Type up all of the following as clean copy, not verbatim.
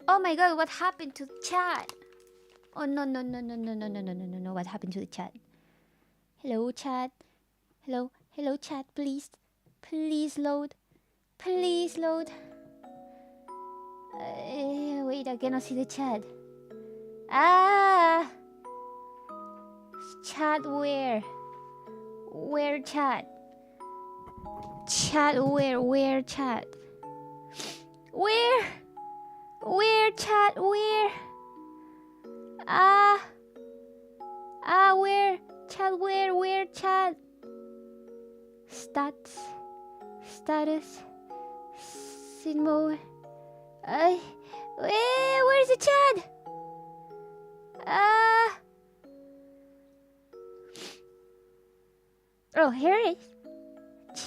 Oh my god, what happened to the chat? Oh no no no no no no no no no no no! What happened to the chat? Hello chat. Hello hello chat. Please please load. Please load. Wait, I cannot see the chat. Ah, chat where? Where chat? Chat where chat? Where? Where chat where? Ah where chat where chat? Stats status sin mode. Where's the chat? Oh, here it is.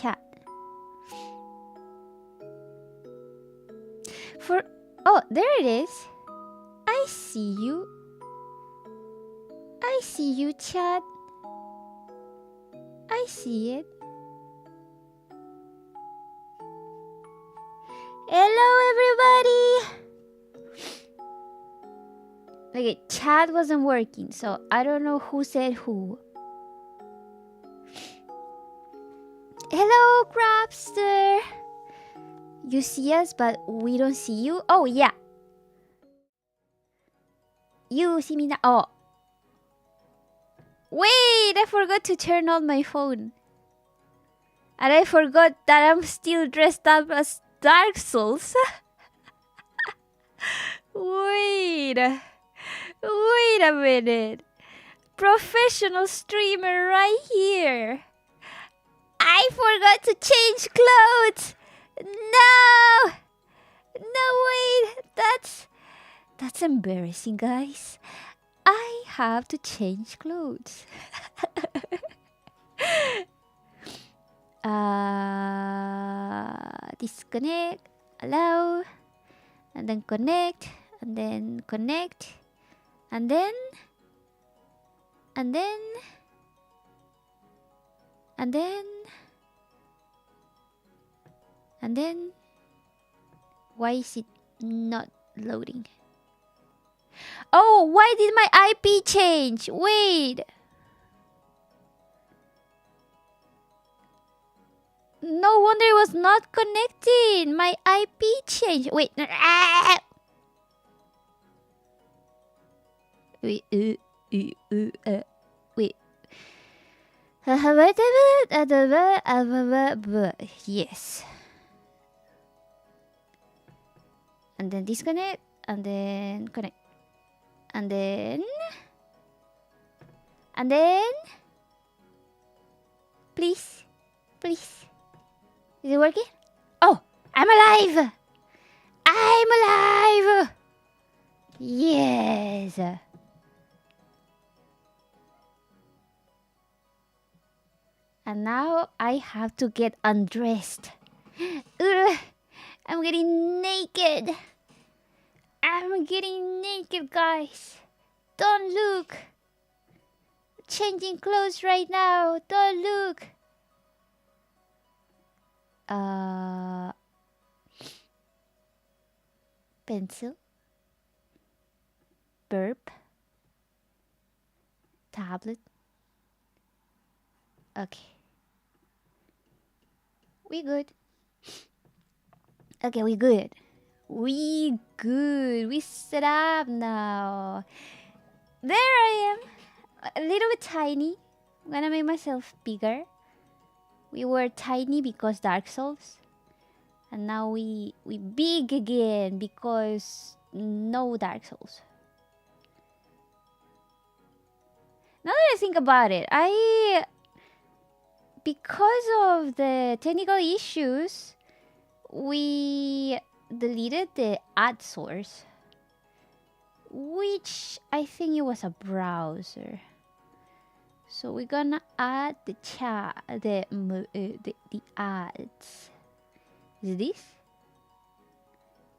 Chat. Oh, there it is. I see you. I see you, chat. I see it. Hello, everybody. Okay, chat wasn't working, so I don't know who said who. Hello, Crabster. You see us, but we don't see you. Oh, yeah. You see me now. Oh. Wait, I forgot to turn on my phone. And I forgot that I'm still dressed up as Dark Souls. Wait a minute. Professional streamer right here. I forgot to change clothes. No, wait. That's embarrassing, guys. I have to change clothes. Disconnect, allow, and then connect, and then connect, and then why is it not loading? Oh, why did my IP change? Wait. No wonder it was not connecting. My IP changed. Wait. Wait. Wait. Yes. And then disconnect. And then connect. And then please. Is it working? Oh, I'm alive. Yes. And now I have to get undressed. I'm getting naked. Guys. Don't look. Changing clothes right now. Don't look. Pencil. Burp. Tablet. Okay. We good. Okay, we good. We set up now. There I am. A little bit tiny. I'm gonna make myself bigger. We were tiny because Dark Souls. And now we big again because no Dark Souls. Now that I think about it, because of the technical issues, we deleted the ad source, which I think it was a browser. So we're gonna add the chat, the ads. Is this?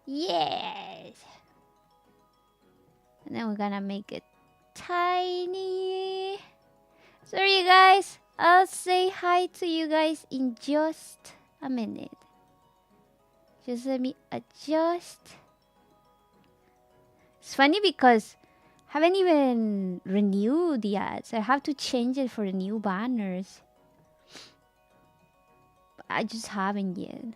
Yes. And then we're gonna make it tiny. Sorry, guys. I'll say hi to you guys in just a minute. Just let me adjust It's funny because I haven't even renewed yet. So I have to change it for the new banners. I just haven't yet.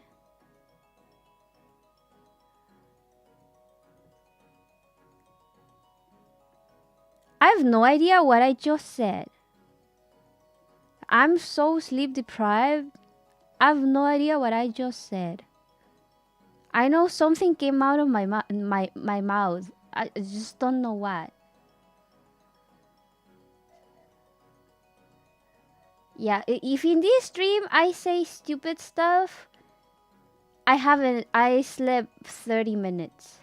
I have no idea what I just said. I'm so sleep deprived. I have no idea what I just said. I know something came out of my mouth. I just don't know what. Yeah, if in this stream I say stupid stuff, I slept 30 minutes.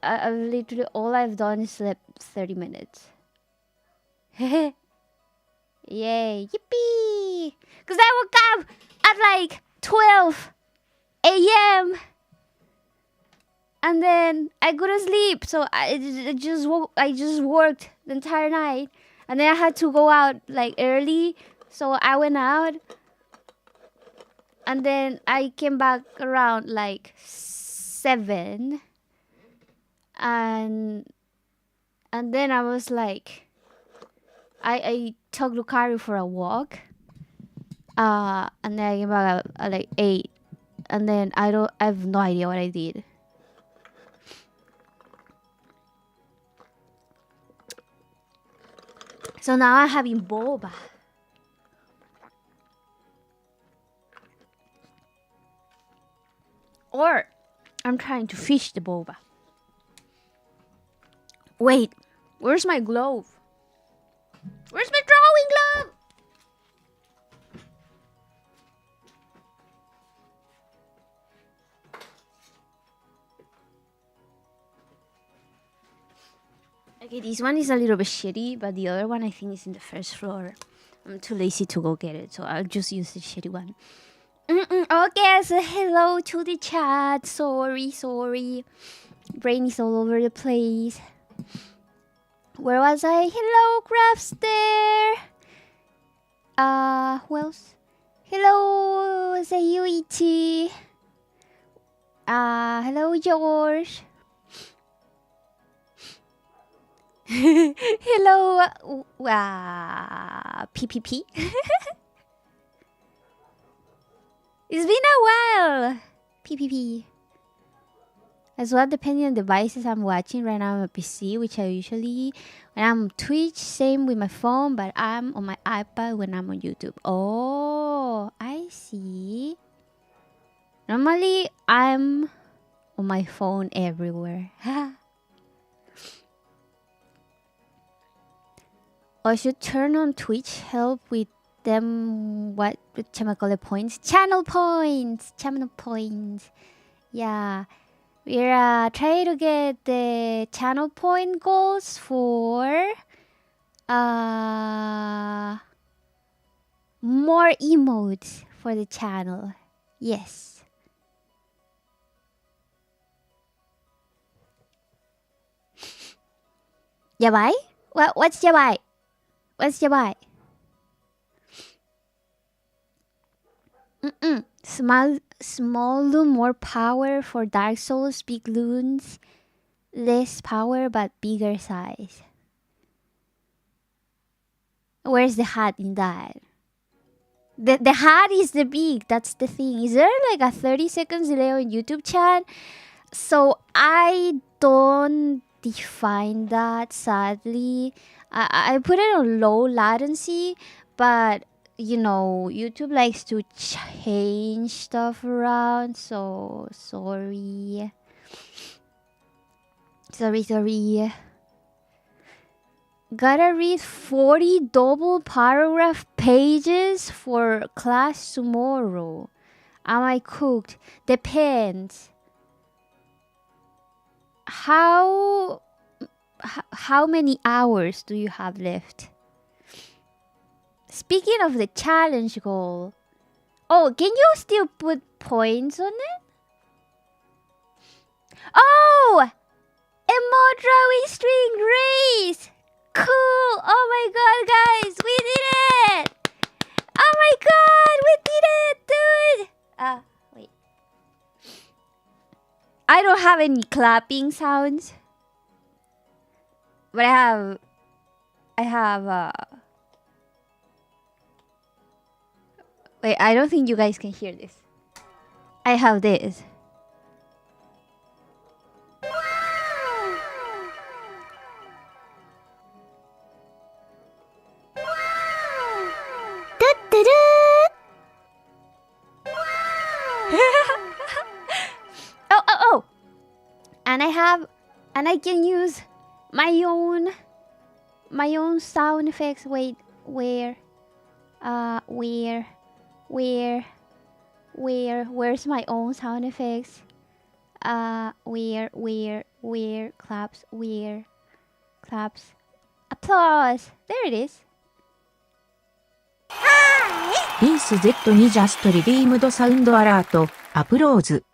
I've literally, all I've done is slept 30 minutes. Yay, yippee! Because I woke up at like 12 a.m. And then I couldn't sleep, so I just worked the entire night. And then I had to go out like early, so I went out. And then I came back around like 7. And then I was like, I took Lucario for a walk. And then I came back at like 8. And then I have no idea what I did. So now I'm having boba. Or I'm trying to fish the boba. Wait, where's my glove? Where's my drawing glove? Okay, this one is a little bit shitty, but the other one I think is in the first floor. I'm too lazy to go get it, so I'll just use the shitty one. Okay, so hello to the chat. Sorry. Brain is all over the place. Where was I? Hello, Crafster. Who else? Hello, Sayuichi. Hello, George. Hello, PPP. It's been a while. PPP. As well, depending on devices I'm watching. Right now I'm a PC, which I usually, when I'm on Twitch, same with my phone, but I'm on my iPad when I'm on YouTube. Oh, I see. Normally, I'm on my phone everywhere. I should turn on Twitch, help with them, what I call it, points? Channel points! Yeah. We're trying to get the channel point goals for more emotes for the channel. Yes. Yabai? What's yabai? What's yabai? Small loon, more power for Dark Souls. Big loons, less power but bigger size. Where's the hat in that? The hat is the big. That's the thing. Is there like a 30 seconds delay on YouTube chat? So I don't define that, sadly. I put it on low latency, but you know, YouTube likes to change stuff around, so sorry. Gotta read 40 double paragraph pages for class tomorrow. Am I cooked? Depends. How many hours do you have left? Speaking of the challenge goal, oh, can you still put points on it? Oh, a mod drawing string race. Cool. Oh my god, guys, we did it. Oh my god, we did it, dude. Wait. I don't have any clapping sounds, but I have wait, I don't think you guys can hear this. I have this. Oh. And I can use my own sound effects. Wait, where's my own sound effects? Claps, applause. There it is. リース Z にジャストリビームドサウンドアラートアプローズ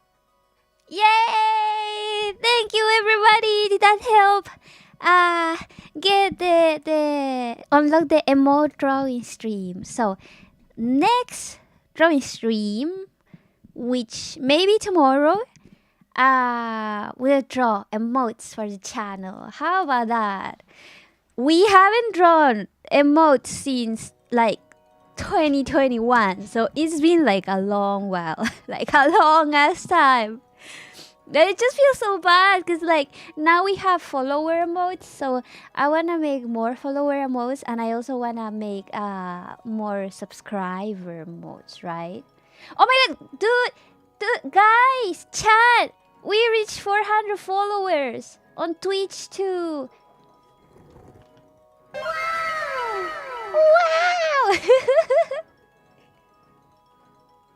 Yay! Thank you, everybody. Did that help? Get the unlock the emote drawing stream. So next drawing stream, which maybe tomorrow, we'll draw emotes for the channel. How about that? We haven't drawn emotes since like 2021, so it's been like a long while, like a long ass time. It just feels so bad because like now we have follower emotes, so I wanna make more follower emotes, and I also wanna make more subscriber emotes, right? Oh my god, dude, guys, chat, we reached 400 followers on Twitch too. Wow!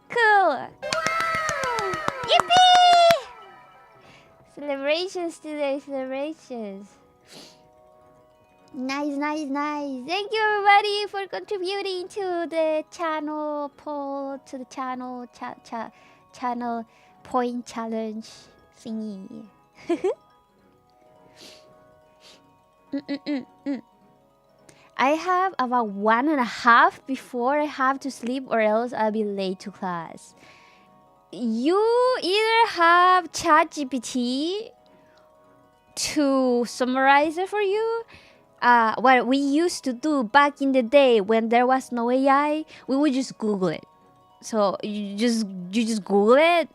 Cool! Yippee! Celebrations today, celebrations. Nice. Thank you everybody for contributing to the channel poll, to the channel channel point challenge thingy. I have about 1.5 before I have to sleep, or else I'll be late to class. You either have ChatGPT to summarize it for you. What we used to do back in the day when there was no AI, we would just Google it. So you just Google it,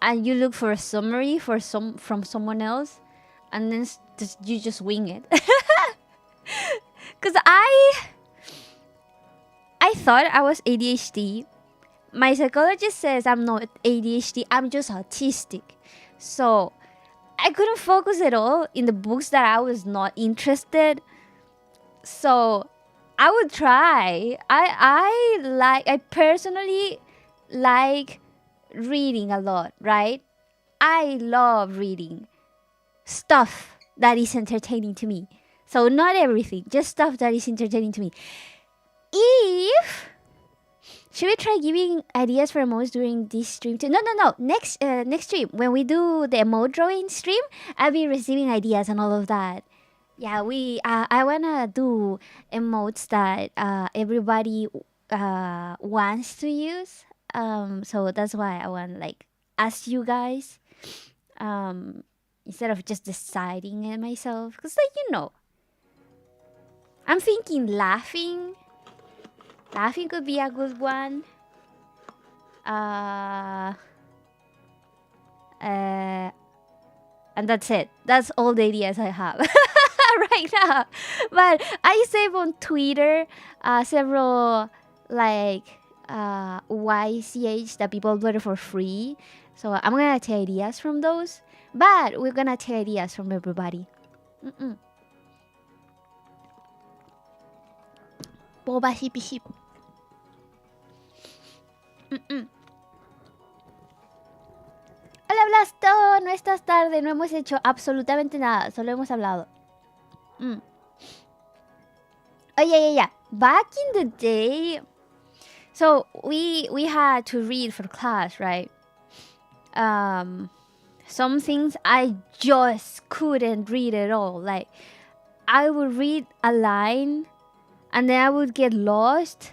and you look for a summary from someone else, and then you just wing it. Cause I thought I was ADHD. My psychologist says I'm not ADHD, I'm just autistic. So I couldn't focus at all in the books that I was not interested. So I would try. I personally like reading a lot, right? I love reading stuff that is entertaining to me. So not everything, just stuff that is entertaining to me. Should we try giving ideas for emotes during this stream too? No. Next stream, when we do the emote drawing stream, I'll be receiving ideas and all of that. Yeah, I wanna do emotes that everybody wants to use. So that's why I want like ask you guys, instead of just deciding it myself. Cause like I'm thinking laughing. Laughing could be a good one. And that's it. That's all the ideas I have right now. But I save on Twitter several like YCH that people uploaded for free. So I'm gonna take ideas from those. But we're gonna take ideas from everybody. Boba hippie hip. Hola Blasto, no estás tarde, no hemos hecho absolutamente nada, solo hemos hablado. Oh yeah. Back in the day, so we had to read for class, right? Some things I just couldn't read at all. Like I would read a line, and then I would get lost,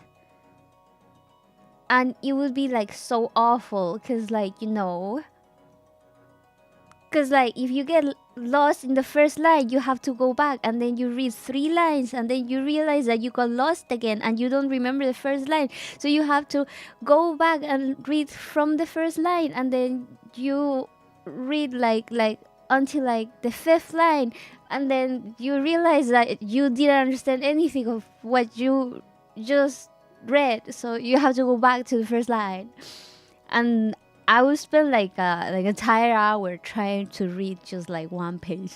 and it would be like so awful, because Because like if you get lost in the first line, you have to go back and then you read 3 lines and then you realize that you got lost again and you don't remember the first line, so you have to go back and read from the first line and then you read like until like the 5th line, and then you realize that you didn't understand anything of what you just read, so you have to go back to the first line. And I would spend like an entire hour trying to read just like one page.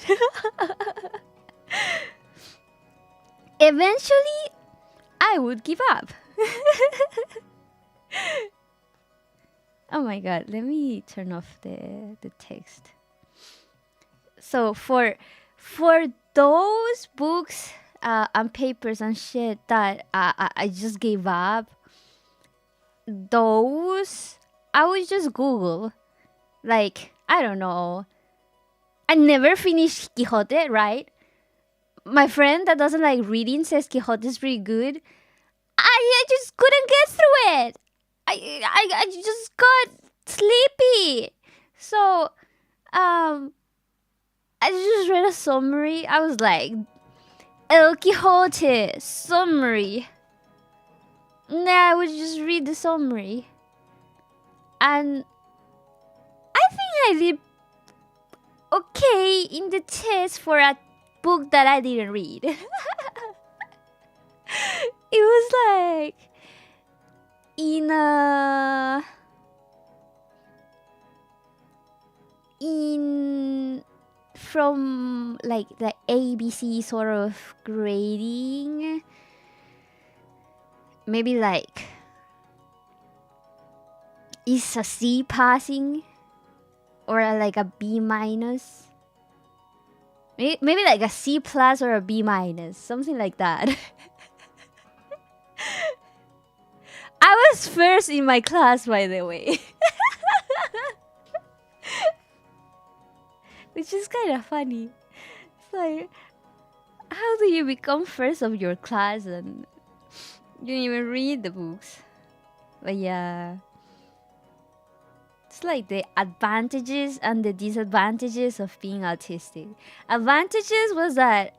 Eventually, I would give up. Oh my god, let me turn off the text. So for those books and papers and shit that I just gave up, those I would just Google. Like, I don't know. I never finished Quixote, right? My friend that doesn't like reading says Quixote is pretty good. I just couldn't get through it. I just got sleepy. So, I just read a summary. I was like, El Quixote summary. Nah, I would just read the summary. And I think I did okay in the test for a book that I didn't read. It was like from like the ABC sort of grading, maybe like is a C passing or like a B minus, maybe like a C plus or a B minus, something like that. I was first in my class, by the way. Which is kind of funny. It's like, how do you become first of your class and you didn't even read the books? But yeah, it's like the advantages and the disadvantages of being autistic. Advantages was that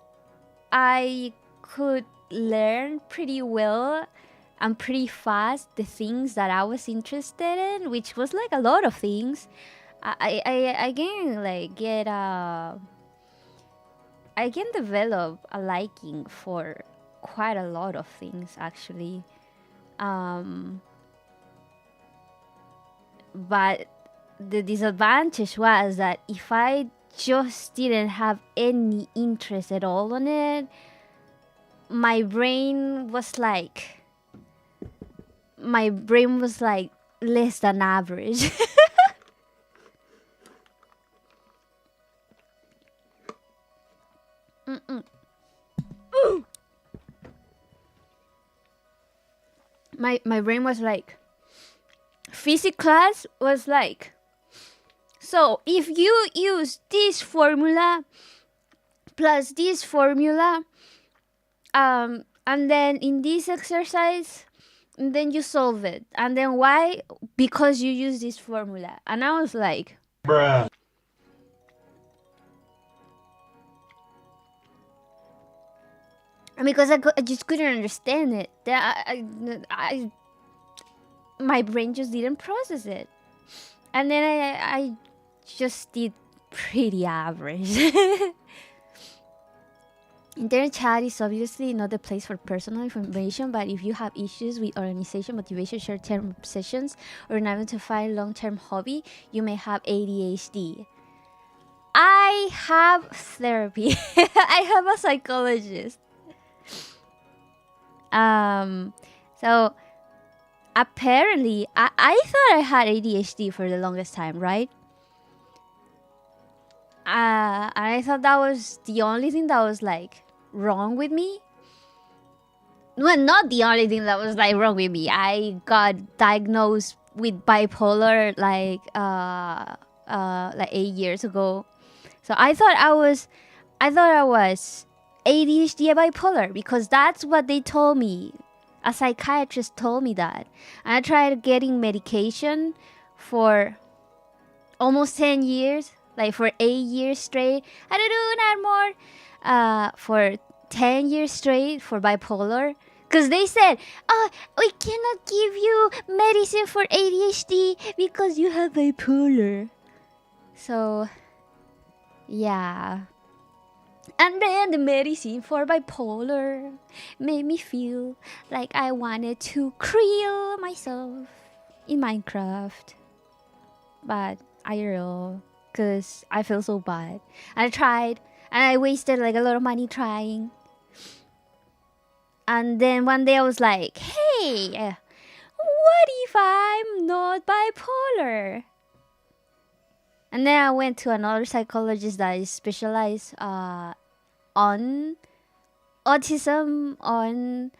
I could learn pretty well and pretty fast the things that I was interested in, which was like a lot of things. I can like get I can develop a liking for quite a lot of things actually. But the disadvantage was that if I just didn't have any interest at all on it, my brain was like less than average. My brain was like, physics class was like, so if you use this formula plus this formula, and then in this exercise, and then you solve it, and then why? Because you use this formula. And I was like, bruh. Because I just couldn't understand it. My brain just didn't process it. And then I just did pretty average. Internet chat is obviously not the place for personal information, but if you have issues with organization, motivation, short-term obsessions, or unable to find long-term hobby, you may have ADHD. I have therapy. I have a psychologist. So apparently I thought I had ADHD for the longest time, right? And I thought that was the only thing that was like wrong with me. Well, not the only thing that was like wrong with me. I got diagnosed with bipolar like 8 years ago. So I thought I was ADHD bipolar because that's what they told me. A psychiatrist told me that. And I tried getting medication for almost 10 years. like for 8 years straight. I don't know, not more. For 10 years straight for bipolar. Because they said, oh, we cannot give you medicine for ADHD because you have bipolar. So, yeah. And then the medicine for bipolar made me feel like I wanted to kill myself in Minecraft. But I don't know, because I feel so bad. And I tried, and I wasted like a lot of money trying. And then one day I was like, hey, what if I'm not bipolar? And then I went to another psychologist that is specialized on autism, on,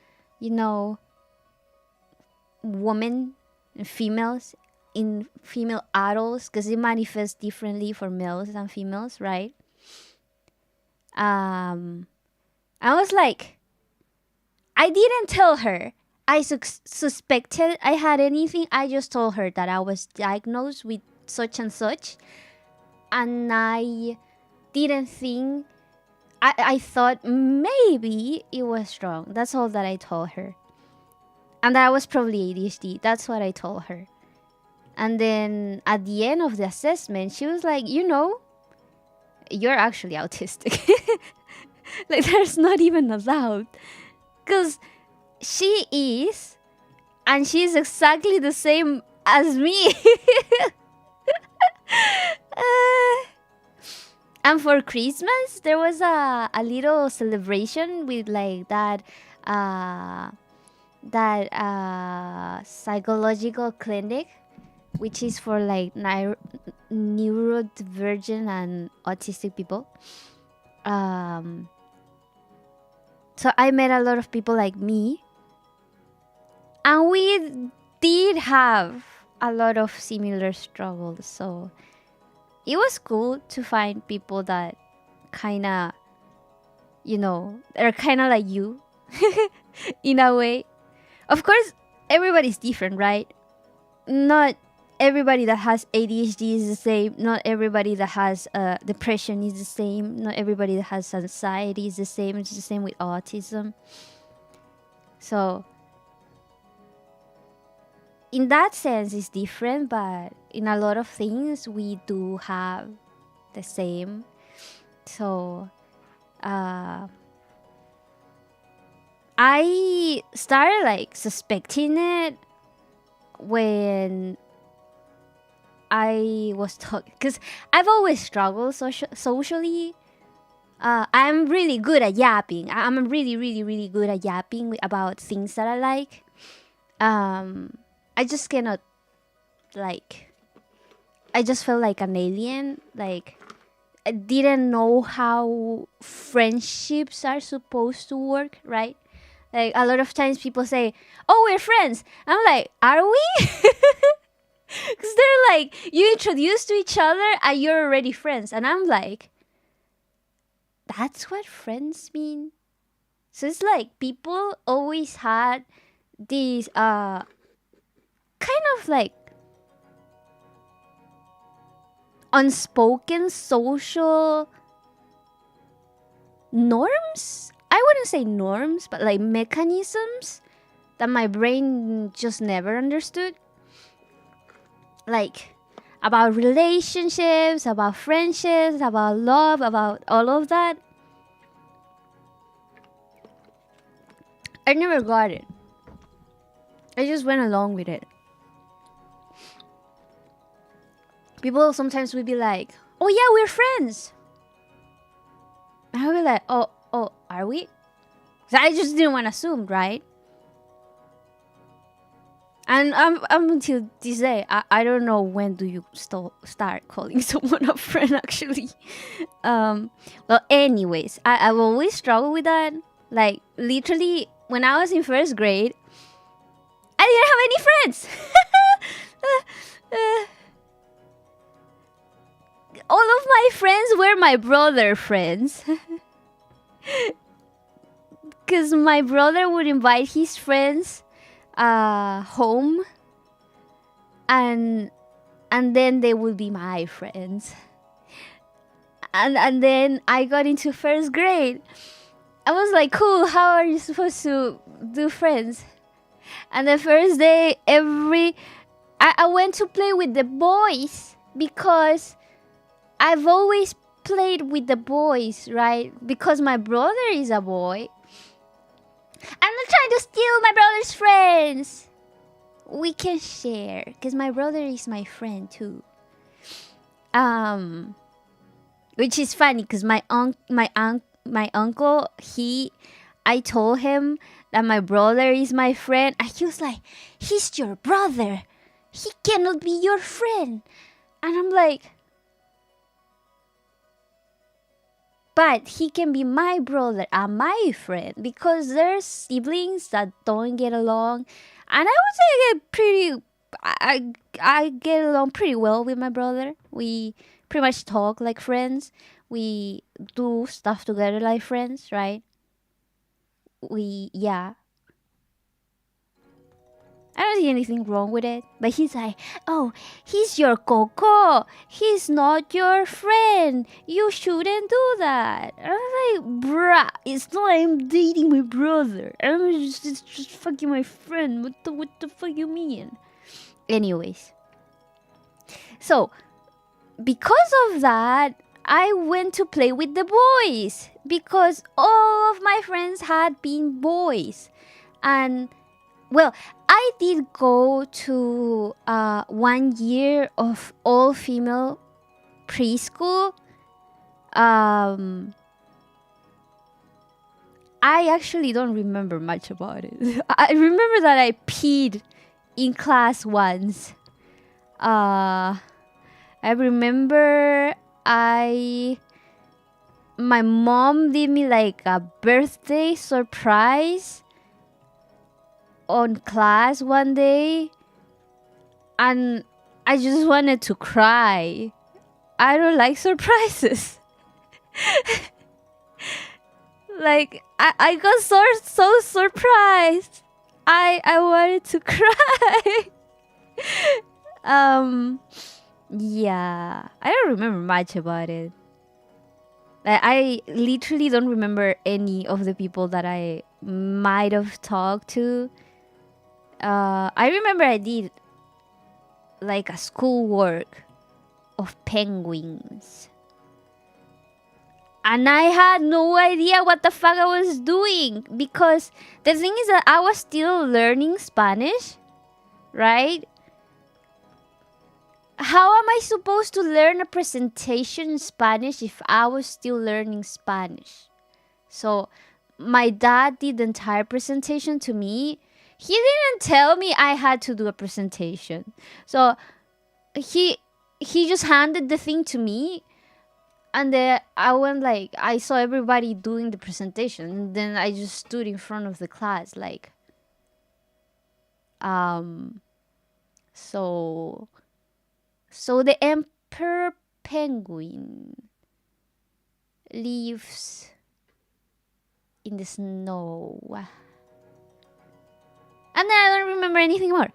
women and females, in female adults, because it manifests differently for males and females, right? I was like, I didn't tell her I suspected I had anything. I just told her that I was diagnosed with such and such. And I didn't think, I thought maybe it was wrong. That's all that I told her. And that I was probably ADHD. That's what I told her. And then at the end of the assessment, she was like, you're actually autistic. Like, there's not even a doubt. Because she is, and she's exactly the same as me. And for Christmas, there was a little celebration with like that psychological clinic, which is for like neurodivergent and autistic people. So I met a lot of people like me, and we did have a lot of similar struggles. So it was cool to find people that kind of, are kind of like you in a way. Of course, everybody's different, right? Not everybody that has ADHD is the same. Not everybody that has depression is the same. Not everybody that has anxiety is the same. It's the same with autism. So in that sense, it's different, but in a lot of things, we do have the same. So I started like suspecting it when I was talking, because I've always struggled socially. I'm really good at yapping. I'm really, really, really good at yapping about things that I like. I just cannot, like, I just felt like an alien. Like, I didn't know how friendships are supposed to work, right? Like, a lot of times people say, oh, we're friends. I'm like, are we? Because they're like, you introduce to each other and you're already friends. And I'm like, that's what friends mean? So it's like people always had these kind of like unspoken social norms. I wouldn't say norms, but like mechanisms that my brain just never understood. Like about relationships, about friendships, about love, about all of that. I never got it. I just went along with it. People sometimes would be like, oh yeah, we're friends. And I would be like, oh, are we? So I just didn't want to assume, right? And I'm until this day, I don't know when do you start calling someone a friend, actually. Well, anyways, I've always struggled with that. Like, literally, when I was in first grade, I didn't have any friends. All of my friends were my brother friends. Because my brother would invite his friends home, and then they would be my friends. And then I got into first grade. I was like, cool, how are you supposed to do friends? And the first day, I went to play with the boys because I've always played with the boys, right? Because my brother is a boy. I'm not trying to steal my brother's friends. We can share, because my brother is my friend too. Which is funny, because my uncle, I told him that my brother is my friend, and he was like, he's your brother, he cannot be your friend. And I'm like, but he can be my brother and my friend, because there's siblings that don't get along. And I would say I get along pretty well with my brother. We pretty much talk like friends. We do stuff together like friends, right? Yeah. I don't see anything wrong with it. But he's like, oh, he's your coco. He's not your friend. You shouldn't do that. And I'm like, bruh, it's not like I'm dating my brother. I'm just fucking my friend. What the fuck you mean? Anyways. So, because of that, I went to play with the boys. Because all of my friends had been boys. And, well, I did go to 1 year of all-female preschool. I actually don't remember much about it. I remember that I peed in class once. I remember my mom did me like a birthday surprise on class one day, and I just wanted to cry. I don't like surprises. Like I got so surprised. I wanted to cry. Yeah, I don't remember much about it. I literally don't remember any of the people that I might have talked to. I remember I did like a schoolwork of penguins. And I had no idea what the fuck I was doing. Because the thing is that I was still learning Spanish, right? How am I supposed to learn a presentation in Spanish if I was still learning Spanish? So my dad did the entire presentation to me. He didn't tell me I had to do a presentation. So he just handed the thing to me. And then I saw everybody doing the presentation. And then I just stood in front of the class like, So the emperor penguin lives in the snow. And then I don't remember anything more.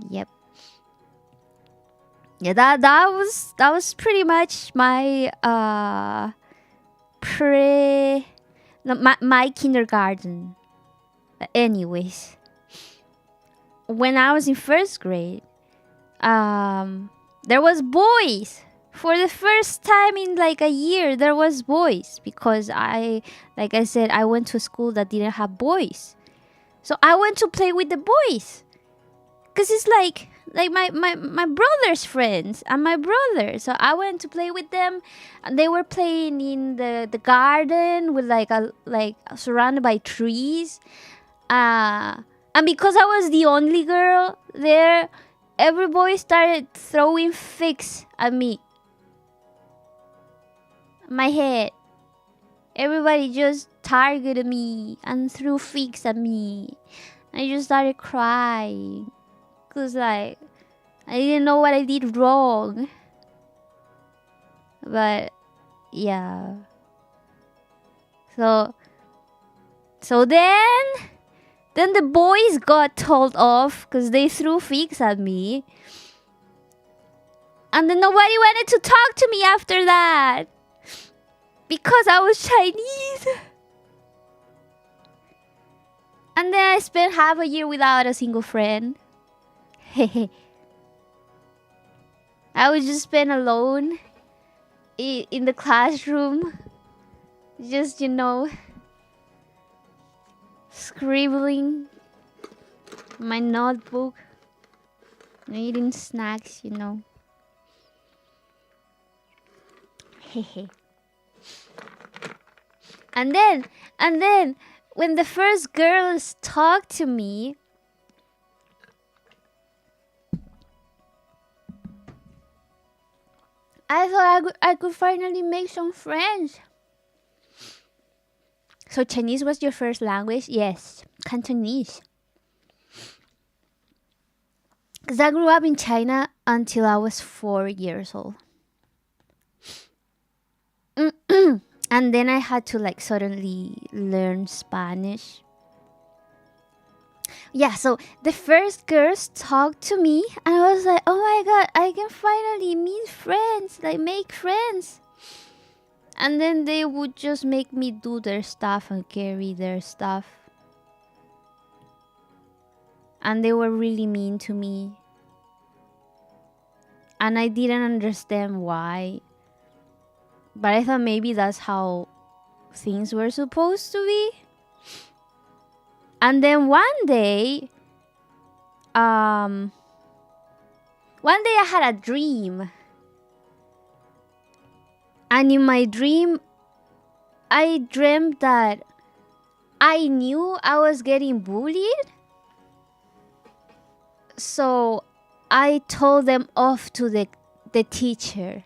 Yep. Yeah, that was pretty much my my kindergarten. Anyways, when I was in first grade, there was boys. For the first time in like a year, there was boys, because like I said, I went to a school that didn't have boys. So I went to play with the boys. Cause it's like my brother's friends and my brother. So I went to play with them, and they were playing in the garden with like surrounded by trees. And because I was the only girl there, every boy started throwing figs at me. My head. Everybody just targeted me and threw figs at me. I just started crying. Cause like I didn't know what I did wrong. But yeah. So then the boys got told off because they threw figs at me. And then nobody wanted to talk to me after that. Because I was Chinese. And then I spent half a year without a single friend. I would just spend alone in the classroom. Just, scribbling my notebook. Eating snacks, And then, when the first girls talked to me, I thought I could finally make some friends. So Chinese was your first language? Yes, Cantonese. Because I grew up in China until I was 4 years old. And then I had to suddenly learn Spanish. Yeah, so the first girls talked to me and I was like, oh my god, I can finally meet friends, make friends. And then they would just make me do their stuff and carry their stuff. And they were really mean to me. And I didn't understand why. But I thought maybe that's how things were supposed to be. And then one day I had a dream. And in my dream, I dreamt that I knew I was getting bullied. So I told them off to the teacher.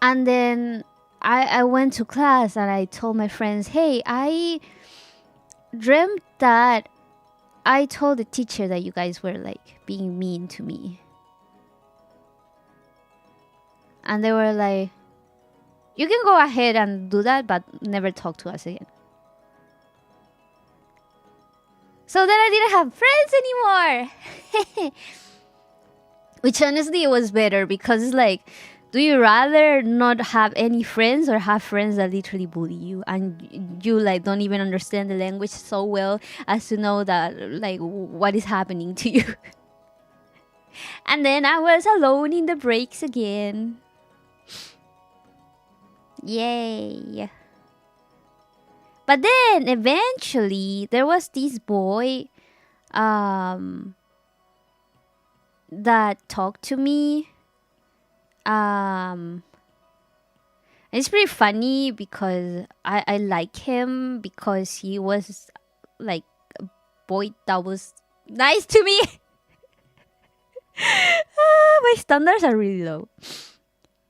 And then I went to class and I told my friends, hey, I dreamt that I told the teacher that you guys were being mean to me. And they were like, you can go ahead and do that, but never talk to us again. So then I didn't have friends anymore. Which honestly, it was better because it's do you rather not have any friends or have friends that literally bully you and you don't even understand the language so well as to know that what is happening to you? And then I was alone in the breaks again. Yay. But then eventually there was this boy that talked to me. It's pretty funny because I like him because he was a boy that was nice to me. My standards are really low.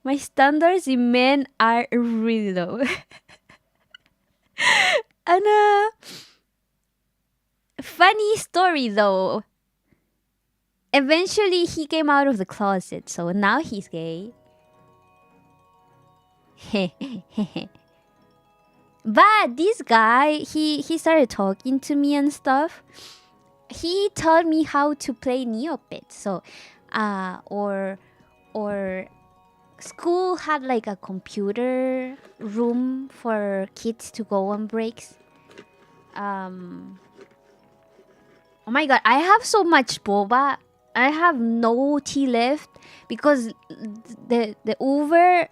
My standards in men are really low. And funny story though. Eventually he came out of the closet, so now he's gay. But this guy, he started talking to me and stuff. He taught me how to play Neopet. So or school had a computer room for kids to go on breaks. Oh my god, I have so much boba. I have no tea left because the Uber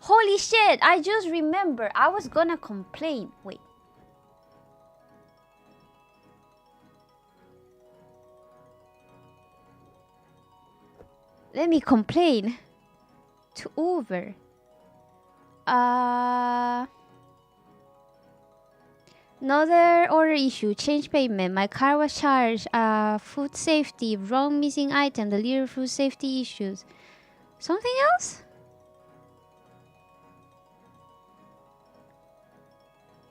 holy shit, I just remember I was gonna complain. Wait. Let me complain to Uber. Another order issue, change payment, my car was charged, food safety, wrong missing item, delivery food safety issues. Something else?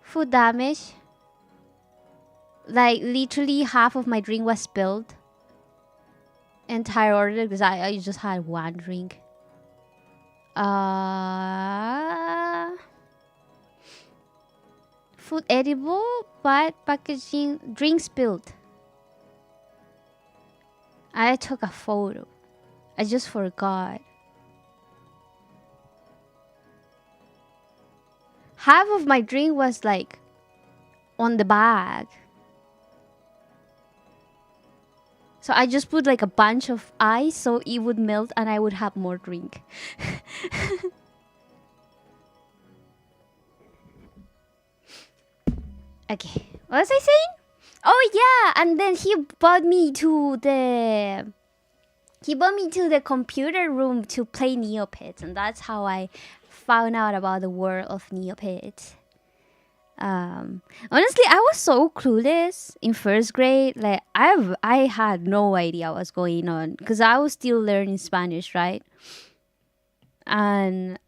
Food damage. Literally half of my drink was spilled. Entire order because I just had one drink. Food edible, but packaging, drink spilled. I took a photo. I just forgot. Half of my drink was like on the bag. So I just put like a bunch of ice so it would melt and I would have more drink. Okay, what was I saying? Oh yeah, and then he brought me to the computer room to play Neopets, and that's how I found out about the world of Neopets. Honestly, I was so clueless in first grade. Like I had no idea what's going on because I was still learning Spanish, right? And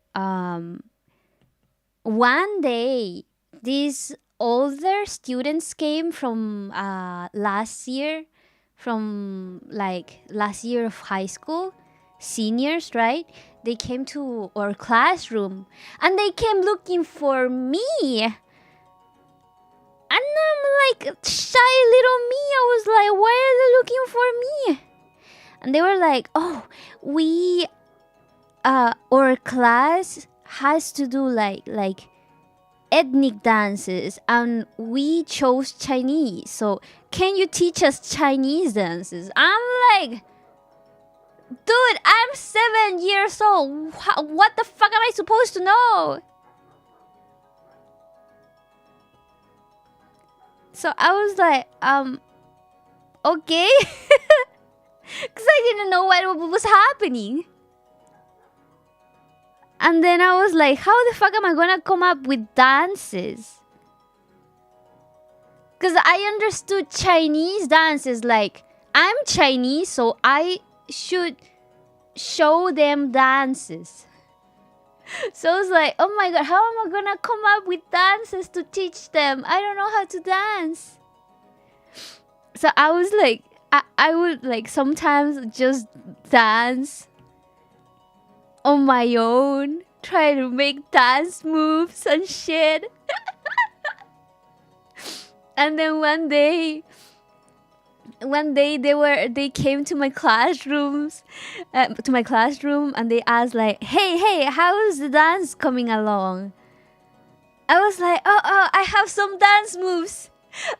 one day, these older students came from last year, from like last year of high school, seniors, right? They came to our classroom and they came looking for me. And I'm like, shy little me. I was like, why are they looking for me? And they were like, oh, we, our class has to do like ethnic dances, and we chose Chinese. So can you teach us Chinese dances? I'm like, dude, I'm 7 years old. What the fuck am I supposed to know? So I was like, okay. Because I didn't know what was happening. And then I was like, how the fuck am I gonna come up with dances? Because I understood Chinese dances like, I'm Chinese, so I should show them dances. So I was like, oh my god, how am I gonna come up with dances to teach them? I don't know how to dance. So I was like, I would like sometimes just dance on my own, try to make dance moves and shit. And then one day they came to my classrooms, and they asked like, hey, how is the dance coming along? I was like, oh, I have some dance moves.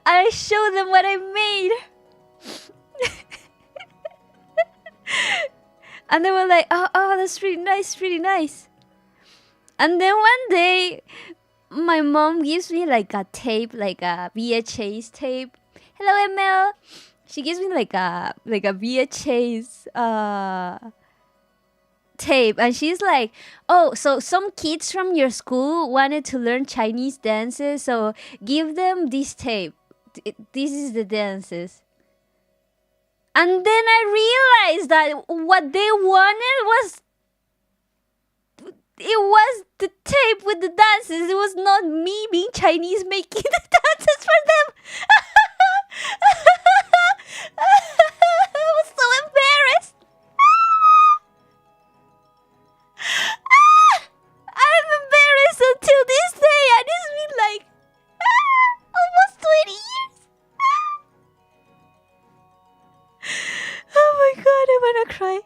I showed them what I made. And they were like, oh, that's really nice. And then one day, my mom gives me like a tape, like a VHS tape. Hello, ML. She gives me like a VHS tape, and she's like, oh, so some kids from your school wanted to learn Chinese dances, so give them this tape. This is the dances. And then I realized that what they wanted was the tape with the dances. It was not me being Chinese making the dances for them. I was so embarrassed. I'm embarrassed until this day, and it's been like almost 20 years. Oh my god, I wanna cry.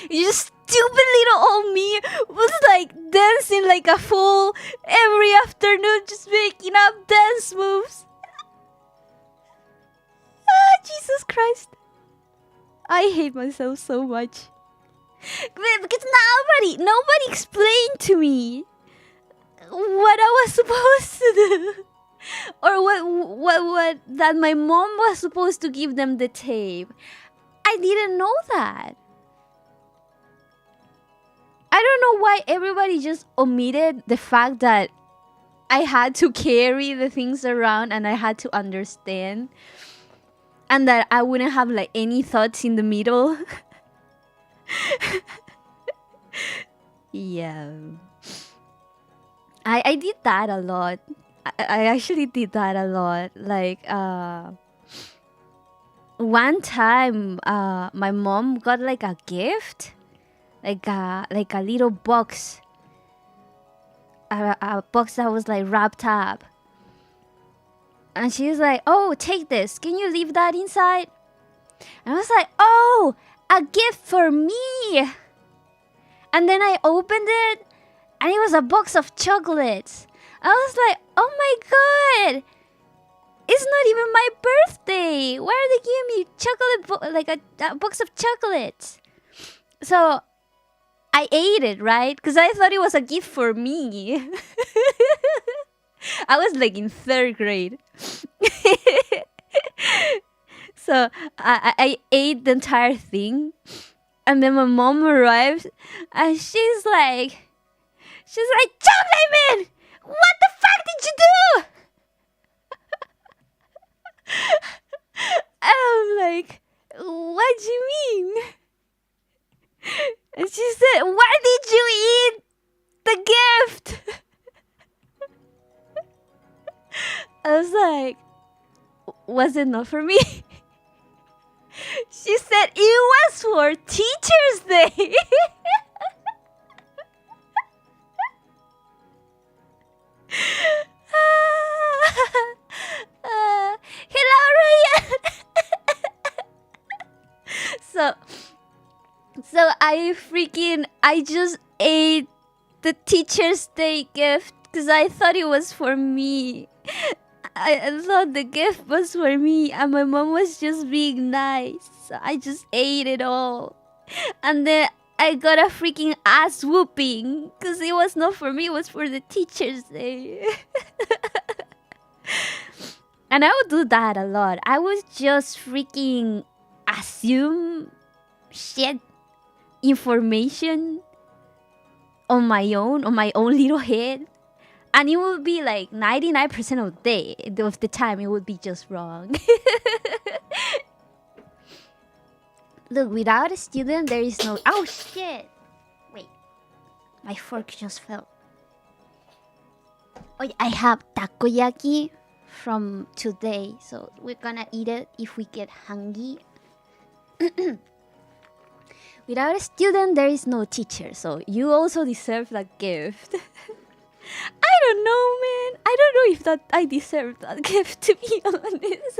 You stupid little old me was like dancing like a fool every afternoon, just making up dance moves. Jesus Christ. I hate myself so much. Because nobody explained to me what I was supposed to do. Or what that my mom was supposed to give them the tape. I didn't know that. I don't know why everybody just omitted the fact that I had to carry the things around and I had to understand, and that I wouldn't have like any thoughts in the middle. Yeah. I did that a lot. I actually did that a lot. Like one time my mom got like a gift, like a little box, a box that was like wrapped up, And she's like, oh, take this. Can you leave that inside? And I was like, oh, a gift for me. And then I opened it, and it was a box of chocolates. I was like, oh my god, it's not even my birthday. Why are they giving me chocolate, like a box of chocolates? So I ate it, right? Because I thought it was a gift for me. I was like in 3rd grade. So I ate the entire thing. And then my mom arrived, and she's like, Chocolate Man, what the fuck did you do? I'm like, what do you mean? And she said, why did you eat the gift? I was like, was it not for me? She said it was for Teacher's Day. Hello, Ryan. So I just ate the Teacher's Day gift because I thought it was for me. I thought the gift was for me, and my mom was just being nice. So I just ate it all. And then I got a freaking ass whooping because it was not for me, it was for the Teacher's Day. And I would do that a lot. I would just freaking assume shit, information on my own little head. And it would be like 99% of the time it would be just wrong. Look, without a student, there is no... Oh, shit! Wait. My fork just fell. Oh, I have takoyaki from today. So we're gonna eat it if we get hungry. Without a student, there is no teacher. So you also deserve that gift. I don't know, man. I don't know if I deserve that gift, to be honest.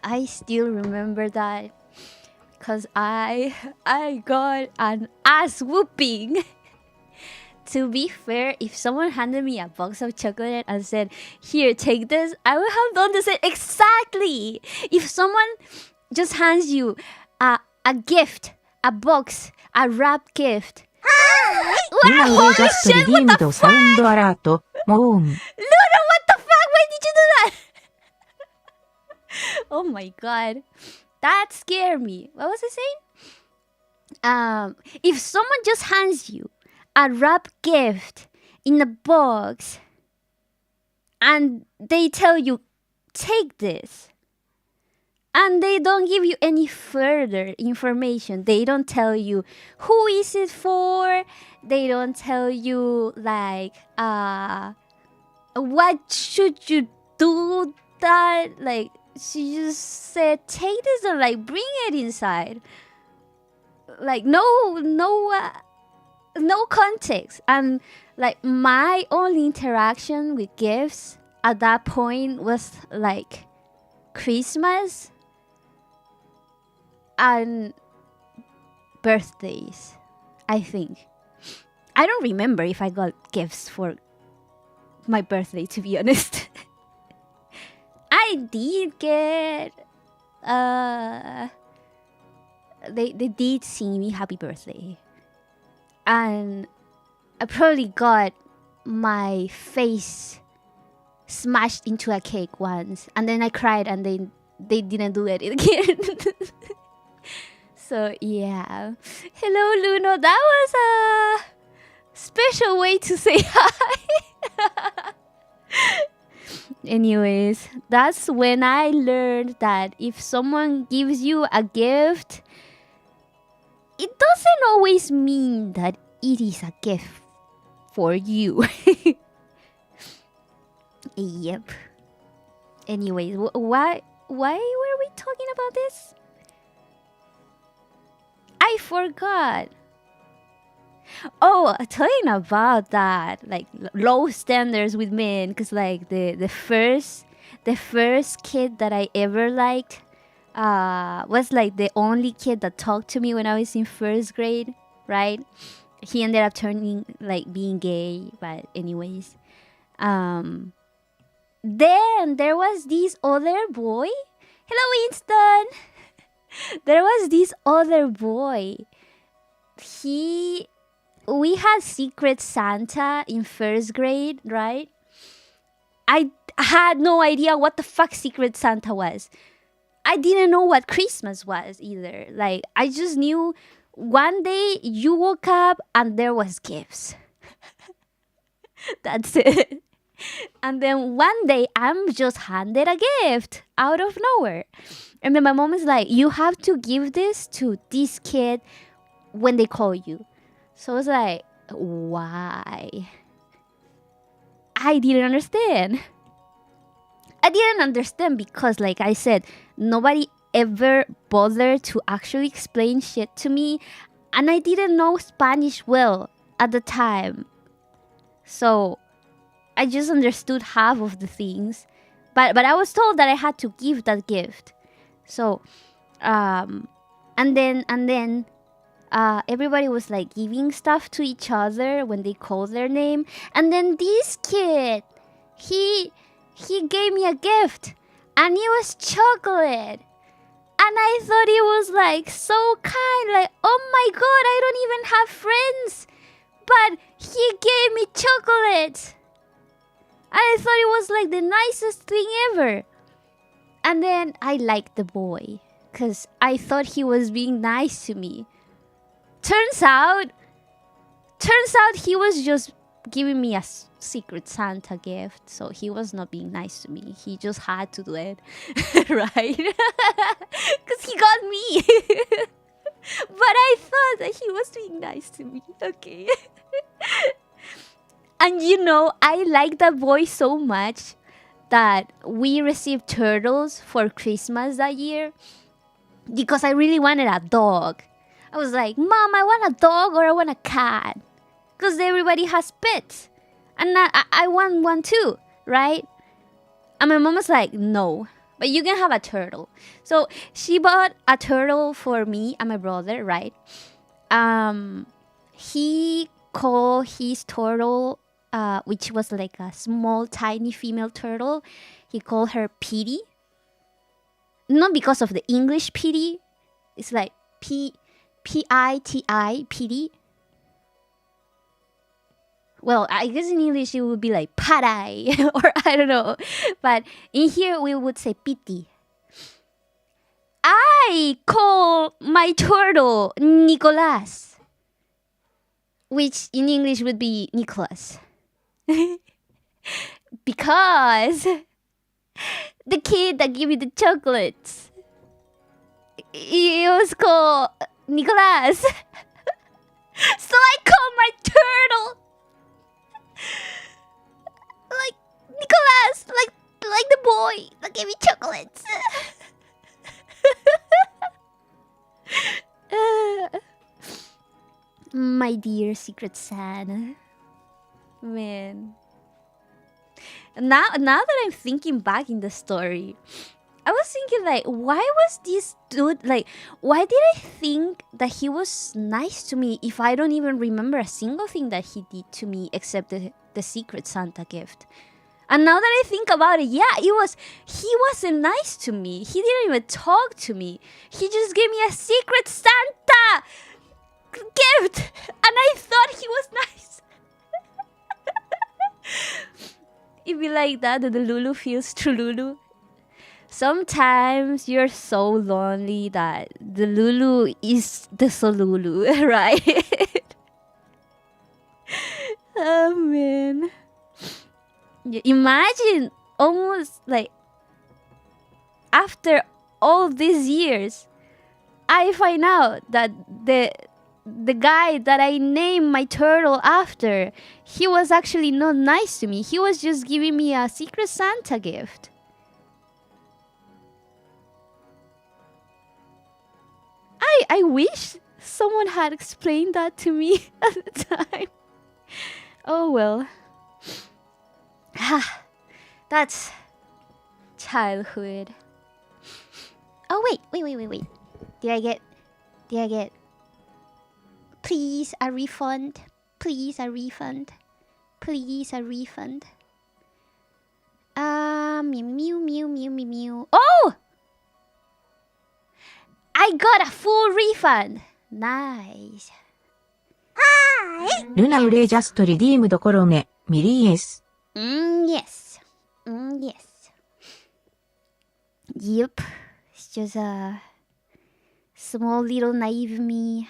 I still remember that because I got an ass whooping. To be fair, if someone handed me a box of chocolate and said, "Here, take this," I would have done the same exactly. If someone just hands you a gift, a box, a wrapped gift. 今上ジャストリディームドサウンドアラート、モーン。Luna, what the fuck? Why did you do that? Oh my god. That scared me. What was I saying? If someone just hands you a wrapped gift in a box and they tell you, take this, and they don't give you any further information. They don't tell you who is it for. They don't tell you like what should you do that. Like she just said, take this or like bring it inside. Like no context. And like my only interaction with gifts at that point was like Christmas and birthdays, I think. I don't remember if I got gifts for my birthday, to be honest. I did get they did sing me happy birthday. And I probably got my face smashed into a cake once, and then I cried, and they didn't do it again. So yeah. Hello, Luno. That was a special way to say hi. Anyways, that's when I learned that if someone gives you a gift, it doesn't always mean that it is a gift for you. Yep. Anyways, why were we talking about this? I forgot. Oh, talking about that, like low standards with men, because like the first kid that I ever liked was like the only kid that talked to me when I was in first grade, right? He ended up turning like being gay, but anyways. Um then there was this other boy. Hello, Winston. There was this other boy. He We had Secret Santa in first grade, right? I had no idea what the fuck Secret Santa was. I didn't know what Christmas was either. Like, I just knew one day you woke up and there was gifts. That's it. And then one day I'm just handed a gift out of nowhere. And then my mom is like, you have to give this to this kid when they call you. So I was like, why? I didn't understand. I didn't understand because, like I said, nobody ever bothered to actually explain shit to me. And I didn't know Spanish well at the time. So I just understood half of the things. But I was told that I had to give that gift. So, and then everybody was like giving stuff to each other when they called their name. And then this kid, he gave me a gift, and it was chocolate. And I thought it was like so kind, like, oh my god, I don't even have friends, but he gave me chocolate. And I thought it was like the nicest thing ever. And then I liked the boy because I thought he was being nice to me. Turns out he was just giving me a Secret Santa gift. So he was not being nice to me. He just had to do it. Right? Because he got me. But I thought that he was being nice to me. Okay. And you know, I like that boy so much that we received turtles for Christmas that year because I really wanted a dog. I was like, Mom, I want a dog or I want a cat. Because everybody has pets. And I want one too, right? And my mom was like, no, but you can have a turtle. So she bought a turtle for me and my brother, right? He called his turtle, which was like a small, tiny female turtle, he called her Petey. Not because of the English pity. It's like P-I-T-I, pity. Well, I guess in English it would be like parai, or I don't know. But in here we would say pity. I call my turtle Nicolas, which in English would be Nicholas. Because the kid that gave me the chocolates, he was called Nicolas. So I call my turtle like Nicolas, like the boy that gave me chocolates. My dear Secret Santa. Man. Now that I'm thinking back in the story, I was thinking like, why was this dude like, why did I think that he was nice to me if I don't even remember a single thing that he did to me except the Secret Santa gift? And now that I think about it, yeah, he wasn't nice to me. He didn't even talk to me. He just gave me a Secret Santa gift, and I thought he was nice. It be like that the Lulu feels true Lulu. Sometimes you're so lonely that the Lulu is the Solulu, right? Oh man. Imagine almost like after all these years, I find out that the guy that I named my turtle after, he was actually not nice to me. He was just giving me a Secret Santa gift. I wish someone had explained that to me at the time. Oh well. That's childhood. Oh wait. Did I get please a refund? Please a refund. Please a refund. Mew. Oh! I got a full refund. Nice. ルナウレイジャストリディームドコロネ、ミリーエス。Yes. Yep. It's just a small little naive me.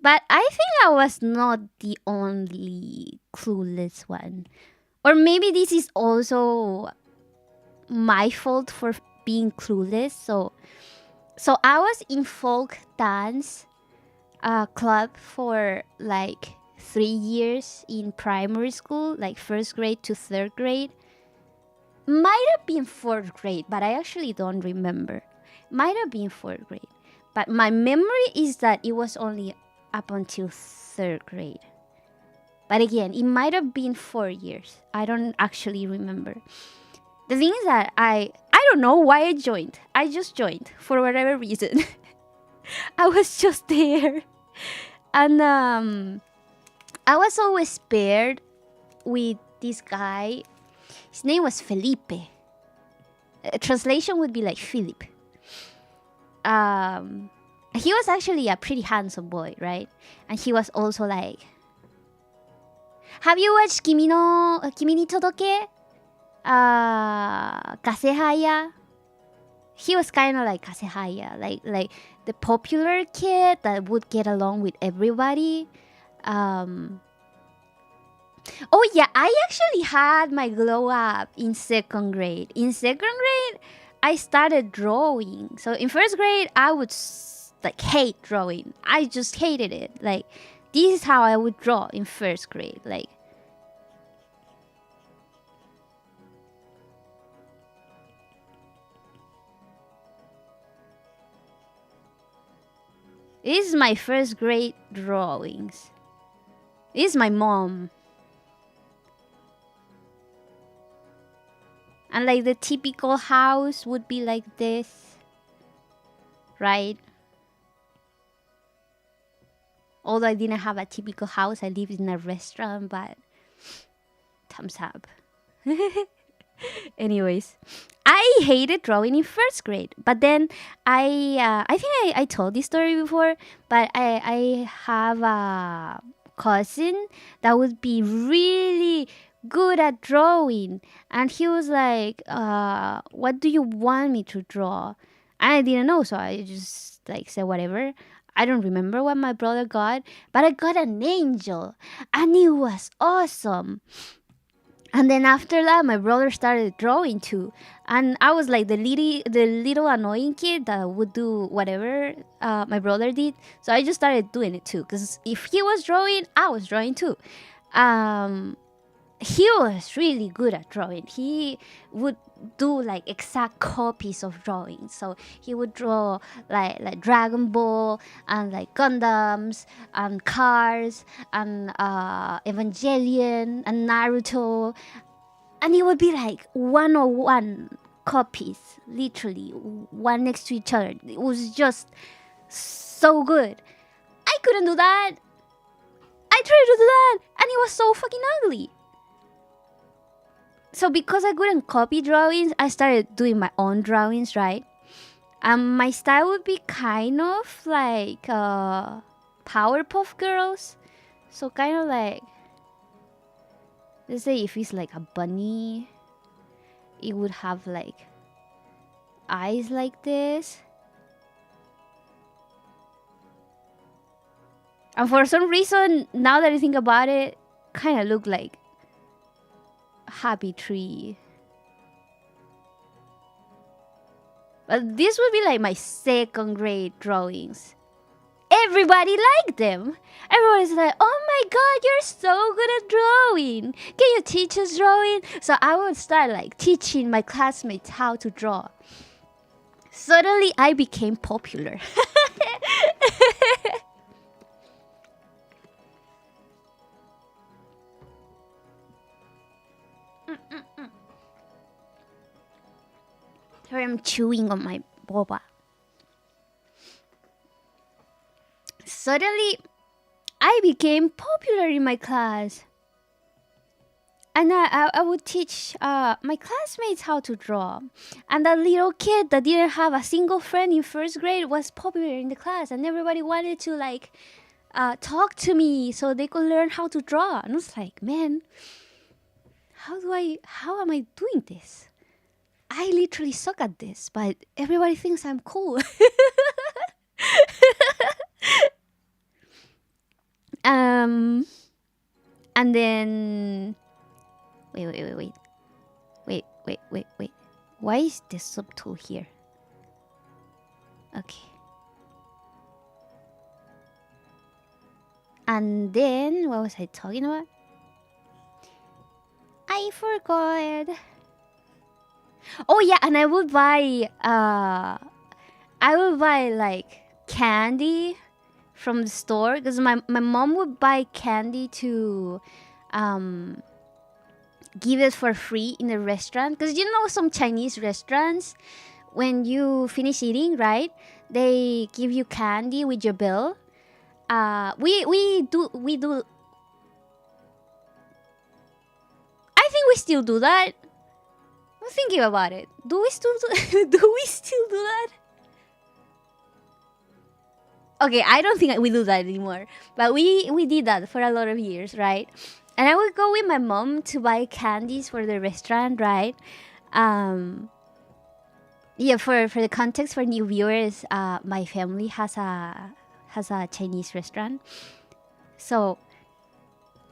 But I think I was not the only clueless one. Or maybe this is also my fault for being clueless. So I was in folk dance club for like 3 years in primary school, like 1st grade to 3rd grade. Might have been 4th grade, but I actually don't remember. Might have been 4th grade. But my memory is that it was only up until 3rd grade. But again, it might have been 4 years. I don't actually remember. The thing is that I don't know why I joined. I just joined for whatever reason. I was just there. And I was always paired with this guy. His name was Felipe. Translation would be like Philip. He was actually a pretty handsome boy, right? And he was also like... Have you watched Kimi ni Todoke? Kasehaya? He was kind of like Kasehaya, like the popular kid that would get along with everybody. Oh yeah, I actually had my glow up in 2nd grade. In 2nd grade, I started drawing. So in 1st grade, I would like hate drawing. I just hated it. Like, this is how I would draw in 1st grade. Like, this is my 1st grade drawings. This is my mom. And like the typical house would be like this, right? Although I didn't have a typical house, I lived in a restaurant, but thumbs up. Anyways, I hated drawing in 1st grade, but then I think I told this story before, but I have a cousin that would be really good at drawing, and he was like, what do you want me to draw? And I didn't know, so I just like said whatever. I don't remember what my brother got, but I got an angel, and it was awesome. And then after that, my brother started drawing too, and I was like the little annoying kid that would do whatever my brother did. So I just started doing it too, because if he was drawing, I was drawing too. He was really good at drawing. He would do like exact copies of drawings. So he would draw like Dragon Ball and like Gundams and cars and Evangelion and Naruto, and it would be like 101 copies, literally one next to each other. It was just so good. I couldn't do that. I tried to do that, and it was so fucking ugly. So because I couldn't copy drawings, I started doing my own drawings, right? My style would be kind of like Powerpuff Girls. So kind of like, let's say if it's like a bunny, it would have like eyes like this. And for some reason, now that I think about it, kind of look like Happy Tree. But this would be like my 2nd grade drawings. Everybody liked them. Everybody's like, oh my god, you're so good at drawing. Can you teach us drawing? So I would start like teaching my classmates how to draw. Suddenly I became popular. Here I'm chewing on my boba. Suddenly, I became popular in my class. And I would teach my classmates how to draw. And that little kid that didn't have a single friend in first grade was popular in the class. And everybody wanted to like talk to me so they could learn how to draw. And I was like, man, how am I doing this? I literally suck at this, but everybody thinks I'm cool. And then wait. Why is this subtool here? Okay. And then what was I talking about? I forgot. Oh yeah, and I would buy like candy from the store because my mom would buy candy to give it for free in the restaurant. Because you know some Chinese restaurants, when you finish eating, right, they give you candy with your bill. We do. I think we still do that. I'm thinking about it. Do we still do that? Okay, I don't think we do that anymore. But we did that for a lot of years, right? And I would go with my mom to buy candies for the restaurant, right? Yeah, for the context for new viewers, my family has a Chinese restaurant. So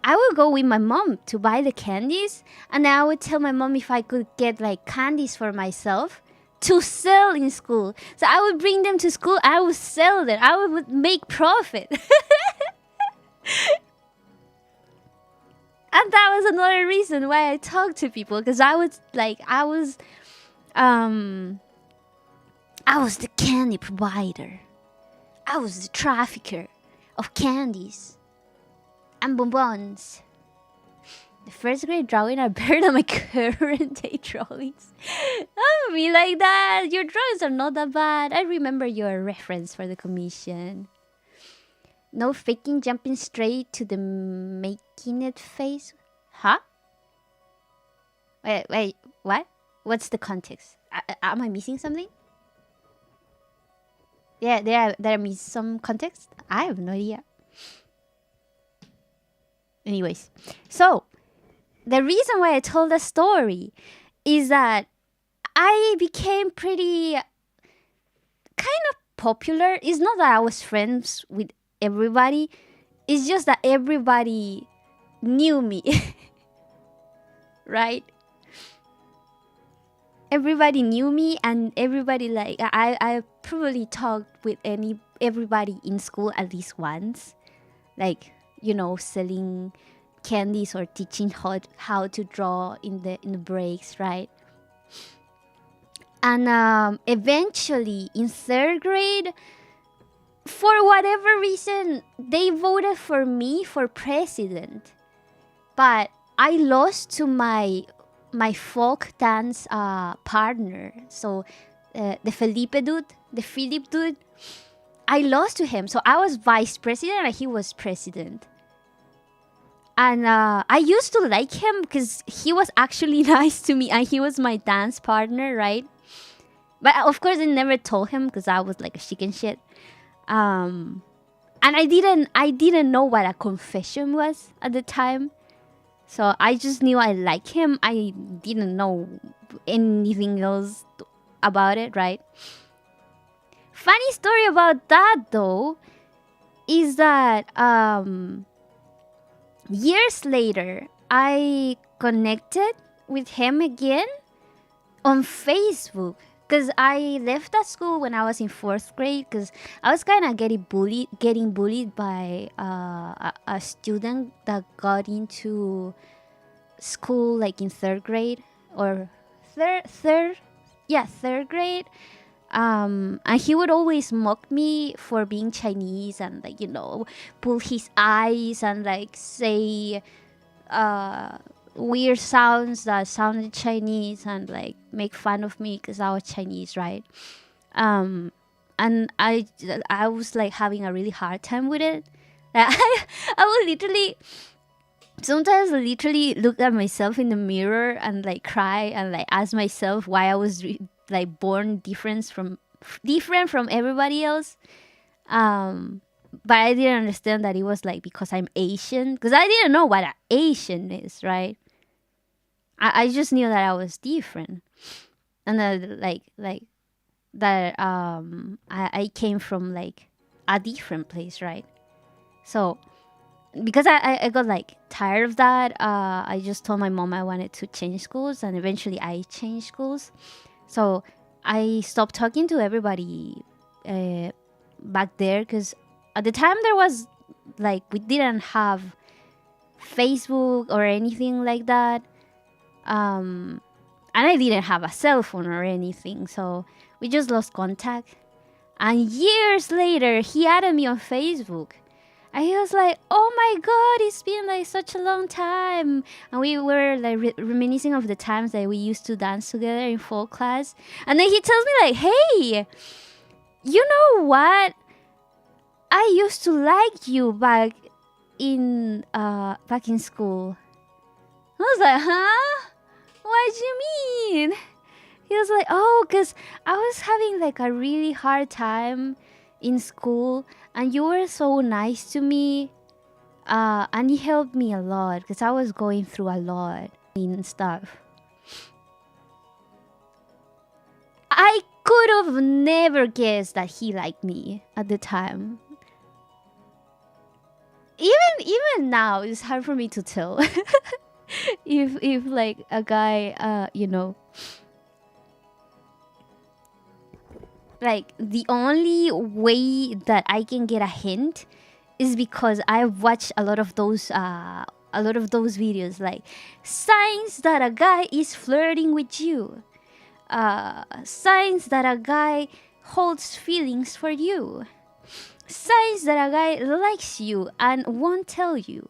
I would go with my mom to buy the candies, and I would tell my mom if I could get like candies for myself to sell in school. So I would bring them to school, I would sell them, I would make profit. And that was another reason why I talked to people, because I was the candy provider. I was the trafficker of candies and bonbons. The first grade drawing are better than my current day drawings. Don't be like that. Your drawings are not that bad. I remember your reference for the commission. No faking, jumping straight to the making it face. Huh? Wait, what? What's the context? Am I missing something? Yeah, there is some context. I have no idea. Anyways, so the reason why I told the story is that I became pretty kind of popular. It's not that I was friends with everybody. It's just that everybody knew me. Right? Everybody knew me, and everybody like I probably talked with everybody in school at least once. Like, you know, selling candies or teaching how to draw in the breaks, right? And eventually in third grade, for whatever reason, they voted for me for president. But I lost to my folk dance partner. So the Philippe dude, I lost to him. So I was vice president and he was president. And I used to like him because he was actually nice to me and he was my dance partner, right? But of course I never told him because I was like a chicken shit. And I didn't know what a confession was at the time. So I just knew I liked him. I didn't know anything else about it, right? Funny story about that though is that years later I connected with him again on Facebook. Because I left that school when I was in 4th grade because I was kind of getting bullied by a student that got into school like in 3rd grade or third grade. And he would always mock me for being Chinese and like, you know, pull his eyes and like say weird sounds that sounded Chinese and like make fun of me because I was Chinese, right? And I was like having a really hard time with it. Like, I would literally sometimes literally look at myself in the mirror and like cry and like ask myself why I was like born different from everybody else. But I didn't understand that it was like because I'm Asian, because I didn't know what an Asian is, right? I just knew that I was different, and that like that I came from like a different place, right? So because I got like tired of that, I just told my mom I wanted to change schools, and eventually I changed schools. So I stopped talking to everybody back there, because at the time there was like we didn't have Facebook or anything like that, and I didn't have a cell phone or anything, so we just lost contact. And years later, he added me on Facebook. And he was like, "Oh my God, it's been like such a long time." And we were like reminiscing of the times that we used to dance together in folk class. And then he tells me like, "Hey, you know what? I used to like you back in school." I was like, "Huh? What do you mean?" He was like, "Oh, because I was having like a really hard time in school, and you were so nice to me, and it helped me a lot because I was going through a lot and stuff." I could have never guessed that he liked me at the time. Even now, it's hard for me to tell if like a guy, like the only way that I can get a hint is because I've watched a lot of those videos, like signs that a guy is flirting with you, signs that a guy holds feelings for you, signs that a guy likes you and won't tell you,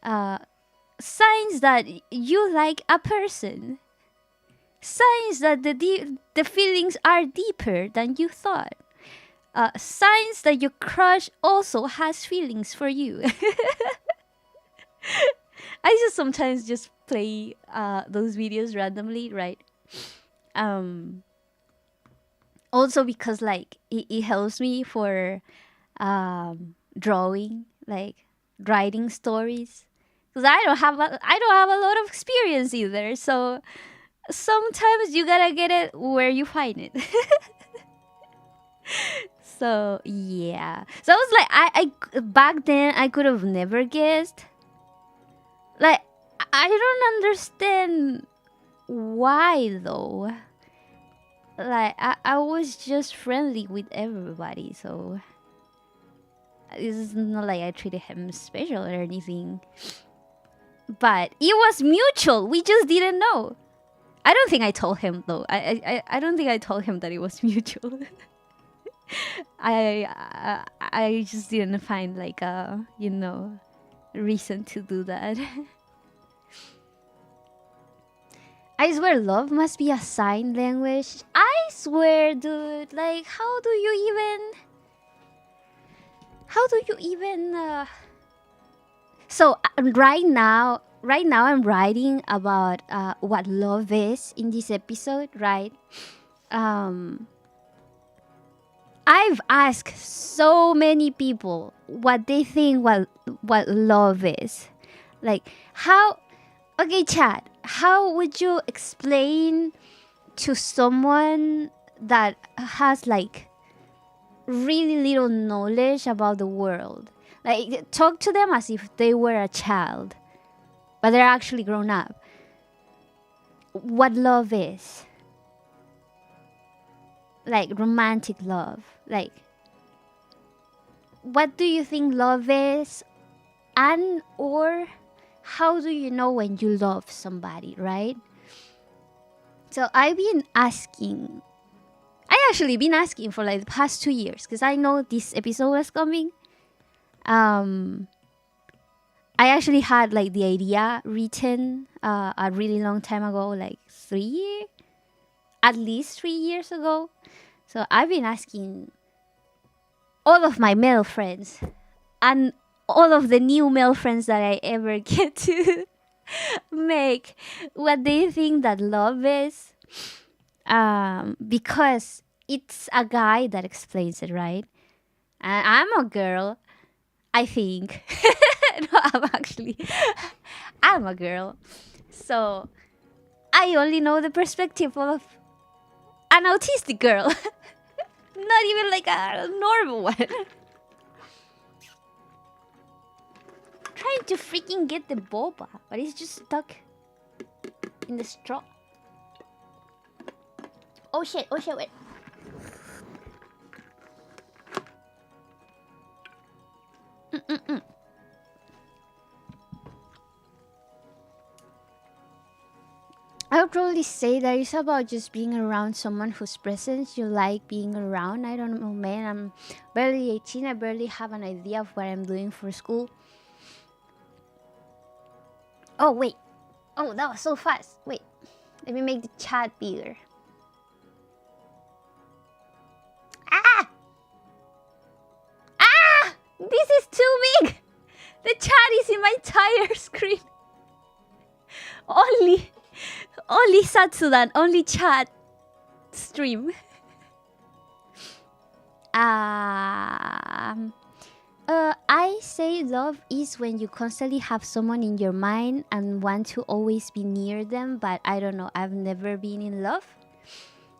signs that you like a person, signs that the feelings are deeper than you thought, signs that your crush also has feelings for you. I just sometimes just play those videos randomly, right? Also because like it helps me for drawing, like writing stories, because I don't have a lot of experience either, so sometimes you gotta get it where you find it. So yeah, so I was like, I back then I could have never guessed. Like, I don't understand why though. Like, I was just friendly with everybody, so it's not like I treated him special or anything. But it was mutual. We just didn't know. I don't think I told him though. I don't think I told him that it was mutual. I just didn't find like a reason to do that. I swear love must be a sign language. I swear, dude. Like, how do you even So right now I'm writing about what love is in this episode, right? I've asked so many people what they think what love is. Like, how... Okay, chat, how would you explain to someone that has like really little knowledge about the world? Like, talk to them as if they were a child, but they're actually grown up. What love is. Like, romantic love. Like, what do you think love is? And or how do you know when you love somebody, right? So I've actually been asking for like the past 2 years, because I know this episode was coming. I actually had like the idea written a really long time ago, like 3 at least 3 years ago. So I've been asking all of my male friends and all of the new male friends that I ever get to make what they think that love is. Because it's a guy that explains it, right? And I'm a girl, I think. No, I'm a girl. So I only know the perspective of an autistic girl. Not even like a normal one. Trying to freaking get the boba, but it's just stuck in the straw. Oh shit, wait. I would probably say that it's about just being around someone whose presence you like being around. I don't know, man. I'm barely 18. I barely have an idea of what I'm doing for school. Oh, wait. Oh, that was so fast. Wait. Let me make the chat bigger. Ah! Ah! This is too big! The chat is in my entire screen. Only Satsudan, only chat stream. I say love is when you constantly have someone in your mind and want to always be near them, but I don't know, I've never been in love.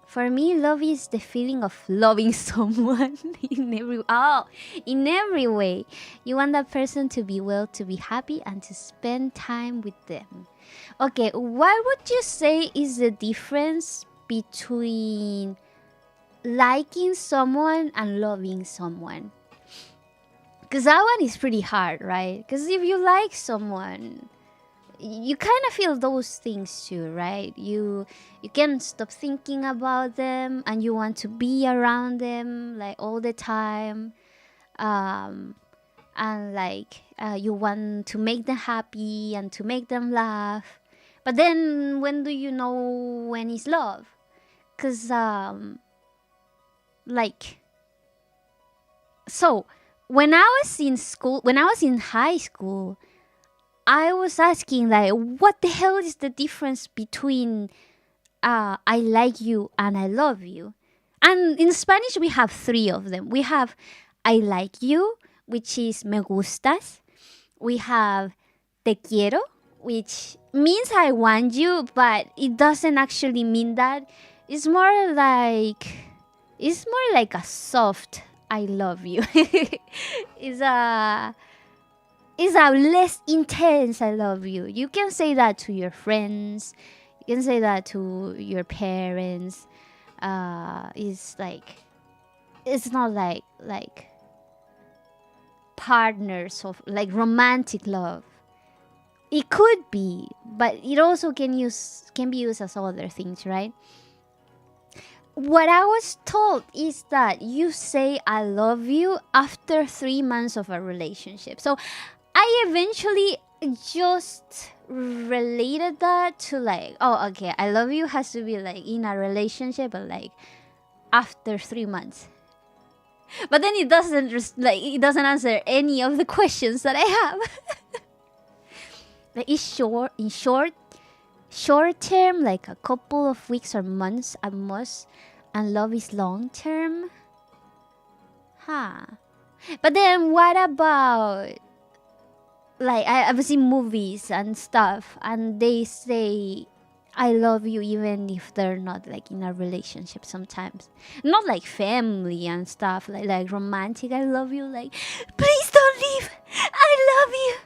For me, love is the feeling of loving someone in every way. You want that person to be well, to be happy, and to spend time with them. Okay, what would you say is the difference between liking someone and loving someone? Because that one is pretty hard, right? Because if you like someone, you kind of feel those things too, right? You can't stop thinking about them and you want to be around them like all the time. And like you want to make them happy and to make them laugh. But then when do you know when it's love? Because so when I was in high school, I was asking like, what the hell is the difference between I like you and I love you? And in Spanish we have 3 of them. We have I like you, which is me gustas. We have te quiero, which means I want you, but it doesn't actually mean that. It's more like a soft I love you. It's a less intense I love you. You can say that to your friends. You can say that to your parents. It's not like partners of like romantic love. It could be, but it also can be used as other things, right? What I was told is that you say I love you after 3 months of a relationship. So I eventually just related that to like, oh, okay, I love you has to be like in a relationship, but like after 3 months. But then it doesn't answer any of the questions that I have. Like it's short term, like a couple of weeks or months at most, and love is long term. But then what about like I've seen movies and stuff, and they say I love you even if they're not like in a relationship sometimes. Not like family and stuff, like romantic I love you, like please don't leave, I love you,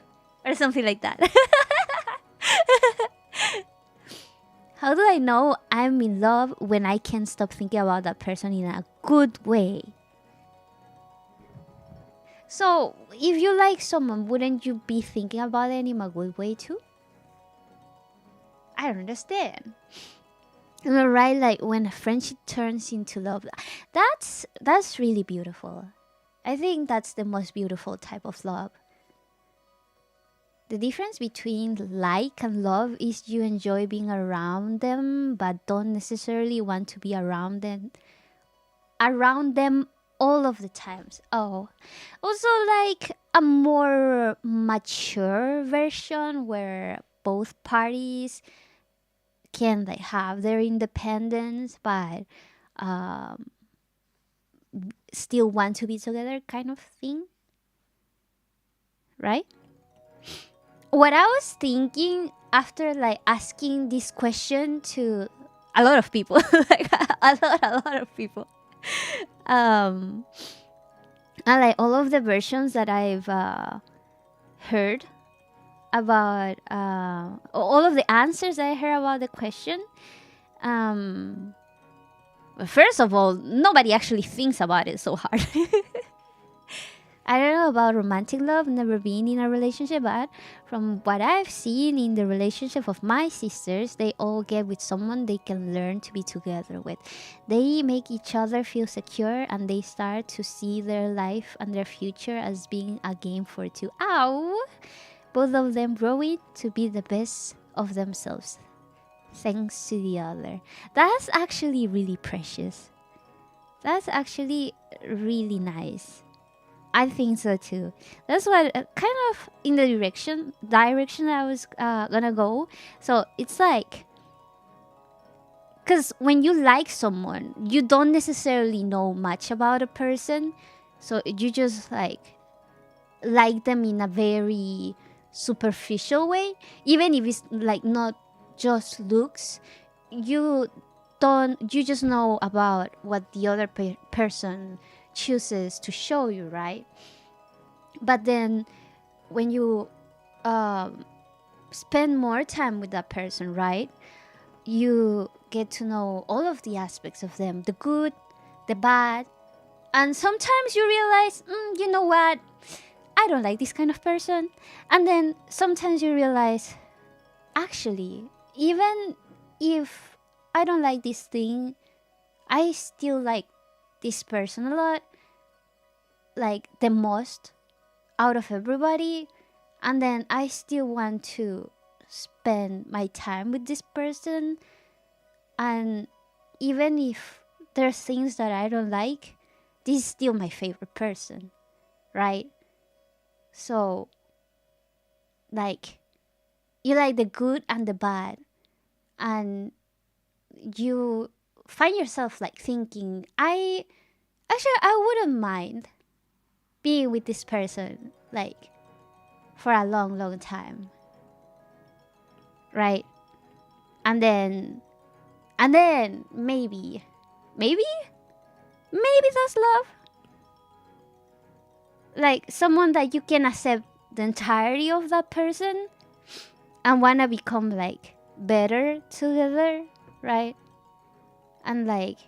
or something like that. How do I know I'm in love when I can't stop thinking about that person in a good way? So, if you like someone, wouldn't you be thinking about them in a good way too? I don't understand. Am I right? Like when a friendship turns into love, that's really beautiful. I think that's the most beautiful type of love. The difference between like and love is you enjoy being around them, but don't necessarily want to be around them all of the times. Oh, also like a more mature version where both parties can like have their independence, but um, still want to be together, kind of thing, right? What I was thinking after like asking this question to a lot of people, like a lot of people, um, and like all of the versions that I've heard about, all of the answers I heard about the question. Um, First of all, nobody actually thinks about it so hard. I don't know about romantic love, never been in a relationship, but from what I've seen in the relationship of my sisters, they all get with someone they can learn to be together with. They make each other feel secure and they start to see their life and their future as being a game for two. Ow! Both of them growing to be the best of themselves, thanks to the other. That's actually really precious. That's actually really nice. I think so too. That's what kind of in the direction I was gonna go. So it's like, because when you like someone, you don't necessarily know much about a person, so you just like them in a very superficial way, even if it's like not just looks. You you just know about what the other person chooses to show you, right? But then when you spend more time with that person, right, you get to know all of the aspects of them, the good, the bad, and sometimes you realize, you know what, I don't like this kind of person. And then sometimes you realize, actually, even if I don't like this thing, I still like this person a lot, like the most out of everybody. And then I still want to spend my time with this person. And even if there's things that I don't like, this is still my favorite person, right? So, like, you like the good and the bad. And you find yourself like thinking, I wouldn't mind being with this person like for a long, long time, right? And then maybe that's love. Like someone that you can accept the entirety of that person and wanna become like better together, right? And like,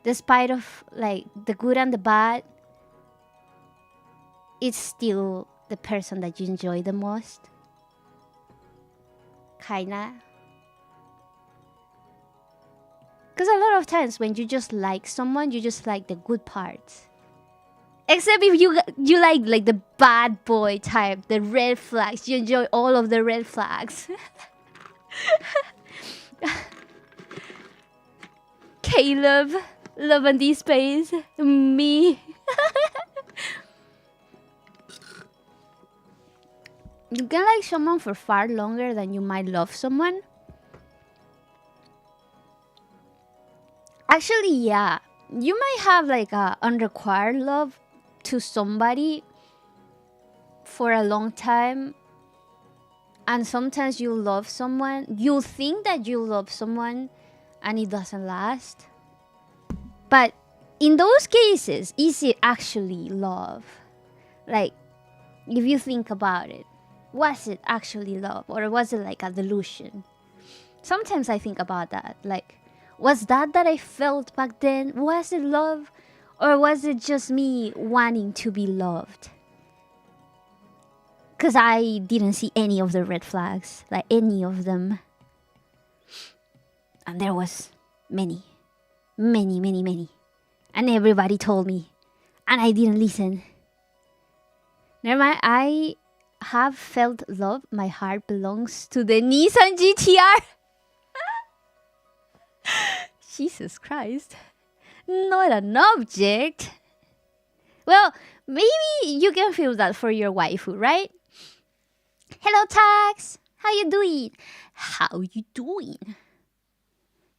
despite of like the good and the bad, it's still the person that you enjoy the most, kinda. Because a lot of times when you just like someone, you just like the good parts. Except if you like the bad boy type, the red flags, you enjoy all of the red flags. Caleb, Love and Deep Space, me. You can like someone for far longer than you might love someone. Actually, yeah. You might have like a unrequired love to somebody for a long time. And sometimes you love someone. You think that you love someone and it doesn't last. But in those cases, is it actually love? Like, if you think about it, was it actually love or was it like a delusion? Sometimes I think about that. Like, was that I felt back then, was it love? Or was it just me wanting to be loved? Because I didn't see any of the red flags, like any of them. And there was many. And everybody told me. And I didn't listen. Never mind, I have felt love, my heart belongs to the Nissan GTR. Jesus Christ. Not an object. Well, maybe you can feel that for your waifu, right? Hello, Tax. How you doing? How you doing?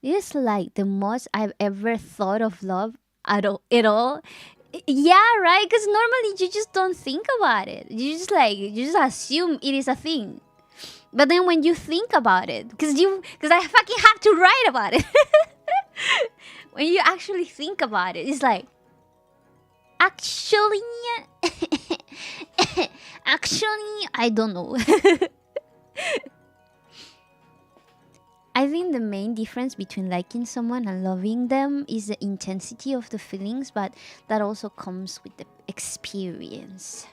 This is like the most I've ever thought of love at all. Yeah, right? Because normally you just don't think about it. You just assume it is a thing. But then when you think about it, because I fucking have to write about it. When you actually think about it, it's like, actually, I don't know. I think the main difference between liking someone and loving them is the intensity of the feelings, but that also comes with the experience.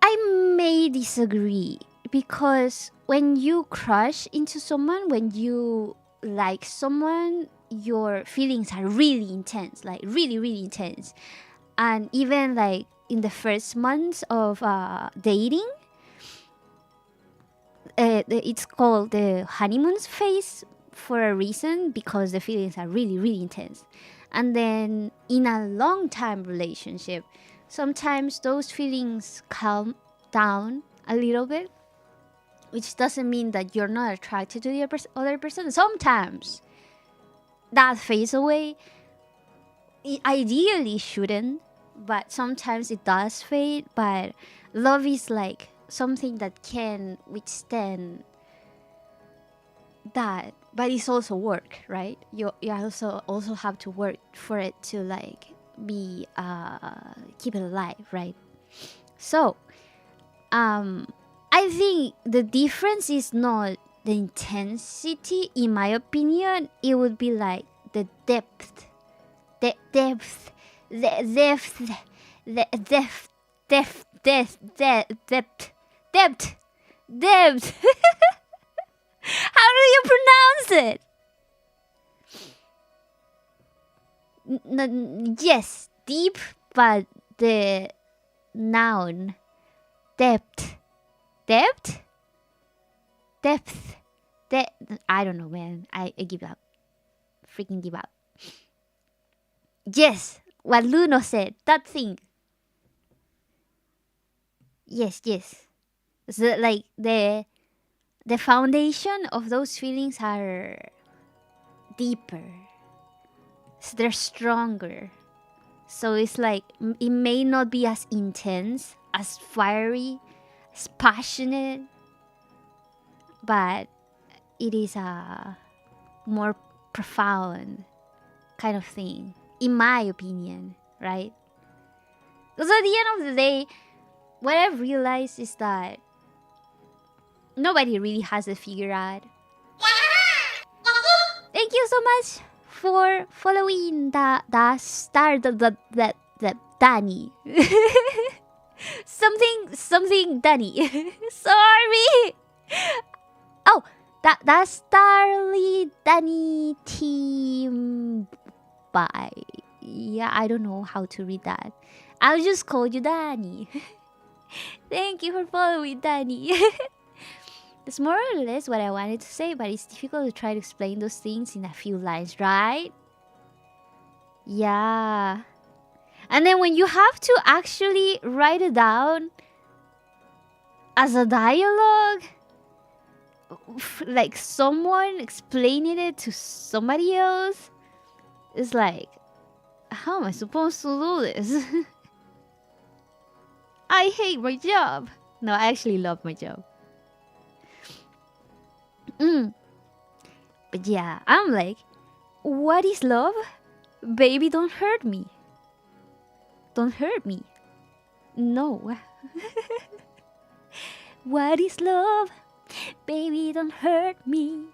I may disagree, because when you crush into someone, when you like someone, your feelings are really intense, like really, really intense. And even like in the first months of dating, it's called the honeymoon phase for a reason, because the feelings are really, really intense. And then in a long-time relationship, sometimes those feelings calm down a little bit, which doesn't mean that you're not attracted to the other person. Sometimes that fades away. It ideally shouldn't, but sometimes it does fade. But love is like something that can withstand that, but it's also work, right? You also have to work for it to like be keep it alive, right? So I think the difference is not the intensity. In my opinion, it would be like the depth. How do you pronounce it? Yes, deep, but the noun depth. I don't know, man. I give up. Freaking give up. Yes, what Luno said, that thing. Yes. So like the foundation of those feelings are deeper. So they're stronger. So it's like it may not be as intense, as fiery, as passionate, but it is a more profound kind of thing, in my opinion, right? Because at the end of the day, what I've realized is that nobody really has it figured out. Thank you so much for following the star the Danny. something Danny. Sorry. Oh, that's Starly Danny Team by. Yeah, I don't know how to read that. I'll just call you Danny. Thank you for following, Danny. That's more or less what I wanted to say, but it's difficult to try to explain those things in a few lines, right? Yeah. And then when you have to actually write it down as a dialogue, like someone explaining it to somebody else, it's like, how am I supposed to do this? I hate my job. No, I actually love my job. But yeah, I'm like, what is love? Baby, don't hurt me. Don't hurt me. No. What is love? Baby, don't hurt me.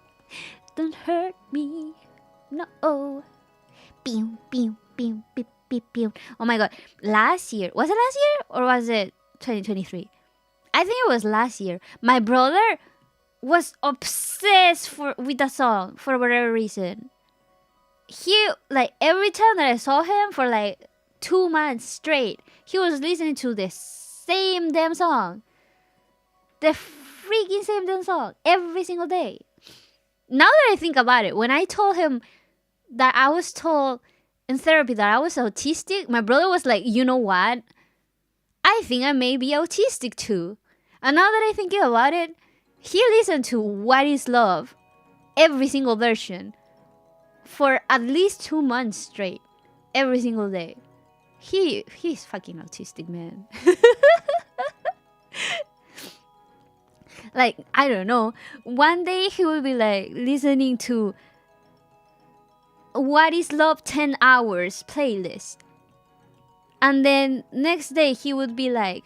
Don't hurt me. No. Pew, pew, pew, pew, pew, pew. Oh my god. Last year. Was it last year? Or was it 2023? I think it was last year. My brother was obsessed with the song for whatever reason. He, like, every time that I saw him for like 2 months straight, he was listening to the same damn song. The freaking same damn song every single day. Now that I think about it, when I told him that I was told in therapy that I was autistic, my brother was like, you know what? I think I may be autistic too. And now that I think about it, he listened to What is Love, every single version, for at least 2 months straight, every single day. He's fucking autistic, man. Like, I don't know. One day he will be like listening to What is Love 10 hours playlist. And then next day he would be like,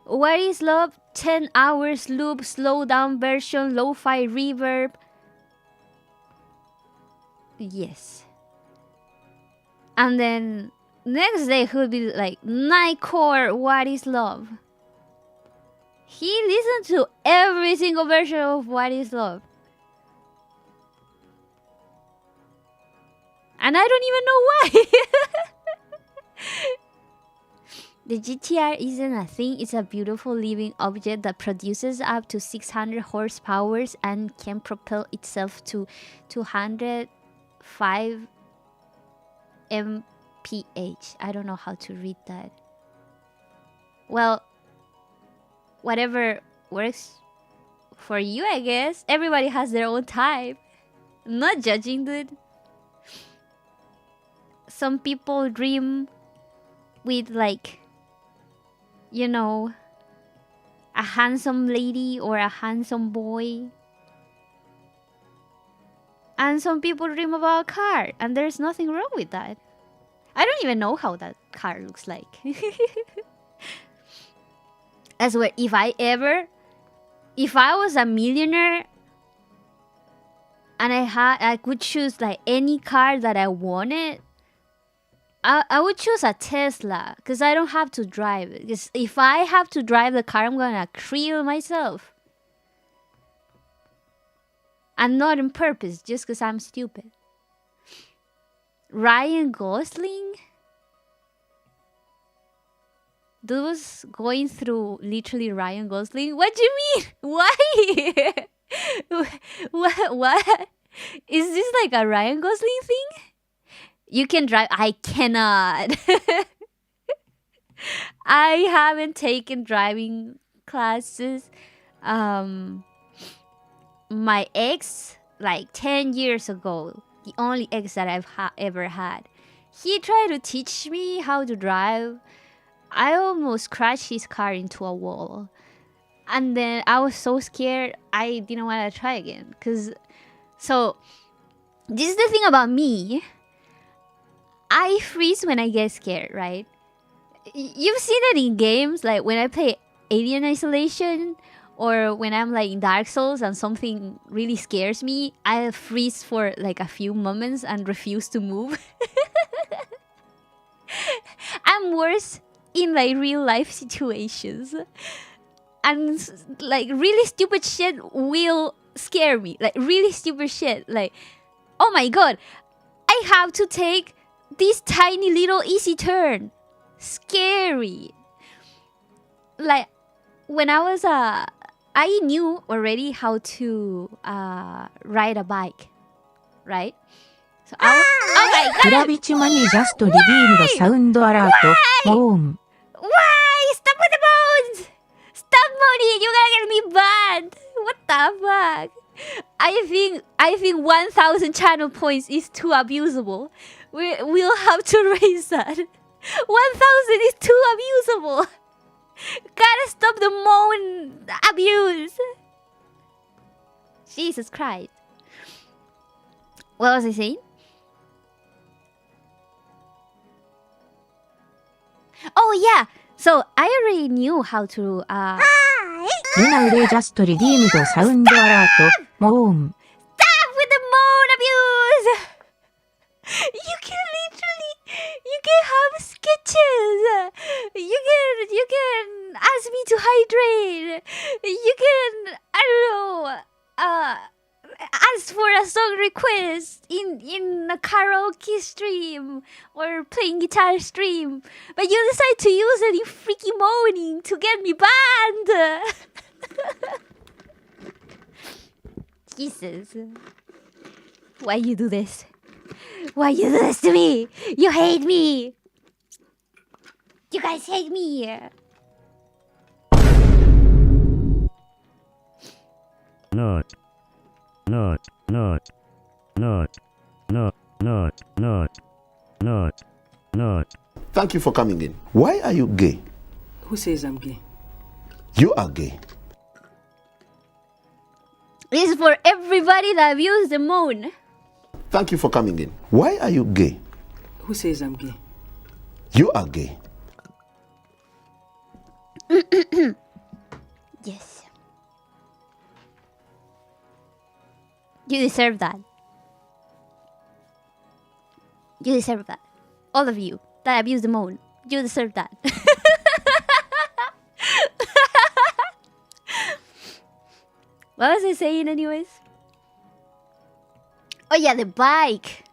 What is Love 10 hours loop, slow down version, lo-fi reverb. Yes. And then next day he would be like, Nightcore, What is Love. He listened to every single version of What is Love. And I don't even know why. The GTR isn't a thing. It's a beautiful living object that produces up to 600 horsepower and can propel itself to 205 mph. I don't know how to read that. Well, whatever works for you, I guess. Everybody has their own type. I'm not judging, dude. Some people dream with, like, you know, a handsome lady or a handsome boy. And some people dream about a car, and there's nothing wrong with that. I don't even know how that car looks like. I swear, if I was a millionaire and I could choose like any car that I wanted, I would choose a Tesla, because I don't have to drive it. Because if I have to drive the car, I'm gonna kill myself. And not on purpose, just because I'm stupid. Ryan Gosling? Dude was going through literally Ryan Gosling. What do you mean? Why? What? Is this like a Ryan Gosling thing? You can drive. I cannot. I haven't taken driving classes. My ex, like 10 years ago, the only ex that I've ever had, he tried to teach me how to drive. I almost crashed his car into a wall. And then I was so scared, I didn't want to try again. So, this is the thing about me. I freeze when I get scared, right? You've seen it in games, like when I play Alien Isolation, or when I'm like in Dark Souls and something really scares me, I freeze for like a few moments and refuse to move. I'm worse in like real life situations. And like really stupid shit will scare me. Like really stupid shit. Like, oh my god, I have to take this tiny little easy turn. Scary. Like when I was I knew already how to ride a bike, right? So I was, oh my ク god! ラビチュマにジャストリディームドサウンドアラート、モーン。 Why? Stop with the bones! Stop, Moni! You're gonna get me banned! What the fuck? I think 1,000 channel points is too abusable. We'll have to raise that. 1,000 is too abusable. Gotta stop the moan abuse. Jesus Christ. What was I saying? Oh yeah. So I already knew how to ルナウレジャストリディームドサウンドアラート、モーン。 Stop with the moan abuse! You can have sketches. You can ask me to hydrate. You can, I don't know, ask for a song request in a a karaoke stream or playing guitar stream, but you decide to use it in freaky moaning to get me banned. Jesus. Why you do this? Why you do this to me? You hate me. You guys hate me. Not. Thank you for coming in. Why are you gay? Who says I'm gay? You are gay. This is for everybody that views the moon. Thank you for coming in. Why are you gay? Who says I'm gay? You are gay. Yes. You deserve that. You deserve that. All of you that abuse the moon. You deserve that. What was I saying anyways? Oh yeah, the bike.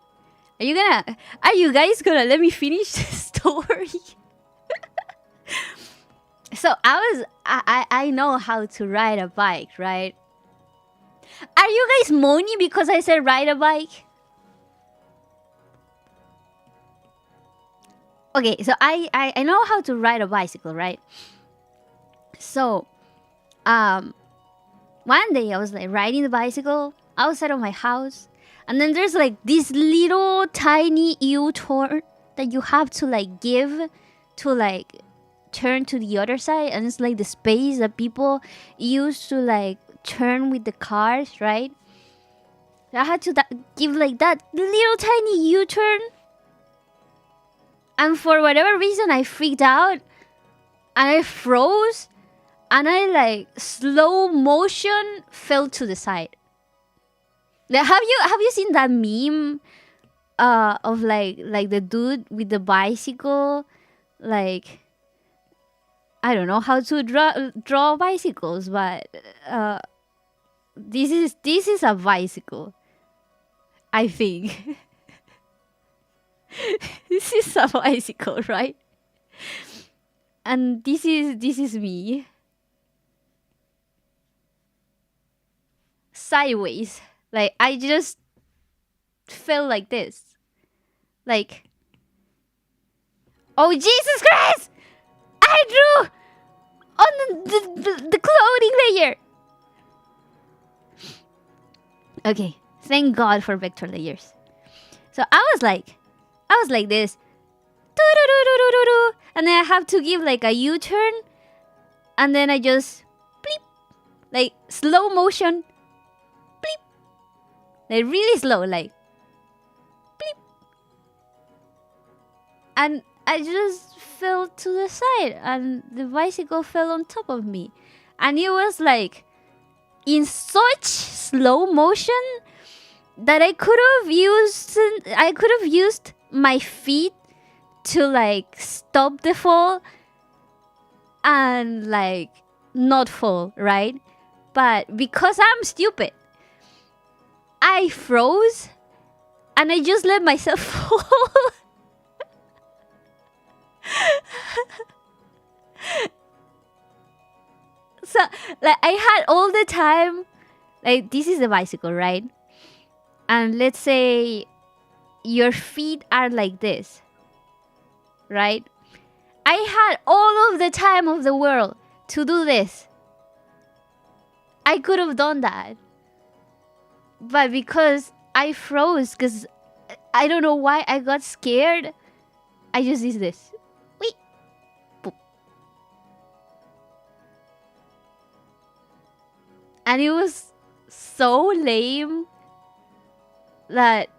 Are you guys gonna let me finish the story? So I know how to ride a bike, right? Are you guys moaning because I said ride a bike? Okay, so I know how to ride a bicycle, right? So one day I was like riding the bicycle outside of my house, and then there's like this little tiny U-turn that you have to like give to like turn to the other side, and it's like the space that people use to like turn with the cars, right? I had to give like that little tiny U-turn, and for whatever reason I freaked out and I froze, and I like slow motion fell to the side. Like, have you seen that meme of like the dude with the bicycle, like I don't know how to draw bicycles, but this is a bicycle, I think. This is a bicycle, right? And this is me sideways. Like I just fell like this. Like, oh Jesus Christ! I drew on the clothing layer. Okay, thank God for vector layers. So I was like this, and then I have to give like a U-turn, and then I just bleep, like slow motion, bleep, like really slow, like bleep, and I just fell to the side, and the bicycle fell on top of me, and it was like in such slow motion that I could have used my feet to like stop the fall and like not fall, right? But because I'm stupid, I froze and I just let myself fall. So like I had all the time, like this is the bicycle, right? And let's say your feet are like this, right? I had all of the time of the world to do this. I could have done that. But because I froze, because I don't know why I got scared, I just did this. Wait. Boop. And it was so lame that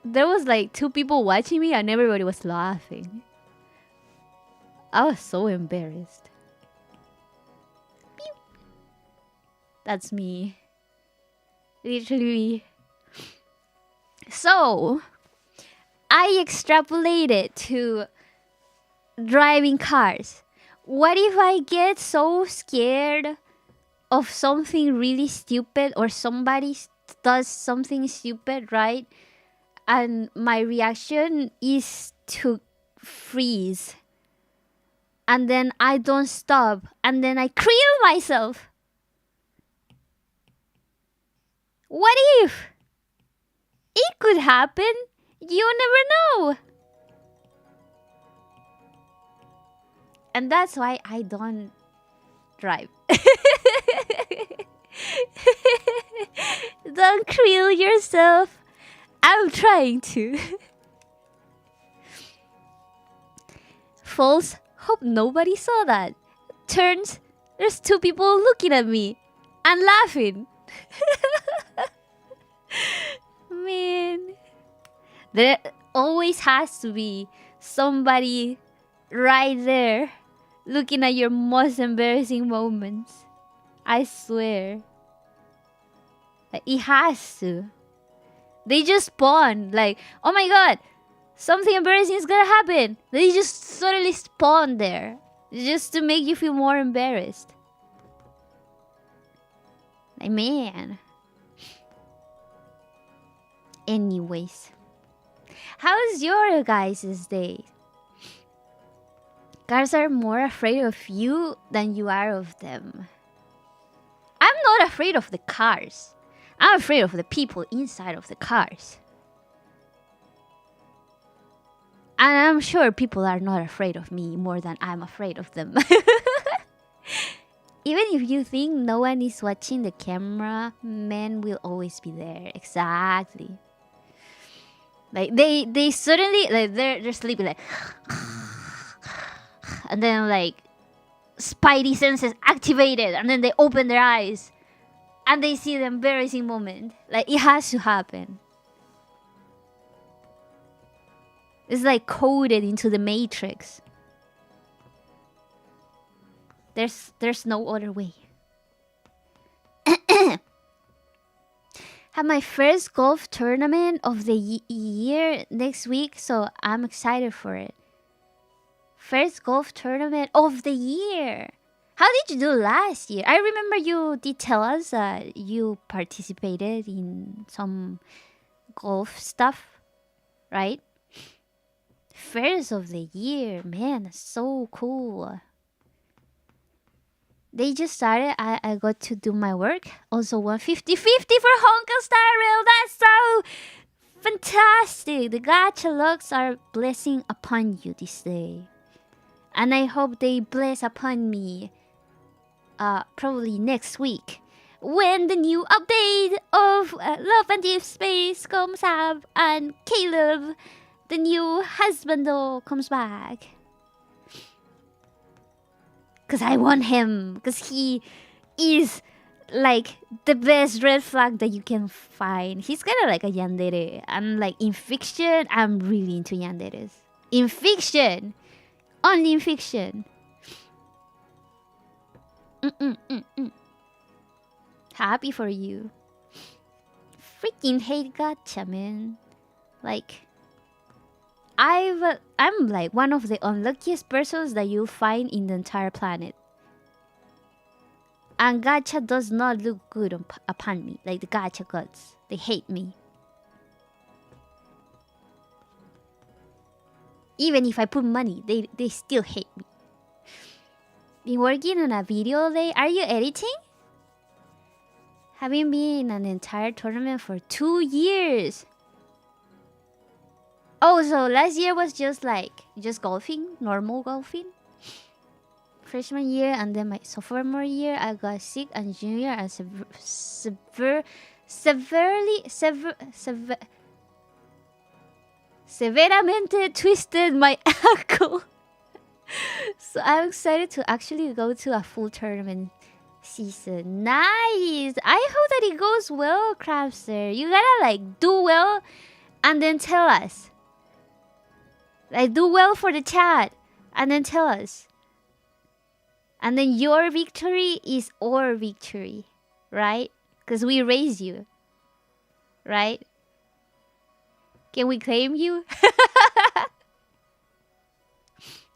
there was like 2 people watching me and everybody was laughing. I was so embarrassed. Beep. That's me. Literally. So, I extrapolated to driving cars. What if I get so scared of something really stupid, or somebody does something stupid, right? and my reaction is to freeze. And then I don't stop. And then I creel myself. What if? It could happen. You never know. And that's why I don't drive. Don't creel yourself. I'm trying to. False. Hope nobody saw that. Turns. There's two people looking at me and laughing. Man. There always has to be somebody right there looking at your most embarrassing moments. I swear. Like, it has to. They just spawn. Like, oh my god, something embarrassing is gonna happen. They just suddenly spawn there. Just to make you feel more embarrassed. Like, man. Anyways. How's your guys' day? Guys are more afraid of you than you are of them. I'm not afraid of the cars. I'm afraid of the people inside of the cars. And I'm sure people are not afraid of me more than I'm afraid of them. Even if you think no one is watching the camera, men will always be there. Exactly. Like they suddenly, like they're sleeping, like, and then like spidey senses activated, and then they open their eyes and they see the embarrassing moment. Like, it has to happen. It's like coded into the matrix. There's no other way. Have my first golf tournament of the year next week, so I'm excited for it. First golf tournament of the year. How did you do last year? I remember you did tell us that you participated in some golf stuff, right? First of the year, man, that's so cool. They just started. I got to do my work. Also 150-50 for Honka Star Rail. That's so fantastic. The gacha locks are blessing upon you this day. And I hope they bless upon me probably next week, when the new update of Love and Deep Space comes up and Caleb, the new husband, comes back. Because I want him. Because he is like the best red flag that you can find. He's kind of like a yandere. And like in fiction, I'm really into yanderes. In fiction. Only in fiction. Happy for you. Freaking hate gacha, man. Like, I'm like one of the unluckiest persons that you'll find in the entire planet. And gacha does not look good upon me. Like the gacha gods, they hate me. Even if I put money, they still hate me. Been working on a video all day. Are you editing? Having been in an entire tournament for 2 years. Oh, so last year was just golfing, normal golfing. Freshman year, and then my sophomore year, I got sick, and junior, I severamente twisted my ankle. So I'm excited to actually go to a full tournament season. Nice! I hope that it goes well, Crabster. You gotta like do well and then tell us. Like, do well for the chat and then tell us. And then your victory is our victory, right? Because we raised you, right? Can we claim you?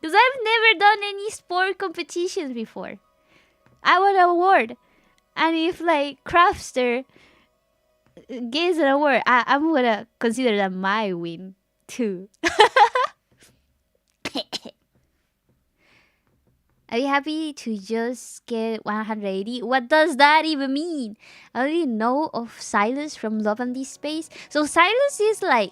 Because I've never done any sport competitions before. I want an award. And if like Crafter Games an award. I'm gonna consider that my win too. Are you happy to just get 180? What does that even mean? I only know of Silas from Love and Deep Space. So Silas is like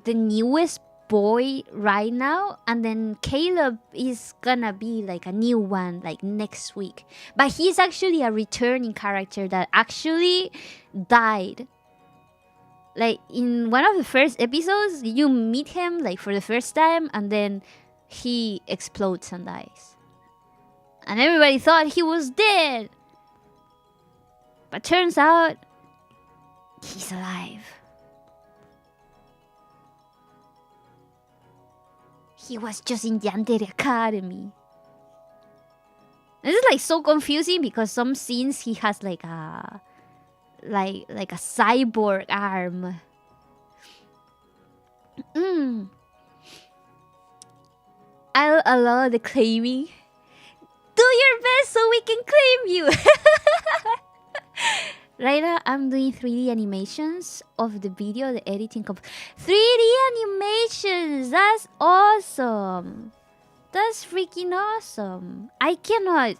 the newest boy right now, and then Caleb is gonna be like a new one like next week. But he's actually a returning character that actually died. Like in one of the first episodes, you meet him like for the first time, and then he explodes and dies. And everybody thought he was dead. But turns out, he's alive. He was just in Yandere Academy. This is like so confusing because some scenes he has like a cyborg arm. I'll allow the claiming. Do your best so we can claim you. Right now, I'm doing 3D animations of the video, the editing. 3D animations! That's awesome! That's freaking awesome! I cannot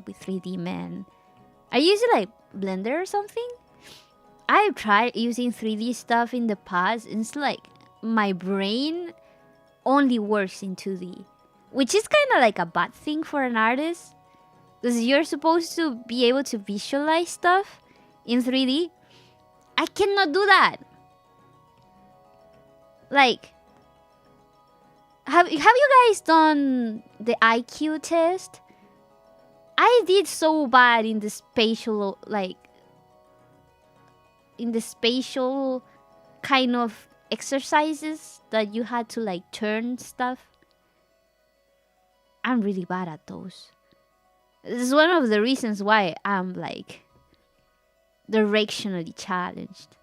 with 3D, man. Are you using like Blender or something? I've tried using 3D stuff in the past, and it's like my brain only works in 2D. Which is kind of like a bad thing for an artist. Because you're supposed to be able to visualize stuff in 3D. I cannot do that. Like, have you guys done the IQ test? I did so bad in the spatial, like, in the spatial kind of exercises that you had to like turn stuff. I'm really bad at those. This is one of the reasons why I'm like directionally challenged.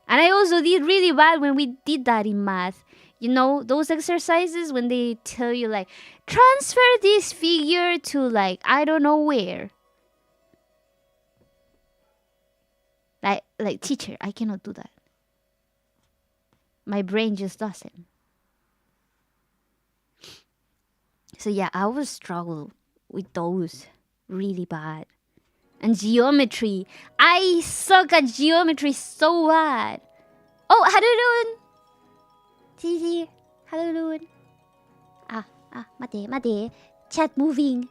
And I also did really bad when we did that in math. You know, those exercises when they tell you like, transfer this figure to like, I don't know where. Like teacher, I cannot do that. My brain just doesn't. So yeah, I will struggle with those really bad. And geometry. I suck at geometry so bad. Oh, how do you doing? Zizi, how you doing? Mate. Chat moving.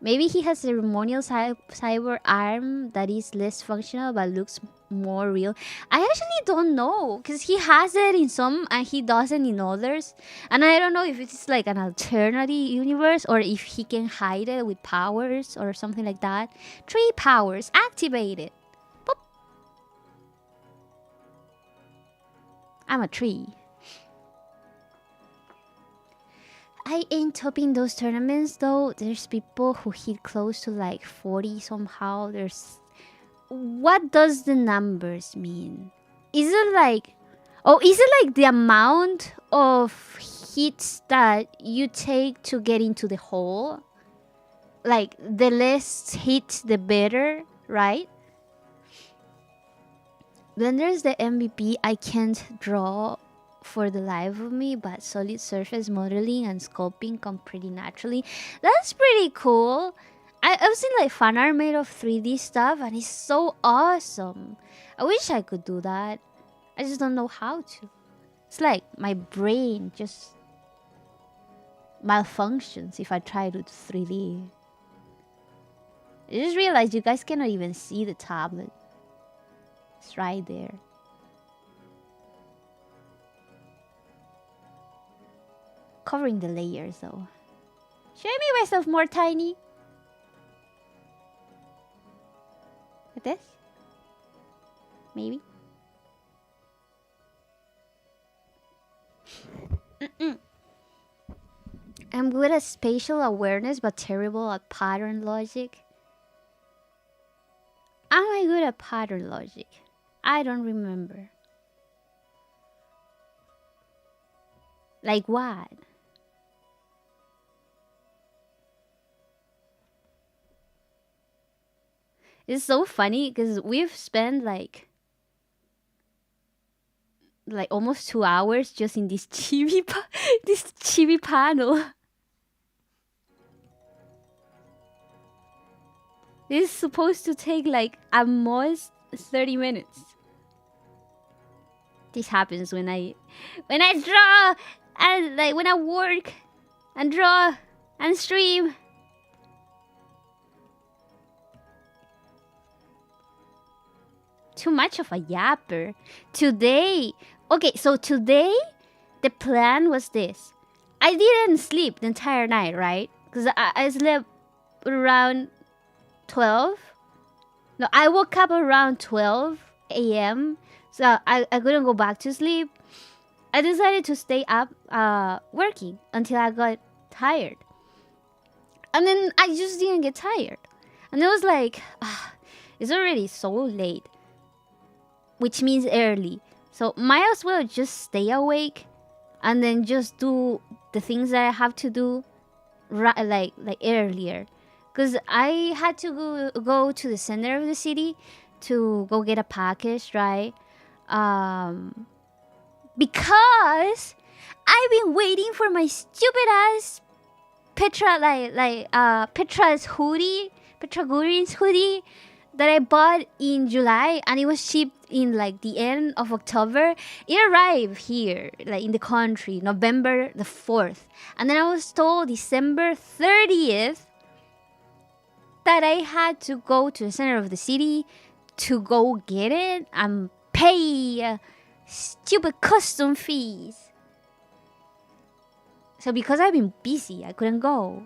Maybe he has a ceremonial cyber arm that is less functional but looks more real. I actually don't know, because he has it in some and he doesn't in others. And I don't know if it's like an alternative universe or if he can hide it with powers or something like that. 3 powers activated. Boop. I'm a tree. I ain't topping those tournaments though. There's people who hit close to like 40 somehow. What does the numbers mean? Is it like the amount of hits that you take to get into the hole? Like the less hits the better, right? Then there's the MVP. I can't draw for the life of me, but solid surface modeling and sculpting come pretty naturally. That's pretty cool. I've seen like fan art made of 3D stuff and it's so awesome. I wish I could do that. I just don't know how to. It's like my brain just malfunctions if I try to do 3D. I just realized you guys cannot even see the tablet. It's right there. Covering the layers though. Should I make myself more tiny? Like this? Maybe? I'm good at spatial awareness but terrible at pattern logic. Am I good at pattern logic? I don't remember. Like what? It's so funny because we've spent like almost 2 hours just in this this chibi panel. This is supposed to take like at most 30 minutes. This happens when I draw and like when I work and draw and stream. Too much of a yapper. Today, okay, so today the plan was this. I didn't sleep the entire night, right? Because I slept around 12. No, I woke up around 12 a.m. So I couldn't go back to sleep. I decided to stay up working until I got tired. And then I just didn't get tired. And it was like, it's already so late. Which means early. So might as well just stay awake and then just do the things that I have to do like earlier. Because I had to go to the center of the city to go get a package, right? Because I've been waiting for my stupid ass Petra Petra's hoodie, Petra Gurin's hoodie that I bought in July, and it was shipped in like the end of October. It arrived here, like in the country, November the 4th. And then I was told December 30th that I had to go to the center of the city to go get it and pay stupid custom fees. So because I've been busy, I couldn't go.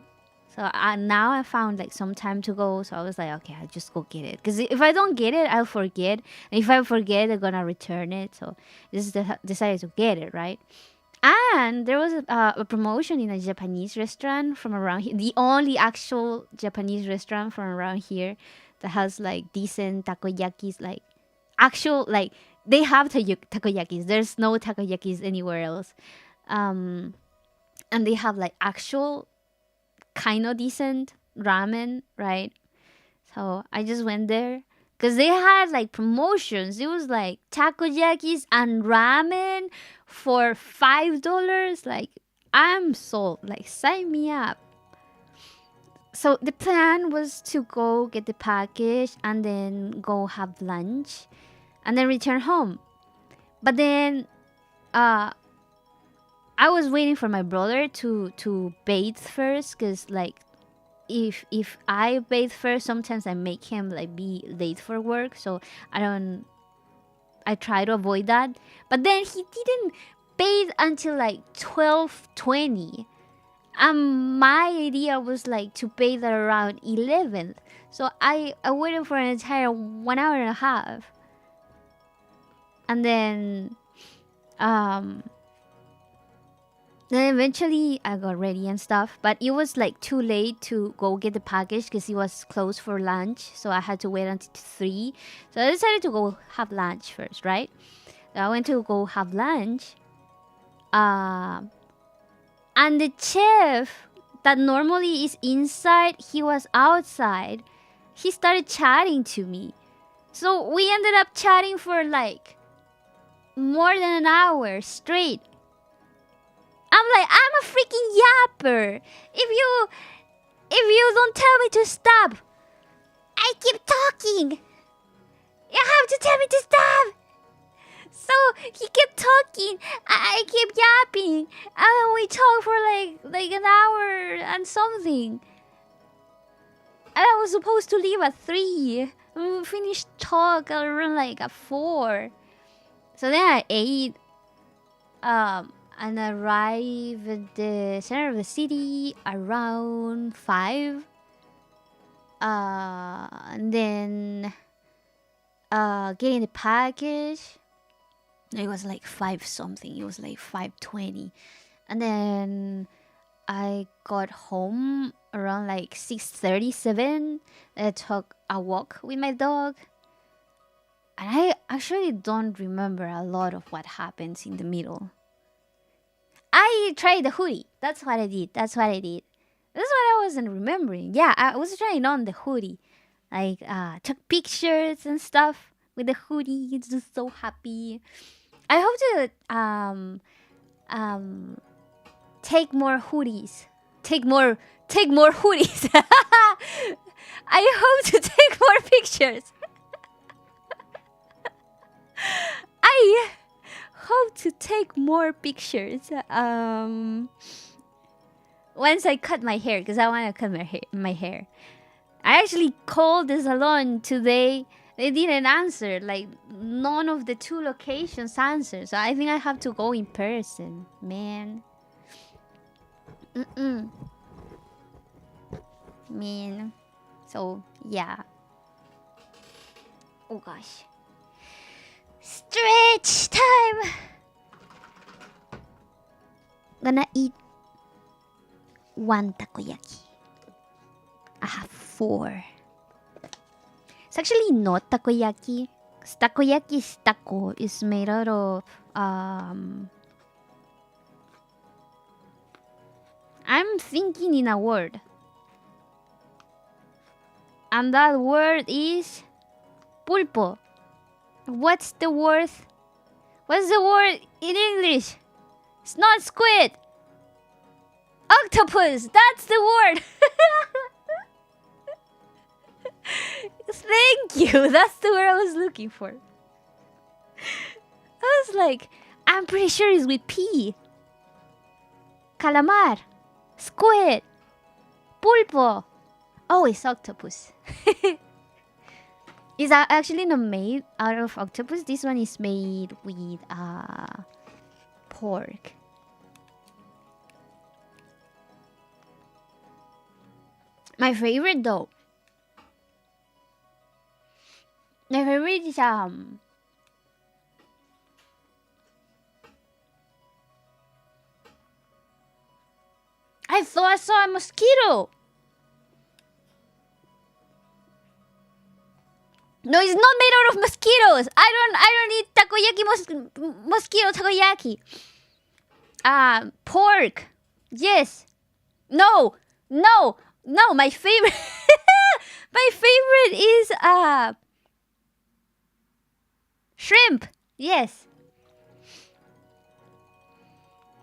So now I found like some time to go. So I was like, okay, I'll just go get it. Because if I don't get it, I'll forget. And if I forget, I'm going to return it. So just decided to get it, right? And there was a promotion in a Japanese restaurant from around here. The only actual Japanese restaurant from around here that has like decent takoyakis. Like actual, like they have takoyakis. There's no takoyakis anywhere else. And they have like actual kind of decent ramen, right? So I just went there because they had like promotions. It was like takoyakis and ramen for $5. Like I'm sold. Like sign me up. So the plan was to go get the package and then go have lunch and then return home. But then I was waiting for my brother to bathe first, because like if I bathe first, sometimes I make him like be late for work. So I try to avoid that. But then he didn't bathe until like 12:20. My idea was like to bathe at around 11. So I waited for an entire 1 hour and a half. And then eventually I got ready and stuff, but it was like too late to go get the package because it was closed for lunch. So I had to wait until 3. So I decided to go have lunch first, right? So I went to go have lunch. And the chef that normally is inside, he was outside. He started chatting to me. So we ended up chatting for like more than an hour straight. I'm like, I'm a freaking yapper. If you don't tell me to stop, I keep talking. You have to tell me to stop. So he kept talking. I kept yapping, and we talked for like an hour and something. And I was supposed to leave at 3. And we finished talk around like at 4. So then I ate. And arrived at the center of the city around 5. And then getting the package. It was like 5 something. It was like 5:20. And then I got home around like 6:37. I took a walk with my dog. And I actually don't remember a lot of what happens in the middle. I tried the hoodie. That's what I did. That's what I wasn't remembering. Yeah, I was trying on the hoodie. Like took pictures and stuff with the hoodie. He's just so happy. I hope to take more hoodies. Take more hoodies. I hope to take more pictures. I hope to take more pictures. Once I cut my hair, because I want to cut my hair. I actually called the salon today. They didn't answer. Like, none of the 2 locations answered. So I think I have to go in person, man. Man. So, yeah. Oh gosh. Stretch time! Gonna eat 1 takoyaki. I have 4. It's actually not takoyaki. Takoyaki's taco is made out of I'm thinking in a word. And that word is pulpo. What's the word? What's the word in English? It's not squid. Octopus. That's the word. Thank you. That's the word I was looking for. I was like, I'm pretty sure it's with P. Calamar. Squid. Pulpo. Oh, it's octopus. It's actually not made out of octopus. This one is made with pork. My favorite though. My favorite is I thought I saw a mosquito. No, it's not made out of mosquitoes. I don't eat takoyaki mosquito takoyaki. Pork. Yes. No. My favorite my favorite is shrimp. Yes.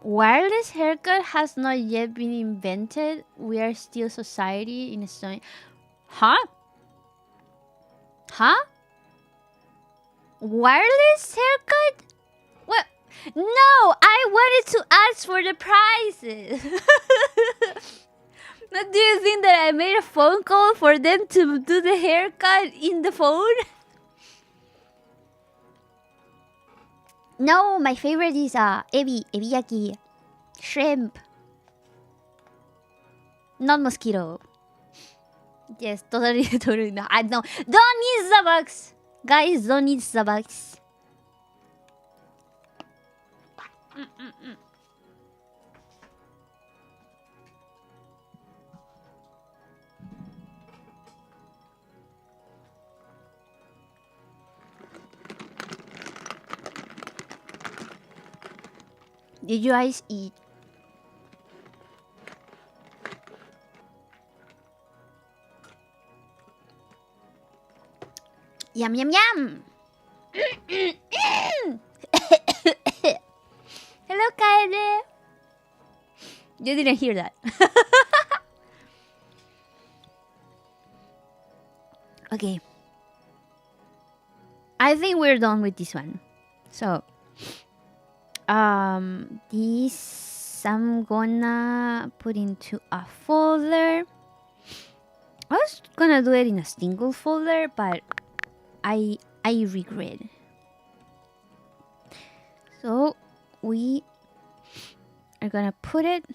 Wireless haircut has not yet been invented. We are still society in Estonia. Huh? Wireless haircut? What? No, I wanted to ask for the prices. Do you think that I made a phone call for them to do the haircut in the phone? No, my favorite is ebiyaki, shrimp, not mosquito. Yes, totally no. I don't need the bucks, guys. Don't need the bucks. Did you guys eat? Yum yum yum! Hello, Kaede. You didn't hear that. Okay. I think we're done with this one. So, this I'm gonna put into a folder. I was gonna do it in a single folder, but I regret. So we are gonna put it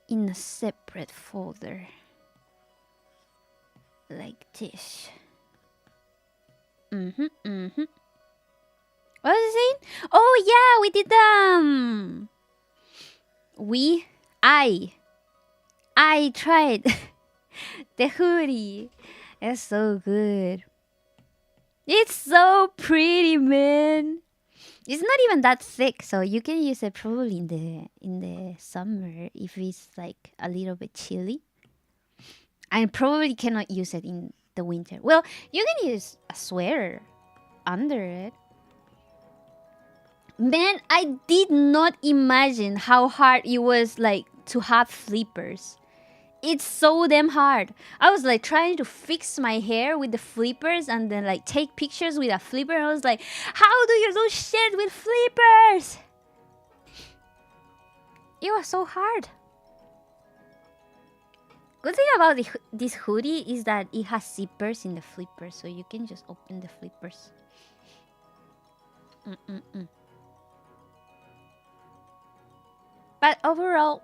in a separate folder like this. What was I saying? Oh yeah, we did I tried the hoodie. It's so good. It's so pretty, man. It's not even that thick, so you can use it probably in the summer if it's like a little bit chilly. I probably cannot use it in the winter. Well, you can use a sweater under it. Man, I did not imagine how hard it was like to have flippers. It's so damn hard. I was like trying to fix my hair with the flippers and then like take pictures with a flipper. And I was like, how do you do shit with flippers? It was so hard. Good thing about this hoodie is that it has zippers in the flippers, so you can just open the flippers. But overall,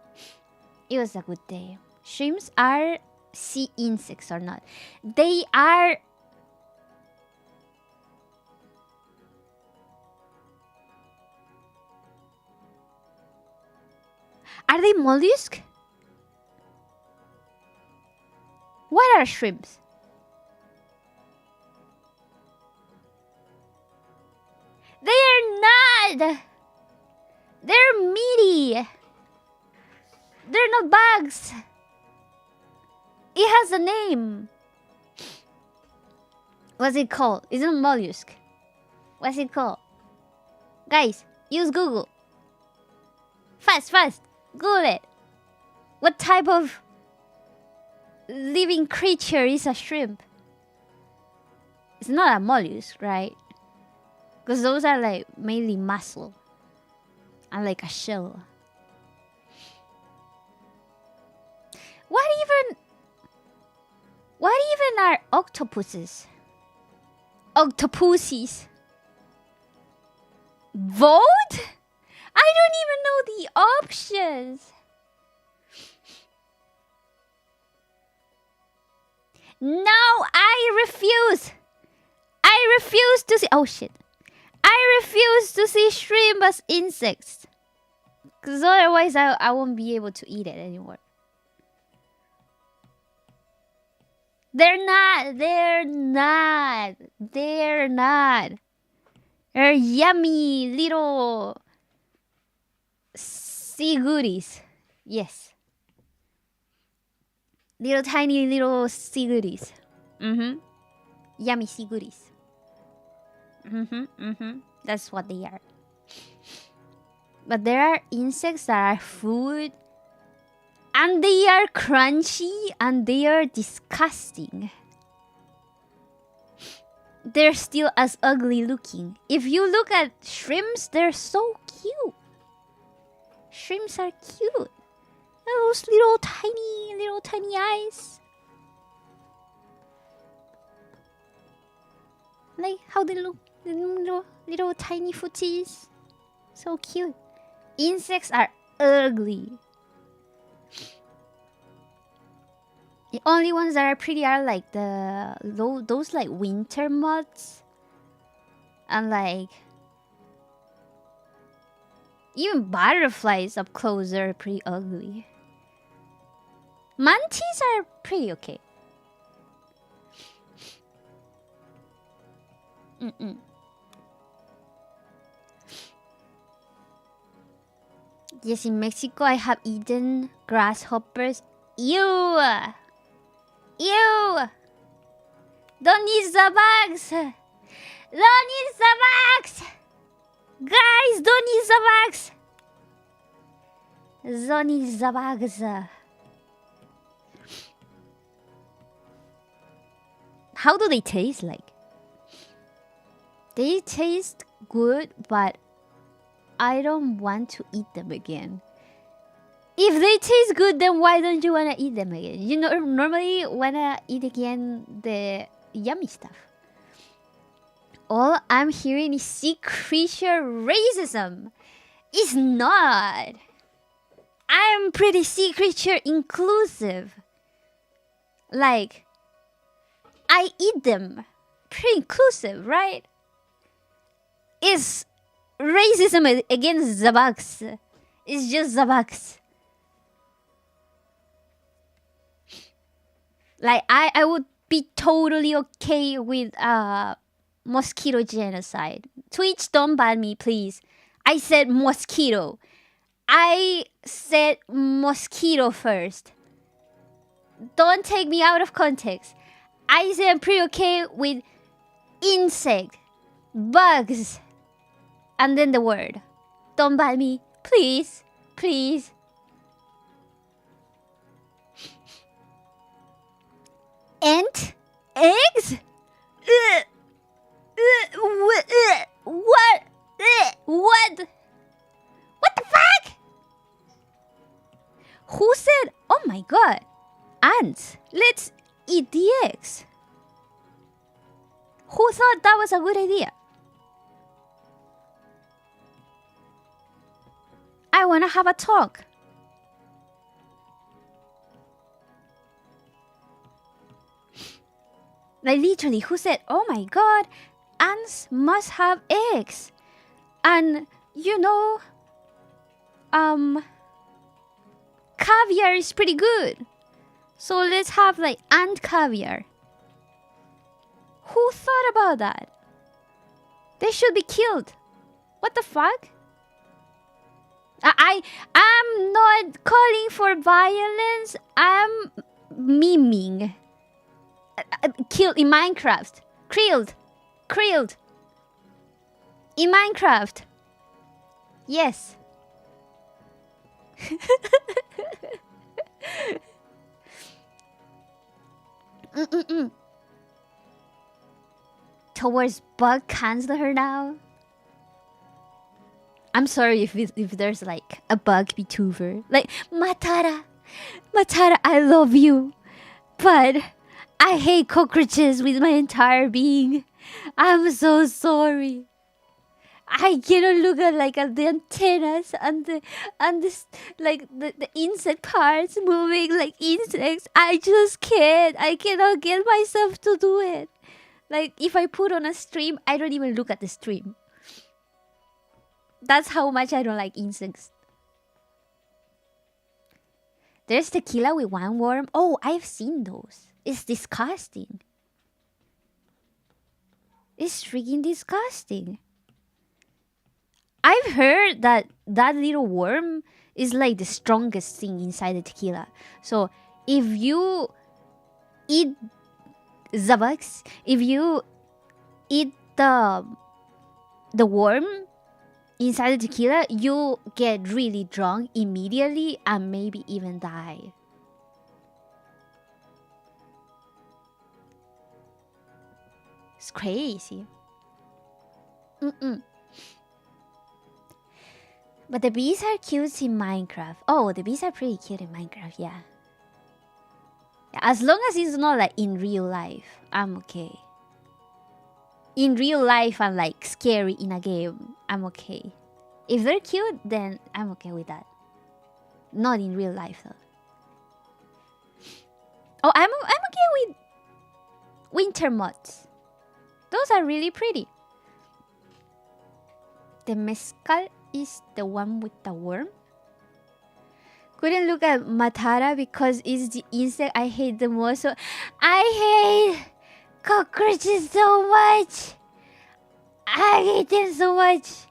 it was a good day. Shrimps are sea insects or not? They are... Are they mollusk? What are shrimps? They are not! They're meaty! They're not bugs! It has a name! What's it called? It's not mollusk. What's it called? Guys, use Google. Fast! Google it. What type of living creature is a shrimp? It's not a mollusk, right? Because those are like mainly muscle. And like a shell. What even are octopuses? Octopuses. Vote? I don't even know the options. No, I refuse. I refuse to see... Oh shit. I refuse to see shrimp as insects. Because otherwise I won't be able to eat it anymore. They're not. They're yummy little sea goodies. Yes. Tiny little sea goodies. Yummy sea goodies. That's what they are. But there are insects that are food. And they are crunchy and they are disgusting. They're still as ugly looking. If you look at shrimps, they're so cute. Shrimps are cute. Those little tiny eyes. Like how they look. The little tiny footies. So cute. Insects are ugly. The only ones that are pretty are like those like winter moths. And like even butterflies up close are pretty ugly. Mantis are pretty okay. Yes, in Mexico I have eaten grasshoppers. Ew! Ew! Don't eat the bugs! Don't eat the bugs! Guys, don't eat the bugs! Don't eat the bugs. How do they taste like? They taste good, but I don't want to eat them again. If they taste good, then why don't you want to eat them again? You know, normally want to eat again the yummy stuff. All I'm hearing is sea creature racism. It's not. I'm pretty sea creature inclusive. Like, I eat them. Pretty inclusive, right? It's racism against the bugs. It's just the bugs. Like, I would be totally okay with mosquito genocide. Twitch, don't ban me, please. I said mosquito. I said mosquito first. Don't take me out of context. I say I'm pretty okay with insect, bugs, and then the word. Don't bite me, please, please. Ant? Eggs? What? What? What the fuck? Who said, oh my god, ants, let's eat the eggs? Who thought that was a good idea? I wanna have a talk. Like literally, who said, oh my god, ants must have eggs? And you know, caviar is pretty good. So let's have like ant caviar. Who thought about that? They should be killed. What the fuck? I'm not calling for violence. I'm memeing. Killed in Minecraft. Krilled. In Minecraft. Yes. Towards bug canceler now. I'm sorry if there's like a bug VTuber. Like, Matara, I love you, but I hate cockroaches with my entire being. I'm so sorry. I cannot look at like at the antennas and this like the insect parts moving like insects. I just can't. I cannot get myself to do it. Like if I put on a stream, I don't even look at the stream. That's how much I don't like insects. There's tequila with one worm. Oh, I've seen those. It's disgusting. It's freaking disgusting. I've heard that that little worm is like the strongest thing inside the tequila. So if you eat the bugs, if you eat the worm inside the tequila, you get really drunk immediately and maybe even die. It's crazy. But the bees are cute in Minecraft. Oh, the bees are pretty cute in Minecraft, yeah. As long as it's not like in real life, I'm okay. In real life and like scary in a game, I'm okay. If they're cute, then I'm okay with that. Not in real life though. Oh, I'm okay with winter moths. Those are really pretty. The mezcal is the one with the worm. Couldn't look at Matara because it's the insect I hate the most. So I hate cockroaches so much. I hate them so much.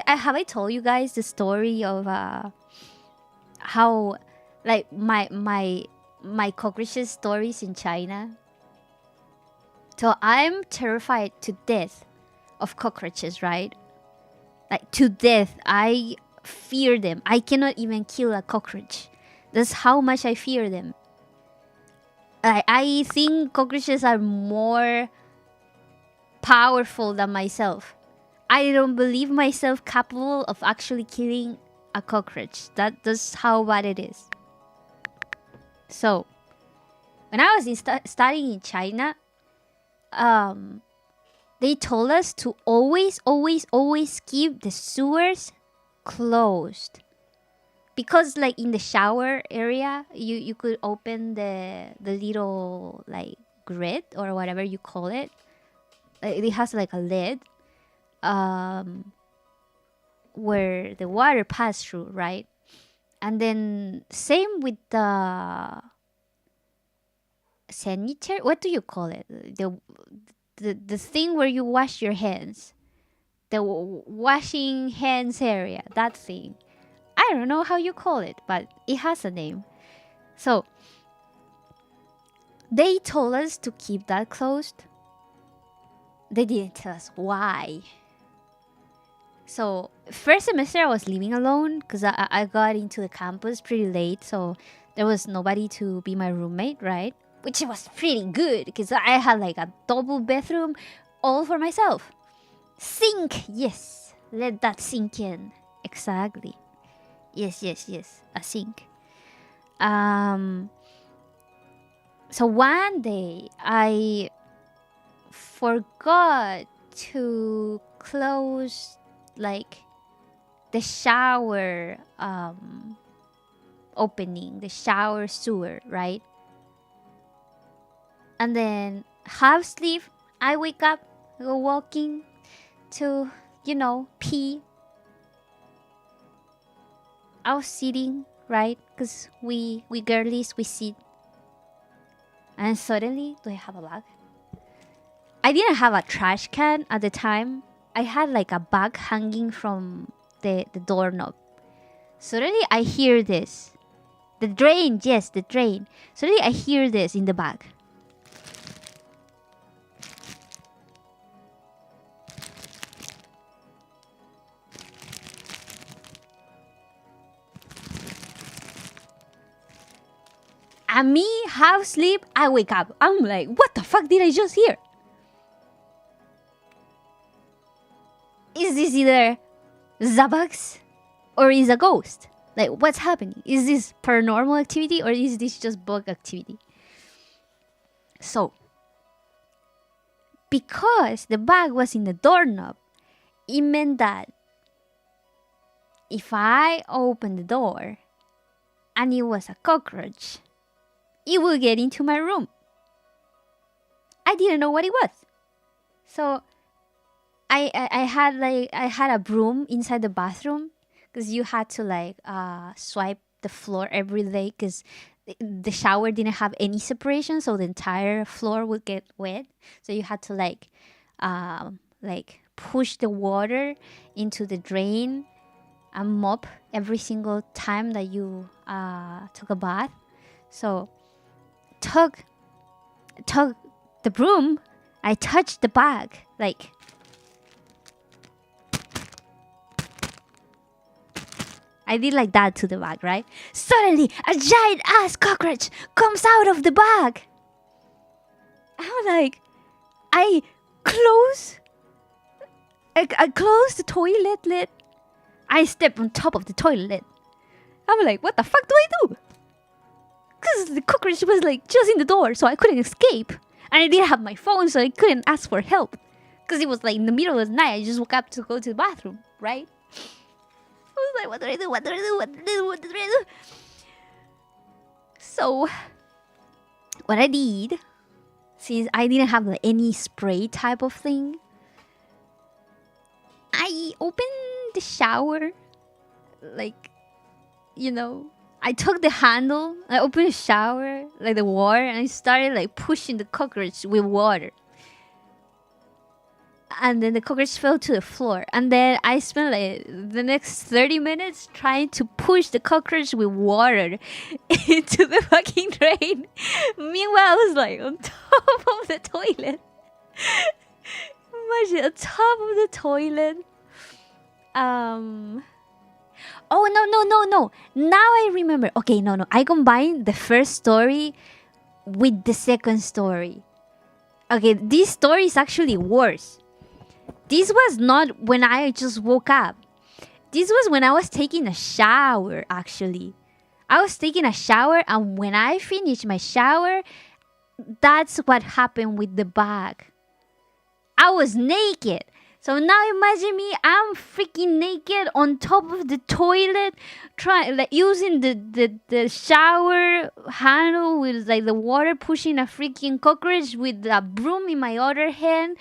Have I told you guys the story of how like my cockroaches stories in China? So I'm terrified to death of cockroaches, right? Like to death. I fear them. I cannot even kill a cockroach. That's how much I fear them. I think cockroaches are more powerful than myself. I don't believe myself capable of actually killing a cockroach. That's how bad it is. So, when I was studying in China, they told us to always keep the sewers closed. Because like in the shower area, you could open the little like grid or whatever you call it. It has like a lid where the water passes through, right? And then same with the sanitary, what do you call it? The thing where you wash your hands. The washing hands area, that thing. I don't know how you call it, but it has a name. So They told us to keep that closed. They didn't tell us why. So first semester I was living alone because I got into the campus pretty late, so there was nobody to be my roommate, right? Which was pretty good because I had like a double bedroom all for myself. Sink, yes. Let that sink in. Exactly. Yes, a sink. So one day I forgot to close like the shower opening, the shower sewer, right? And then half sleep, I wake up, go walking to, pee. I was sitting, right? Because we girlies, we sit. And suddenly, do I have a bag? I didn't have a trash can at the time. I had like a bag hanging from the doorknob. Suddenly, I hear this. The drain, yes, the drain. Suddenly, I hear this in the bag. And me, half sleep, I wake up. I'm like, what the fuck did I just hear? Is this either Zabax or is a ghost? Like, what's happening? Is this paranormal activity or is this just bug activity? So, because the bag was in the doorknob, it meant that if I opened the door and it was a cockroach, it will get into my room. I didn't know what it was. So I had a broom inside the bathroom because you had to swipe the floor every day because the shower didn't have any separation, so the entire floor would get wet. So you had to push the water into the drain and mop every single time that you took a bath. So took the broom, I touched the bag, I did like that to the bag, right? Suddenly, a giant ass cockroach comes out of the bag. I'm like, I close the toilet lid. I step on top of the toilet lid. I'm like, what the fuck do I do? Because the cockroach was just in the door, so I couldn't escape. And I didn't have my phone, so I couldn't ask for help. Because it was in the middle of the night. I just woke up to go to the bathroom, right? I was like, what do I do? What do I do? What do I do? What do I do? So, what I did, since I didn't have any spray type of thing, I opened the shower, I took the handle, I opened the shower, the water, and I started pushing the cockroach with water. And then the cockroach fell to the floor. And then I spent the next 30 minutes trying to push the cockroach with water into the fucking drain. Meanwhile, I was on top of the toilet. Imagine, on top of the toilet. Oh, no. Now I remember. Okay, no. I combined the first story with the second story. Okay, this story is actually worse. This was not when I just woke up. This was when I was taking a shower, actually. I was taking a shower, and when I finished my shower, that's what happened with the bag. I was naked. So now imagine me, I'm freaking naked on top of the toilet, using the shower handle with the water, pushing a freaking cockroach with a broom in my other hand,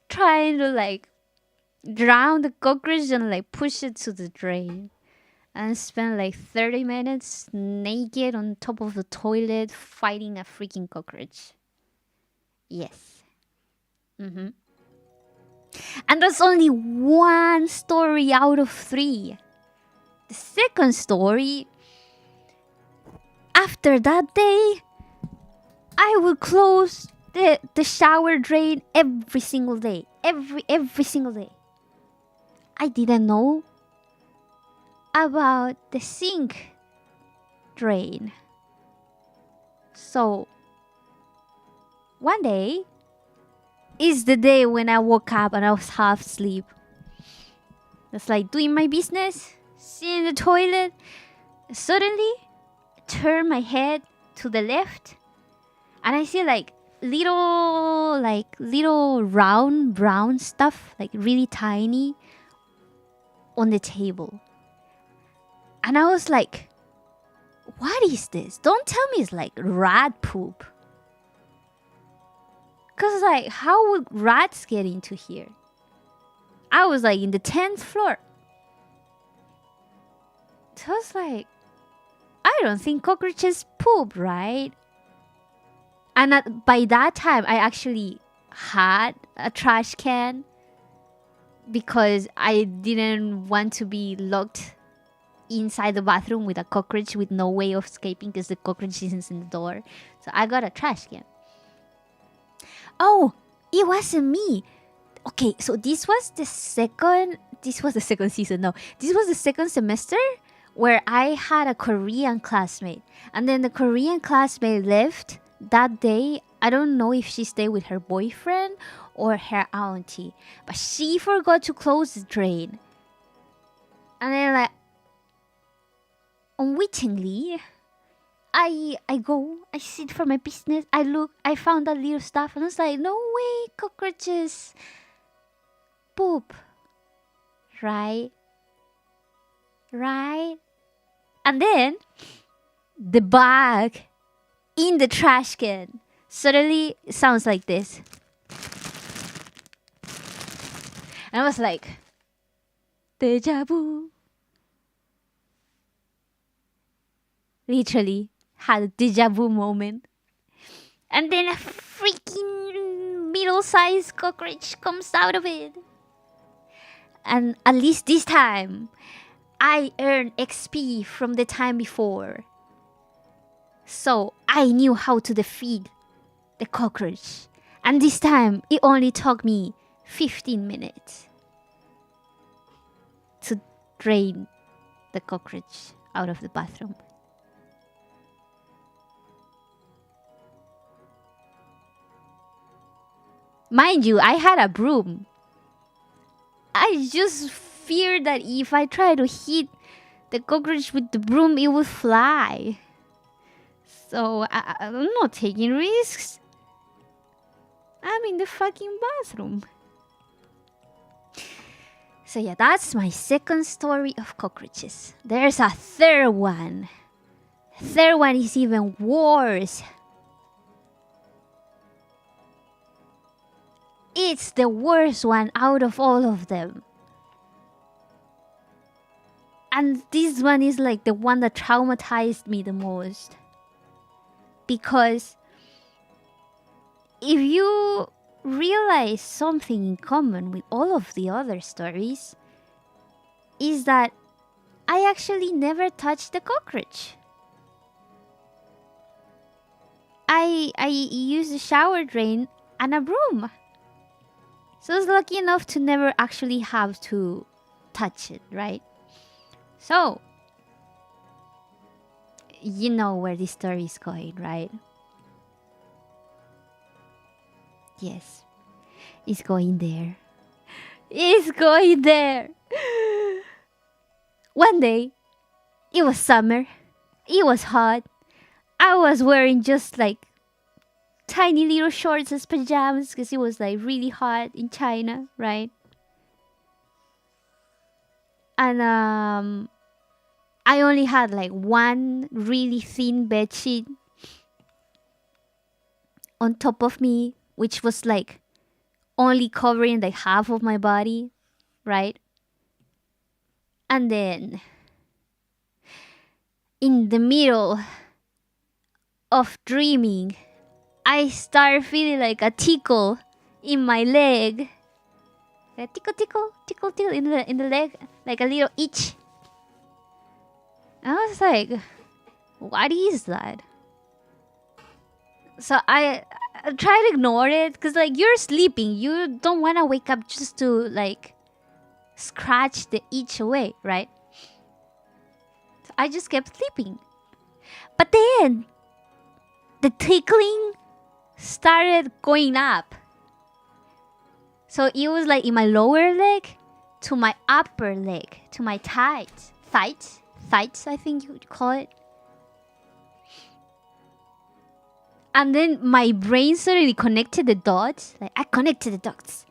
trying to drown the cockroach and push it to the drain. And spend 30 minutes naked on top of the toilet fighting a freaking cockroach. Yes. And that's only one story out of 3. The second story, after that day, I would close the shower drain every single day. Every single day. I didn't know about the sink drain. So one day is the day when I woke up and I was half asleep. It's like doing my business, sitting in the toilet. Suddenly, turn my head to the left, and I see like little round brown stuff, like really tiny, on the table. And I was like, what is this? Don't tell me it's like rat poop. Cause like, how would rats get into here? I was like in the 10th floor. So I was like, I don't think cockroaches poop, right? And by that time, I actually had a trash can because I didn't want to be locked inside the bathroom with a cockroach with no way of escaping because the cockroach isn't in the door. So I got a trash can. Oh, it wasn't me. Okay, so this was the second season. No, this was the second semester where I had a Korean classmate. And then the Korean classmate left that day. I don't know if she stayed with her boyfriend or her auntie. But she forgot to close the drain. And then like, unwittingly, I sit for my business. I look, I found that little stuff. And I was like, no way, cockroaches poop. Right? And then the bag in the trash can suddenly sounds like this. And I was like, deja vu. Literally had a deja vu moment. And then a freaking middle-sized cockroach comes out of it. And at least this time, I earned XP from the time before. So I knew how to defeat the cockroach. And this time, it only took me 15 minutes to drain the cockroach out of the bathroom. Mind you, I had a broom. I just feared that if I try to hit the cockroach with the broom, it would fly. So I'm not taking risks. I'm in the fucking bathroom. So yeah, that's my second story of cockroaches. There's a third one. Third one is even worse. It's the worst one out of all of them. And this one is like the one that traumatized me the most. Because if you realize something in common with all of the other stories, is that I actually never touched the cockroach. I used a shower drain and a broom. So I was lucky enough to never actually have to touch it, right? So, you know where this story is going, right? Yes, it's going there. It's going there. One day, it was summer. It was hot. I was wearing just like tiny little shorts as pajamas because it was like really hot in China, right? And I only had like one really thin bedsheet on top of me, which was like only covering like half of my body, right? And then in the middle of dreaming, I start feeling like a tickle in my leg. A tickle in the leg, like a little itch. I was like, what is that? So I try to ignore it because like you're sleeping. You don't want to wake up just to like scratch the itch away, right? So I just kept sleeping. But then the tickling started going up. So it was like in my lower leg to my upper leg, to my thighs, I think you would call it. And then my brain suddenly connected the dots. Like I connected the dots.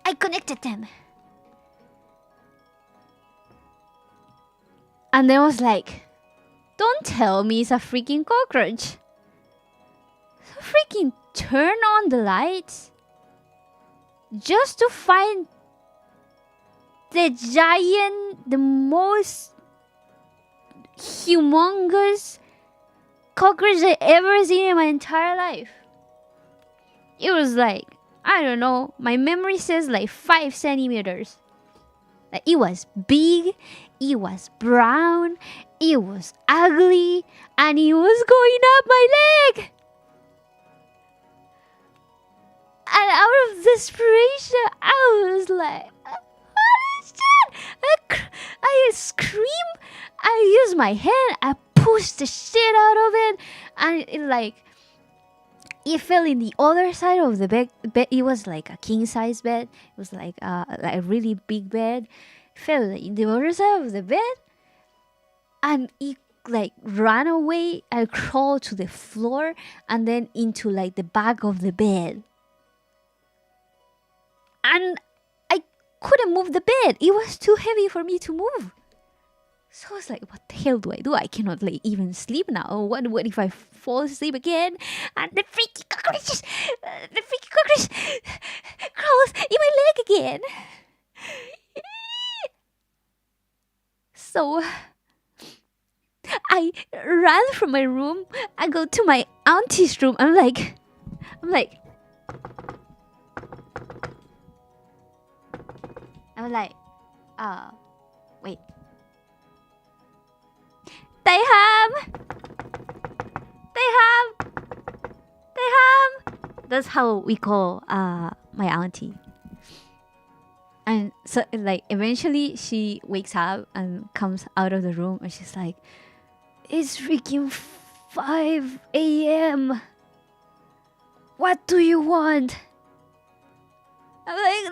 I connected them. And then I was like, don't tell me it's a freaking cockroach. So freaking turn on the lights just to find the giant, the most humongous cockroach I ever seen in my entire life. It was like, I don't know, my memory says like 5 centimeters. Like it was big, it was brown, it was ugly, and it was going up my leg. And out of desperation, I was like, what is that? I scream, I use my hand, I push the shit out of it, and it like, it fell in the other side of the bed. It was like a king size bed. It was like a really big bed. It fell in the other side of the bed, and it like ran away and crawled to the floor and then into like the back of the bed. And I couldn't move the bed. It was too heavy for me to move. So I was like, what the hell do? I cannot like even sleep now. What if I fall asleep again? And the freaky cockroach crawls in my leg again. So I ran from my room. I go to my auntie's room. I'm like, wait. They have. That's how we call my auntie. And so like eventually she wakes up and comes out of the room and she's like, it's freaking 5 a.m. What do you want? I'm like,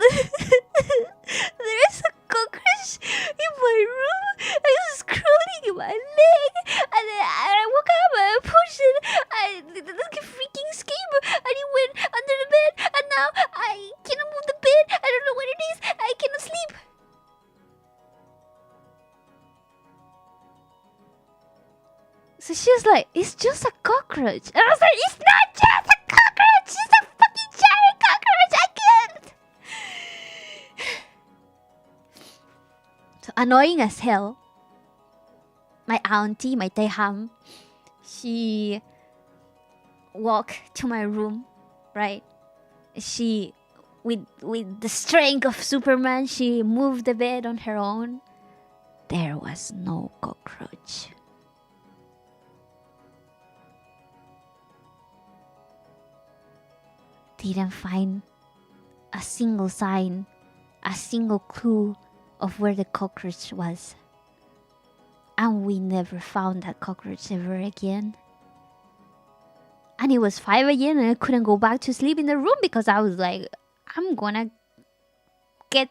there's a cockroach in my room. I was crawling in my leg, and then I woke up and I pushed it. I freaking escaped, and it went under the bed, and now I cannot move the bed. I don't know what it is. I cannot sleep. So she was like, it's just a cockroach. And I was like, it's not just a cockroach. It's a fucking giant cockroach. I can't. So annoying as hell. My auntie, my Teham, she walked to my room, right? She, with the strength of Superman, she moved the bed on her own. There was no cockroach. Didn't find a single sign, a single clue of where the cockroach was. And we never found that cockroach ever again. And it was 5 a.m. and I couldn't go back to sleep in the room because I was like, I'm gonna get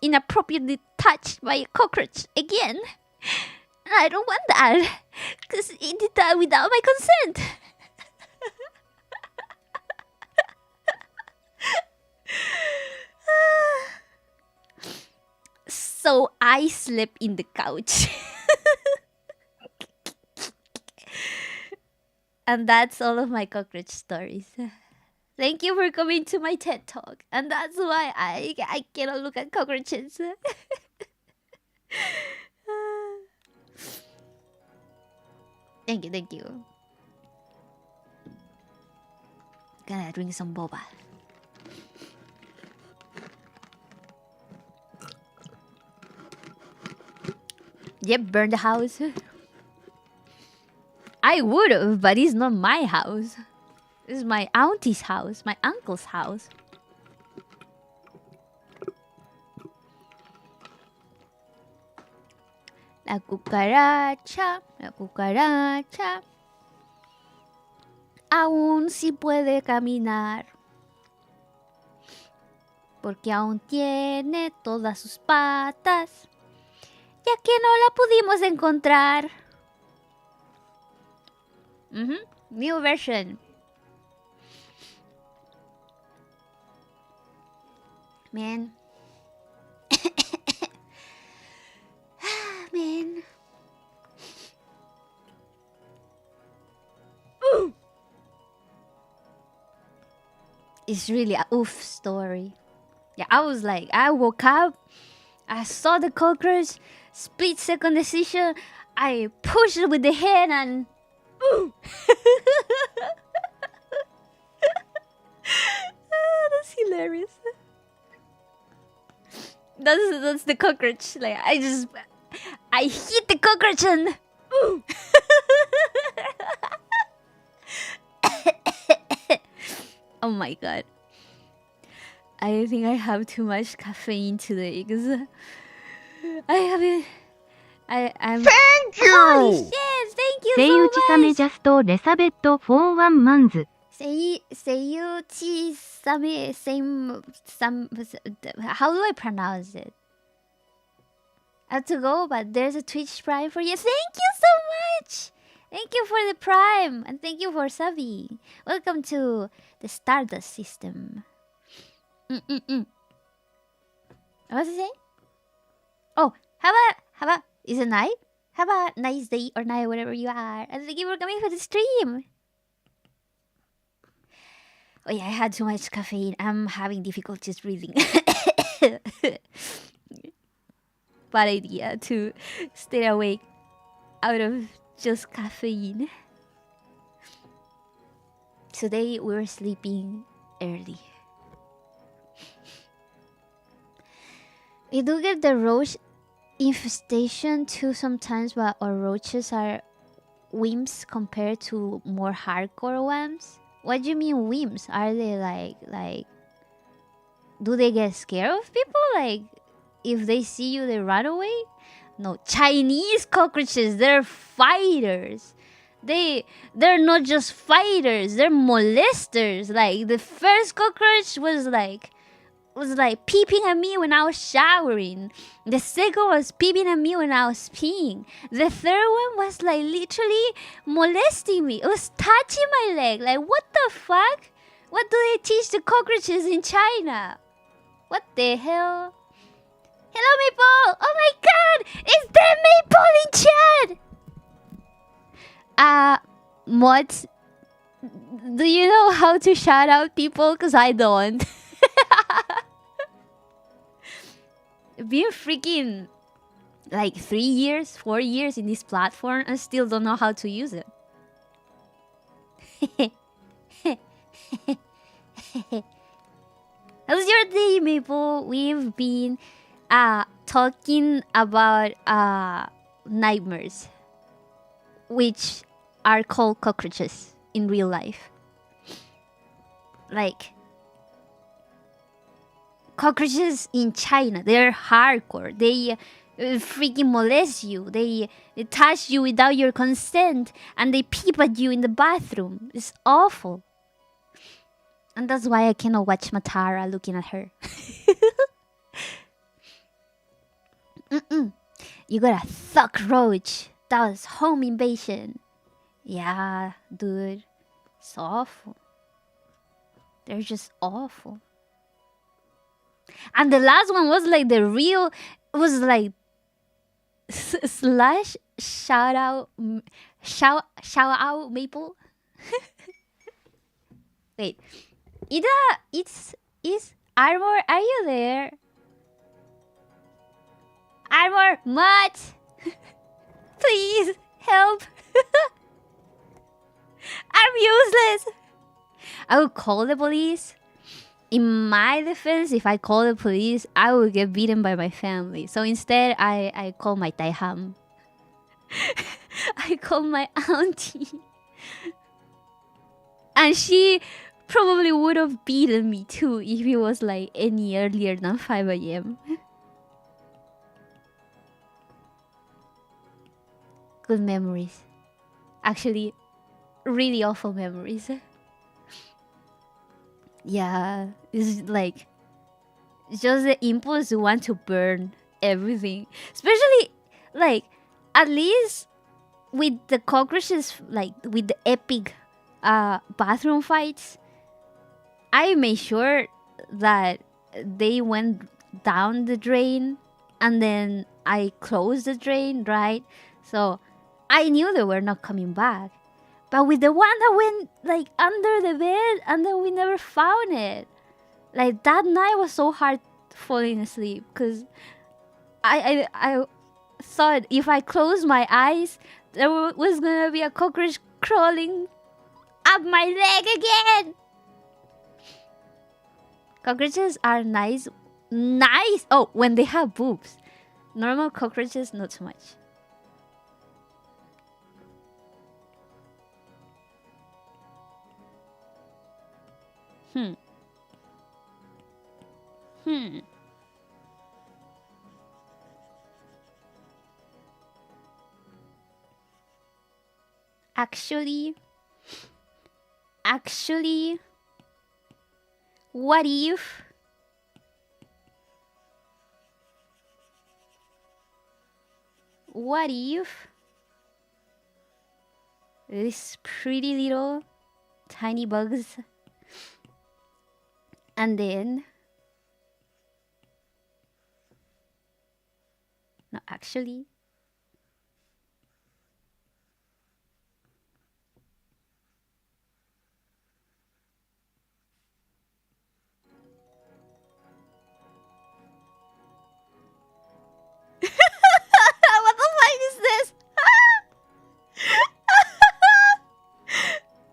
inappropriately touched by a cockroach again. And I don't want that because it did that without my consent. So I slept in the couch. And that's all of my cockroach stories. Thank you for coming to my TED Talk. And that's why I cannot look at cockroaches. Thank you. Gonna drink some boba. Yep, burn the house. I would have, but it's not my house. This is my auntie's house, my uncle's house. La cucaracha, aún sí puede caminar, porque aún tiene todas sus patas, ya que no la pudimos encontrar. New version. Man. Man. It's really a oof story. Yeah, I was like, I woke up, I saw the cockroach, split second decision, I pushed it with the hand and that's hilarious. That's the cockroach. Like I hit the cockroach and oh my god. I think I have too much caffeine today because I'm Thank you! Holy shit, thank you セイ so ウチカメ much! ジャストレサベット41マンズ Seiyuchi Same same some how do I pronounce it? I have to go, but there's a Twitch Prime for you. Thank you so much! Thank you for the Prime and thank you for subbing. Welcome to the Stardust system. What was I saying? Oh, have a is it night? Have a nice day or night, whatever you are. And thank you for coming for the stream. Oh yeah, I had too much caffeine. I'm having difficulties breathing. Bad idea to stay awake out of just caffeine. Today we're sleeping early. We do get the roach infestation too sometimes, but our roaches are wimps compared to more hardcore ones. What do you mean wimps? Are they like do they get scared of people? Like if they see you they run away? No, Chinese cockroaches, they're fighters. They're not just fighters, they're molesters. Like the first cockroach was like peeping at me when I was showering. The second was peeping at me when I was peeing. The third one was like literally molesting me. It was touching my leg. Like what the fuck? What do they teach the cockroaches in China? What the hell? Hello Maple! Oh my god! It's the Maple in chat! Mods, do you know how to shout out people? Cause I don't. Been freaking like 3 years, 4 years in this platform and still don't know how to use it. How's your day, Maple? We've been talking about nightmares, which are called cockroaches in real life. Like cockroaches in China, they're hardcore. They freaking molest you. They touch you without your consent and they peep at you in the bathroom. It's awful. And that's why I cannot watch Matara looking at her. You got a thuck roach. That was home invasion. Yeah, dude. It's awful. They're just awful. And the last one was like the real. It was like slash shout out Maple. Wait, it's Armor. Are you there? Armor, Mutt, please help. I'm useless. I will call the police. In my defense, if I call the police, I will get beaten by my family. So instead, I call my Taiham. I call my auntie. And she probably would have beaten me too if it was like any earlier than 5 a.m. Good memories. Actually, really awful memories. Yeah, it's like just the impulse to want to burn everything. Especially, like, at least with the cockroaches, like, with the epic bathroom fights, I made sure that they went down the drain and then I closed the drain, right? So I knew they were not coming back. But with the one that went like under the bed and then we never found it. Like that night was so hard falling asleep because I thought if I closed my eyes there was gonna be a cockroach crawling up my leg again. Cockroaches are nice. Nice! Oh, when they have boobs. Normal cockroaches, not so much. Actually, what if these pretty little tiny bugs and then no, actually what the fuck is this?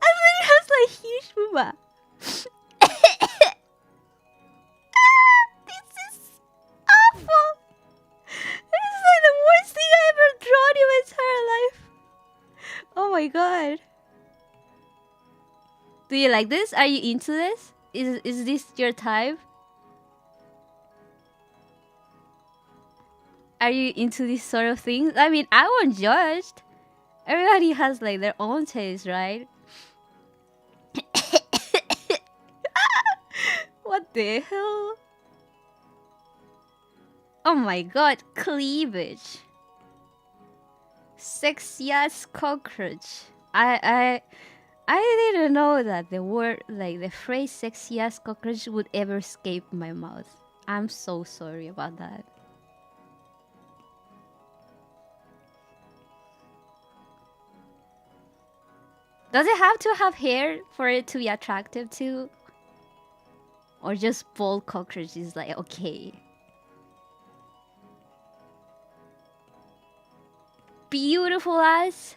I think it has like huge booba. This is awful. This is like the worst thing I ever drawn in my entire life. Oh my god. Do you like this? Are you into this? Is this your type? Are you into these sort of things? I mean, I won't judge. Everybody has like their own taste, right? What the hell? Oh my god, cleavage. Sexy ass cockroach. I didn't know that the word, like the phrase sexy ass cockroach would ever escape my mouth. I'm so sorry about that. Does it have to have hair for it to be attractive too? Or just bald cockroach is like, okay. Beautiful ass.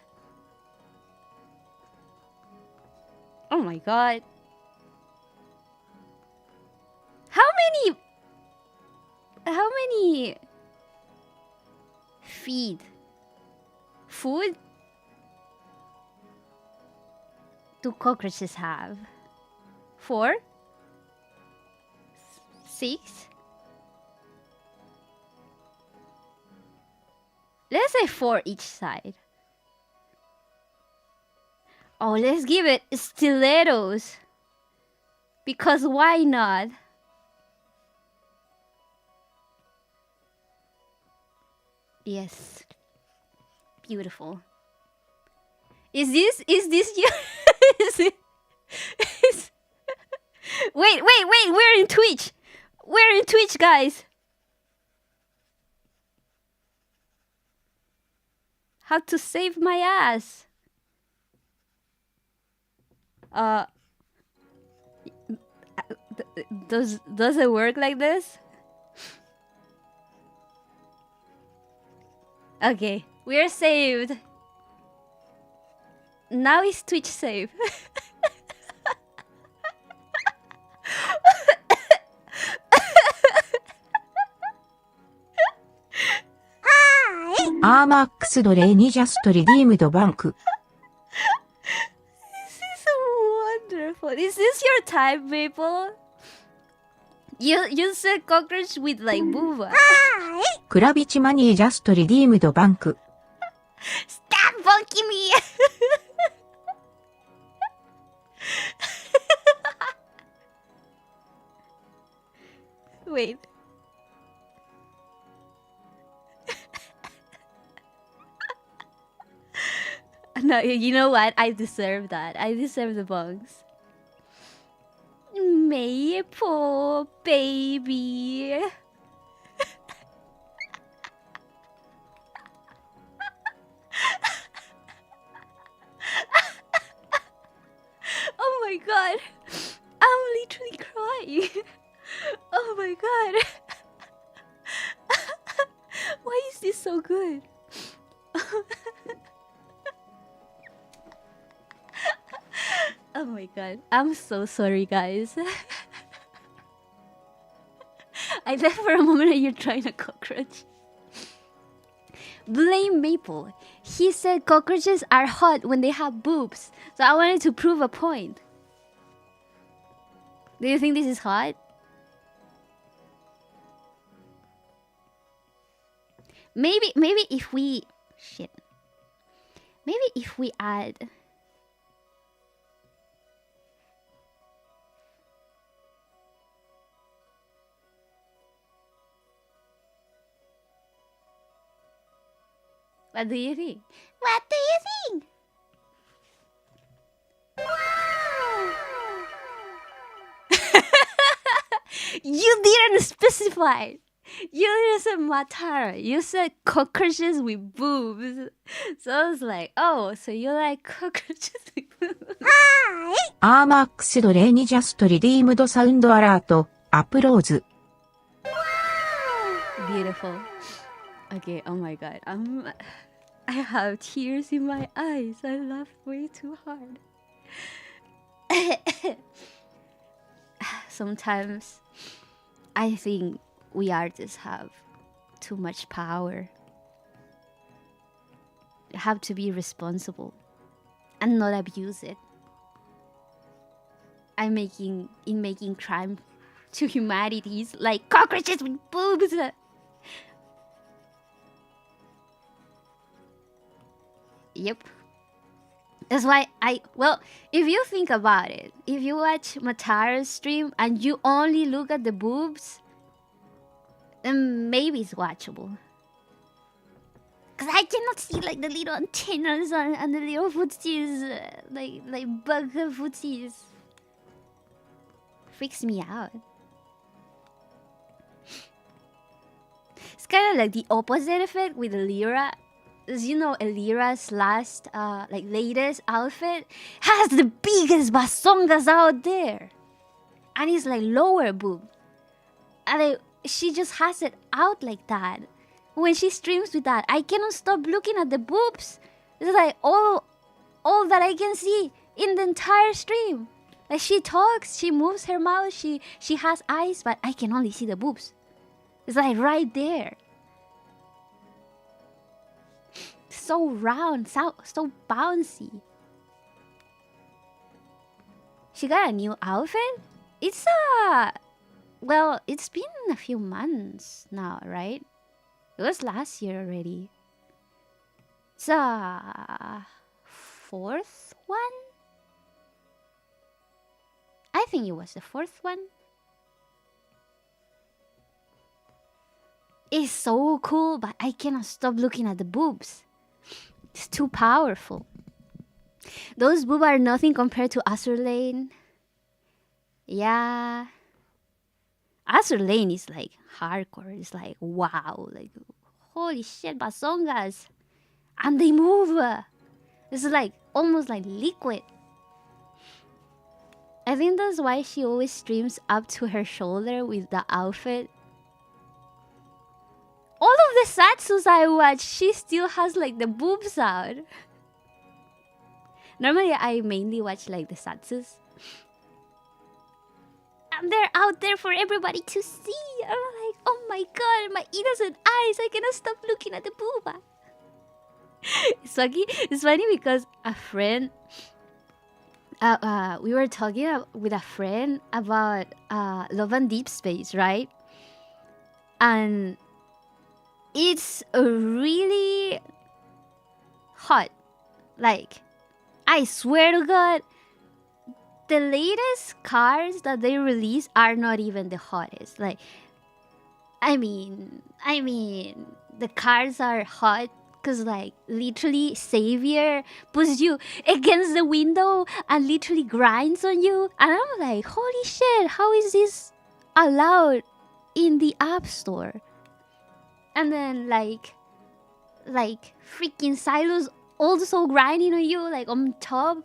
Oh my god. How many food do cockroaches have? 4? 6? Let's say 4 each side. Oh, let's give it stilettos. Because why not? Yes. Beautiful. Is this your Wait, we're in Twitch. We're in Twitch, guys. How to save my ass. Does it work like this? Okay, we're saved. Now is Twitch safe? Max ドレイにジャストリディームドバンク。This is a Maple. Is this your type, Maple? You said cockroach with like booba. クラビチマニージャストリディームドバンク。Stop bonking me! Wait. No, you know what? I deserve that. I deserve the bongs. Maple, baby. Oh my god. I'm literally crying. Oh my god. Why is this so good? Oh my god. I'm so sorry, guys. I thought for a moment that you're trying a cockroach. Blame Maple. He said cockroaches are hot when they have boobs. So I wanted to prove a point. Do you think this is hot? Maybe if we... Shit. Maybe if we add... What do you think? What do you think? You didn't specify. You didn't say Matara. You said cockroaches with boobs. So I was like, oh, so you like cockroaches with boobs. アーマックスドレイニジャストリディームドサウンドアラート、アプローズ。Beautiful. Okay, oh my god. I have tears in my eyes. I laughed way too hard. Sometimes I think we artists have too much power. You have to be responsible and not abuse it. In making crime to humanities like cockroaches with boobs. Yep. That's why if you think about it, if you watch Matara's stream and you only look at the boobs, then maybe it's watchable. Because I cannot see like the little antennas and the little footsies, like bug footsies. Freaks me out. It's kind of like the opposite effect with Lyra. As you know, Elira's last, latest outfit has the biggest basongas out there, and it's like lower boob, and she just has it out like that. When she streams with that, I cannot stop looking at the boobs. It's like all that I can see in the entire stream. Like she talks, she moves her mouth, she has eyes, but I can only see the boobs. It's like right there. So round, so bouncy. She got a new outfit? It's been a few months now, right? It was last year already. It's a fourth one? I think it was the fourth one. It's so cool, but I cannot stop looking at the boobs. It's too powerful. Those boobs are nothing compared to Azur Lane. Yeah. Azur Lane is like hardcore. It's like, wow. Like, holy shit, basongas. And they move. It's like, almost like liquid. I think that's why she always streams up to her shoulder with the outfit. All of the Satsus I watch, she still has like the boobs out. Normally, I mainly watch like the Satsus. And they're out there for everybody to see. I'm like, oh my god, my innocent eyes, I cannot stop looking at the booba. It's funny because a friend we were talking with a friend about Love and Deep Space, right? And it's really hot. Like, I swear to God, the latest cars that they release are not even the hottest. Like, I mean, the cars are hot because, like, literally, Savior puts you against the window and literally grinds on you. And I'm like, holy shit, how is this allowed in the App Store? And then, like freaking Silos also grinding on you, like, on top.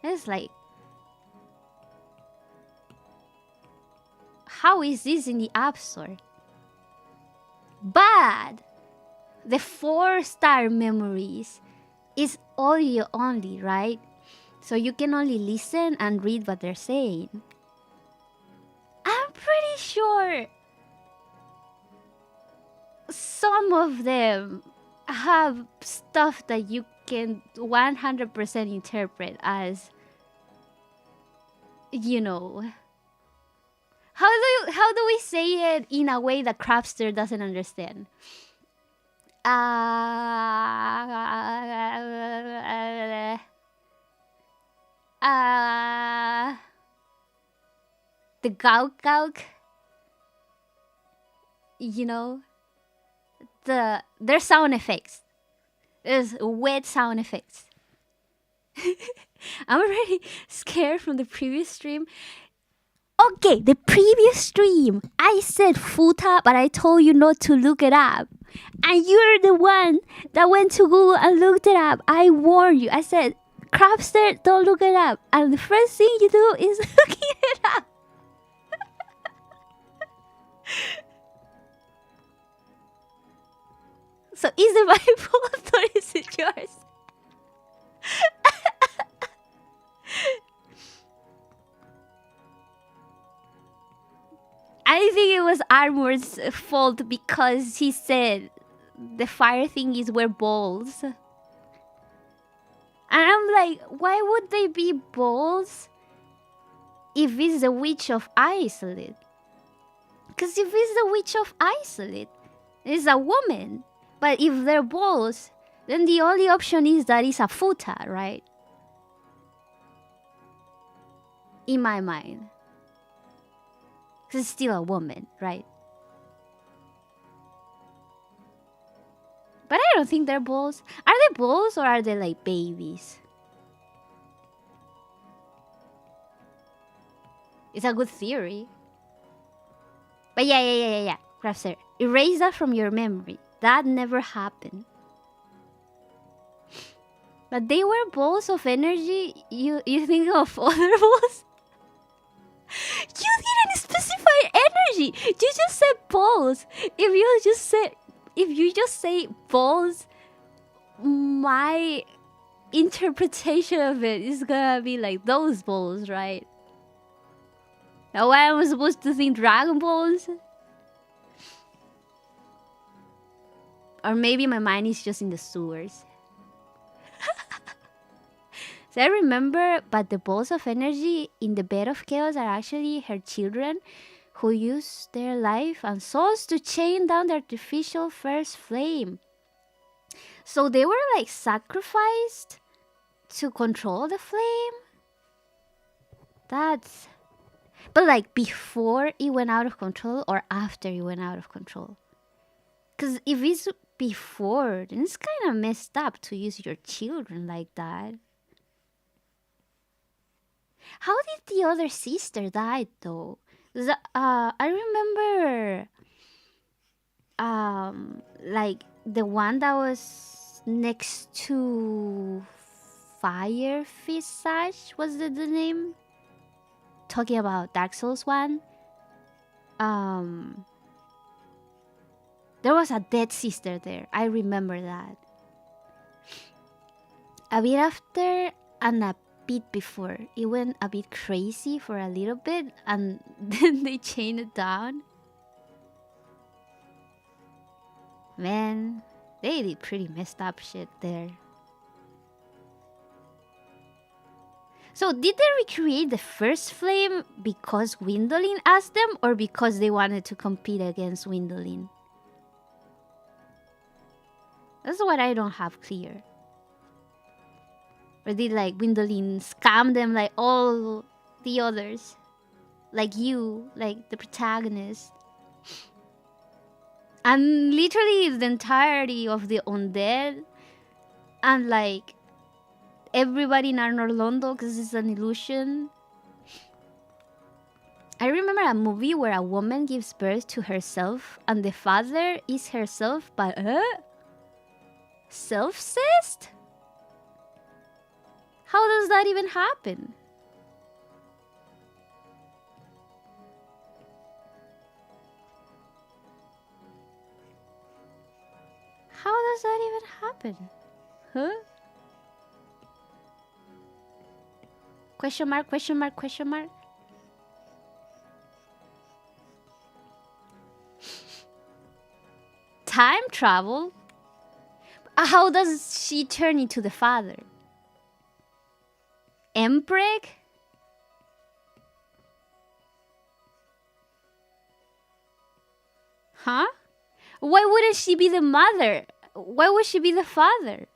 It's like, how is this in the App Store? But the 4-star memories is audio only, right? So you can only listen and read what they're saying. I'm pretty sure some of them have stuff that you can 100% interpret as, you know, how do we say it in a way that Crapster doesn't understand? The gauk gauk, you know, there's sound effects. There's wet sound effects. I'm already scared from the previous stream. Okay, the previous stream, I said futa, but I told you not to look it up. And you're the one that went to Google and looked it up. I warned you. I said, Crapster, don't look it up. And the first thing you do is looking it up. So is it my fault or is it yours? I think it was Armor's fault because he said the fire thingies were balls. And I'm like, why would they be balls if it's the Witch of Isolate? Because if it's the Witch of Isolate, it's a woman. But if they're balls, then the only option is that it's a futa, right? In my mind. Because it's still a woman, right? But I don't think they're balls. Are they balls or are they like babies? It's a good theory. But yeah. Crafter, erase that from your memory. That never happened. But they were balls of energy. You think of other balls? You didn't specify energy. You just said balls. If you just say balls, my interpretation of it is gonna be like those balls, right? Now why am I supposed to think Dragon Balls? Or maybe my mind is just in the sewers. So I remember, but the balls of energy in the bed of chaos are actually her children who use their life and souls to chain down the artificial first flame. So they were like sacrificed to control the flame? That's... But like before it went out of control or after it went out of control? Because if it's before, then it's kind of messed up to use your children like that. How did the other sister die though? I remember like the one that was next to Fire Visage, was the name? Talking about Dark Souls 1. There was a dead sister there. I remember that. A bit after and a bit before, it went a bit crazy for a little bit and then they chained it down. Man, they did pretty messed up shit there. So did they recreate the first flame because Gwendolyn asked them, or because they wanted to compete against Gwendolyn? That's what I don't have clear. Or did like Gwendolyn scam them like all the others? Like you, like the protagonist. And literally the entirety of the undead. And like everybody in Arnorlondo, because it's an illusion. I remember a movie where a woman gives birth to herself and the father is herself, but self-cessed? How does that even happen? How does that even happen? Huh? Question mark, question mark, question mark. Time travel? How does she turn into the father? Empreg? Huh? Why wouldn't she be the mother? Why would she be the father?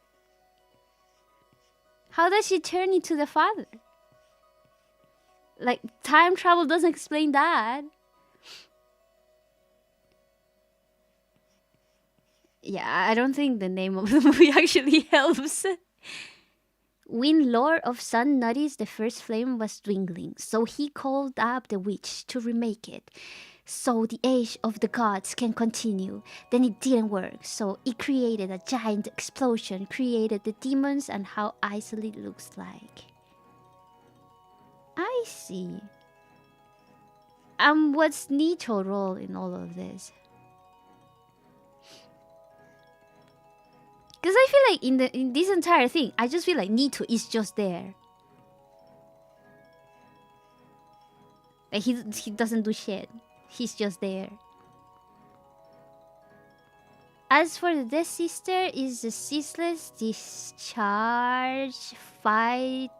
How does she turn into the father? Like, time travel doesn't explain that. Yeah, I don't think the name of the movie actually helps. When Lord of Sun noticed the first flame was dwindling, so he called up the witch to remake it, so the age of the gods can continue. Then it didn't work, so it created a giant explosion, created the demons and how Isolate looks like. I see. What's Nicho's role in all of this? Because I feel like in this entire thing, I just feel like Nito is just there. Like he doesn't do shit. He's just there. As for the Death Sister, is the ceaseless discharge fight.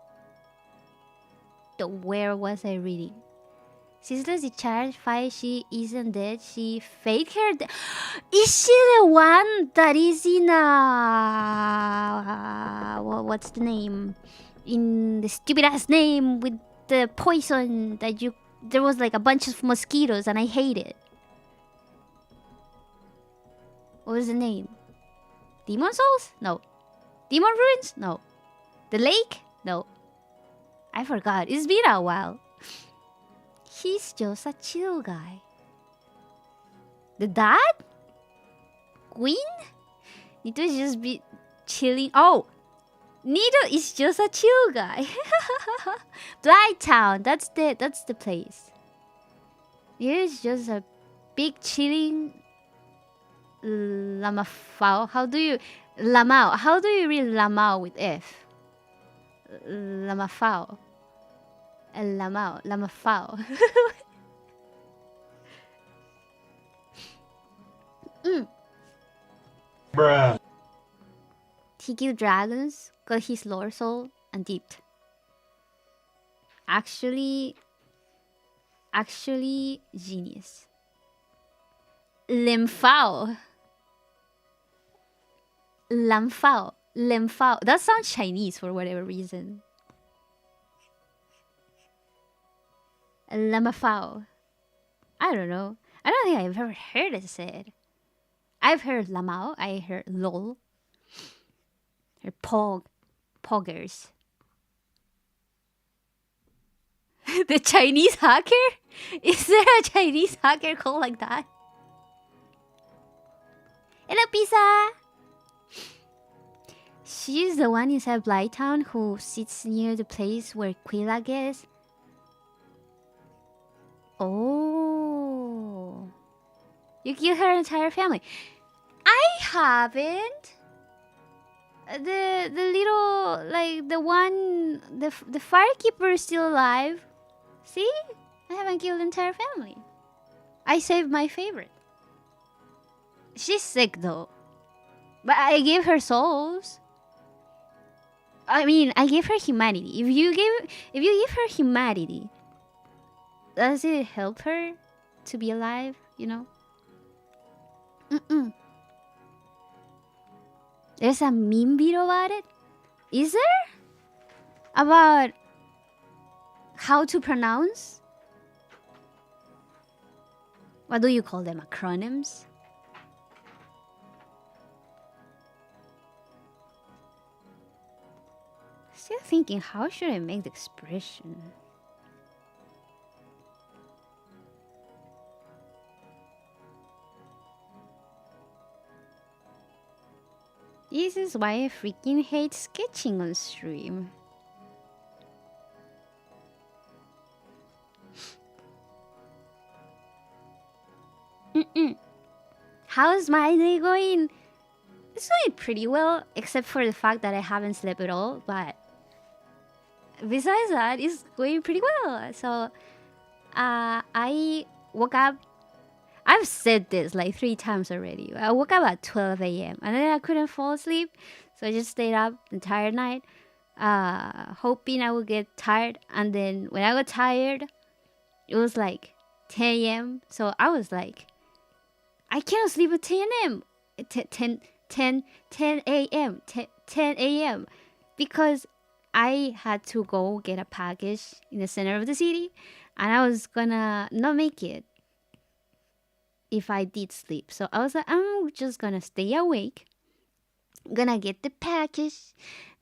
Where was I reading? Ceaseless discharge fight. She isn't dead. She faked her. Is she the one that is in what's the name? In the stupid ass name with the poison that you. There was like a bunch of mosquitoes and I hate it. What was the name? Demon Souls? No. Demon Ruins? No. The Lake? No. I forgot. It's been a while. He's just a chill guy. The dad? Queen? Nito is just be chilling. Oh! Nito is just a chill guy. Blighttown. That's the place. He's just a big chilling Lamafao. How do you Lamao? How do you read Lamao with F? Lamafao. Lamao. Lamafao. Bruh. He killed dragons, got his lore soul, and dipped. Actually, genius. Lemfao. Lamfao. Lemfao. That sounds Chinese for whatever reason. Lamafao. I don't know. I don't think I've ever heard it said. I've heard Lamao. I heard lol. Or poggers. The Chinese hacker? Is there a Chinese hacker called like that? Hello, Pizza! She's the one inside Blighttown who sits near the place where Quillag is. Oh. You killed her entire family. I haven't. The little, like, the one, the firekeeper is still alive. See? I haven't killed the entire family. I saved my favorite. She's sick though. But I gave her souls. I mean, I gave her humanity. If you give her humanity, does it help her to be alive? You know. There's a meme video about it. Is there? About how to pronounce? What do you call them? Acronyms? Still thinking, how should I make the expression? This is why I freaking hate sketching on stream. How's my day going? It's going pretty well, except for the fact that I haven't slept at all. But besides that, it's going pretty well. So, I woke up. I've said this like 3 times already. I woke up at 12 a.m. and then I couldn't fall asleep, so I just stayed up the entire night, hoping I would get tired. And then when I got tired, it was like 10 a.m. So I was like, I cannot sleep at 10 a.m. 10 a.m. 10 a.m. because I had to go get a package in the center of the city, and I was gonna not make it if I did sleep. So I was like, I'm just gonna stay awake, gonna get the package,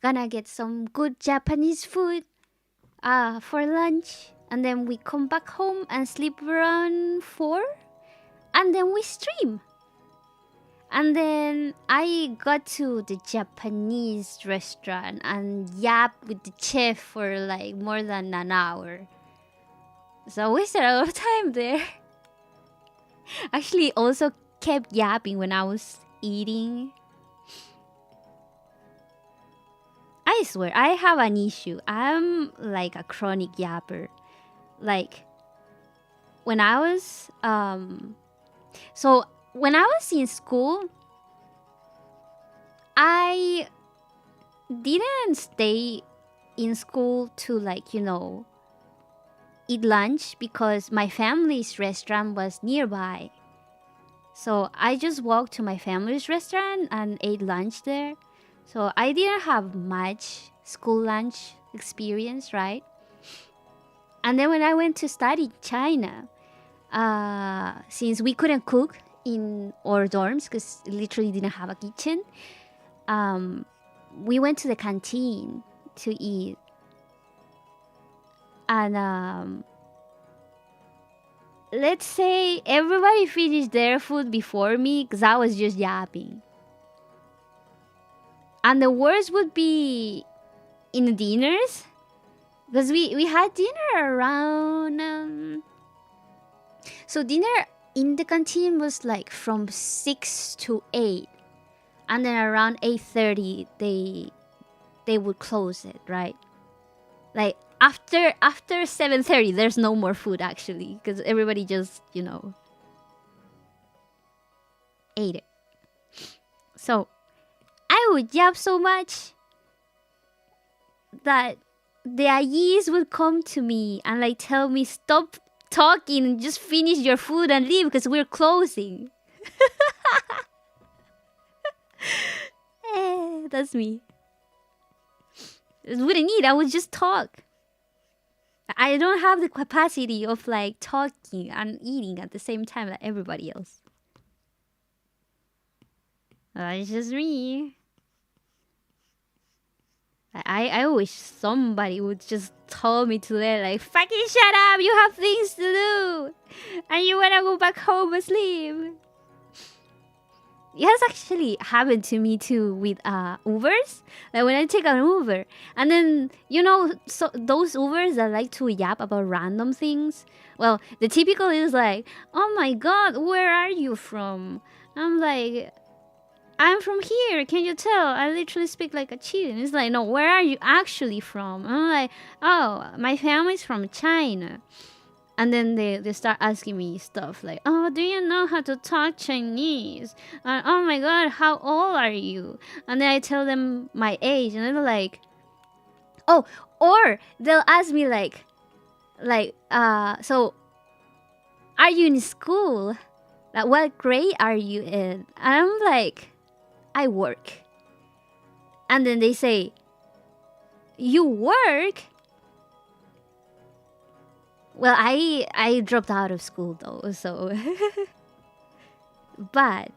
gonna get some good Japanese food for lunch, and then we come back home and sleep around 4, and then we stream. And then I got to the Japanese restaurant and yapped with the chef for like more than an hour. So I wasted a lot of time there. Actually, also kept yapping when I was eating. I swear, I have an issue. I'm like a chronic yapper. Like, when I was when I was in school, I didn't stay in school to, like, you know, eat lunch because my family's restaurant was nearby. So I just walked to my family's restaurant and ate lunch there. So I didn't have much school lunch experience, right? And then when I went to study in China, since we couldn't cook in our dorms because literally didn't have a kitchen, we went to the canteen to eat. And let's say everybody finished their food before me because I was just yapping. And the worst would be in the dinners, because we had dinner around so dinner in the canteen was like from 6 to 8, and then around 8:30 they would close it, right? Like after 7:30 there's no more food actually, because everybody just, you know, ate it. So I would yap so much that the ayis would come to me and like tell me, stop talking and just finish your food and leave because we're closing. That's me. I wouldn't eat, I would just talk. I don't have the capacity of like talking and eating at the same time like everybody else. It's just me. I wish somebody would just tell me to let, like, fucking shut up, you have things to do and you wanna go back home and sleep. It has actually happened to me too with Ubers. Like when I take an Uber and then, you know, so those Ubers that like to yap about random things. Well, the typical is like, oh my god, where are you from? I'm like, I'm from here, can you tell? I literally speak like a chilean. It's like, no, where are you actually from? I'm like, oh, my family's from China. And then they start asking me stuff like, oh, do you know how to talk Chinese? And oh my god, how old are you? And then I tell them my age, and they're like, Oh, or they'll ask me like, so are you in school? Like, what grade are you in? And I'm like, I work. And then they say, you work? Well, I dropped out of school though, so but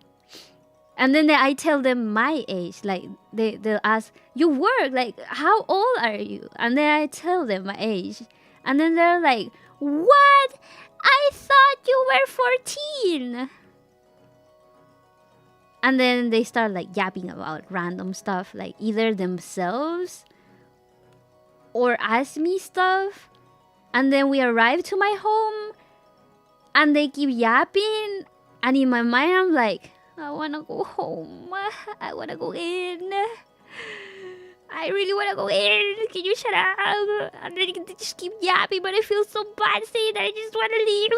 and then I tell them my age. Like they'll ask, you work? Like, how old are you? And then I tell them my age. And then they're like, what? I thought you were 14. And then they start like yapping about random stuff, like either themselves or ask me stuff. And then we arrive to my home and they keep yapping. And in my mind, I'm like, I wanna go home. I wanna go in. I really wanna go in. Can you shut up? And then they just keep yapping, but I feel so bad saying that I just wanna leave.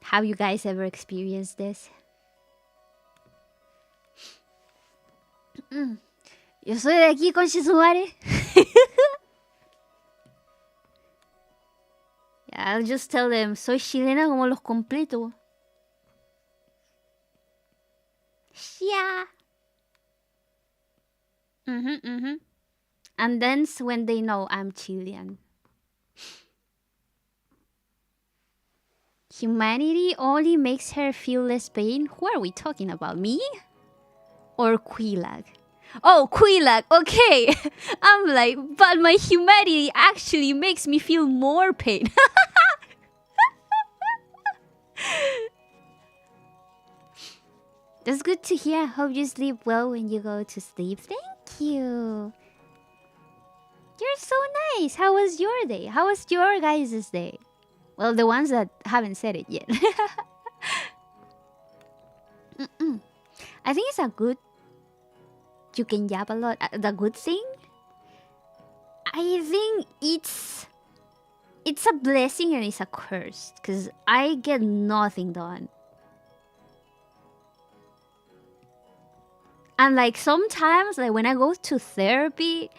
Have you guys ever experienced this? Yo soy de aquí, concha su madre. Yeah, I'll just tell them, soy chilena como los completos. Yeah. And then's when they know I'm Chilean. Humanity only makes her feel less pain. Who are we talking about? Me? Or Quilag? Oh, Quilag, okay. I'm like, but my humanity actually makes me feel more pain. That's good to hear. Hope you sleep well when you go to sleep. Thank you. You're so nice. How was your day? How was your guys' day? Well, the ones that haven't said it yet. I think it's a good... You can yap a lot. The good thing? I think it's a blessing and it's a curse. Because I get nothing done. And like sometimes, like when I go to therapy,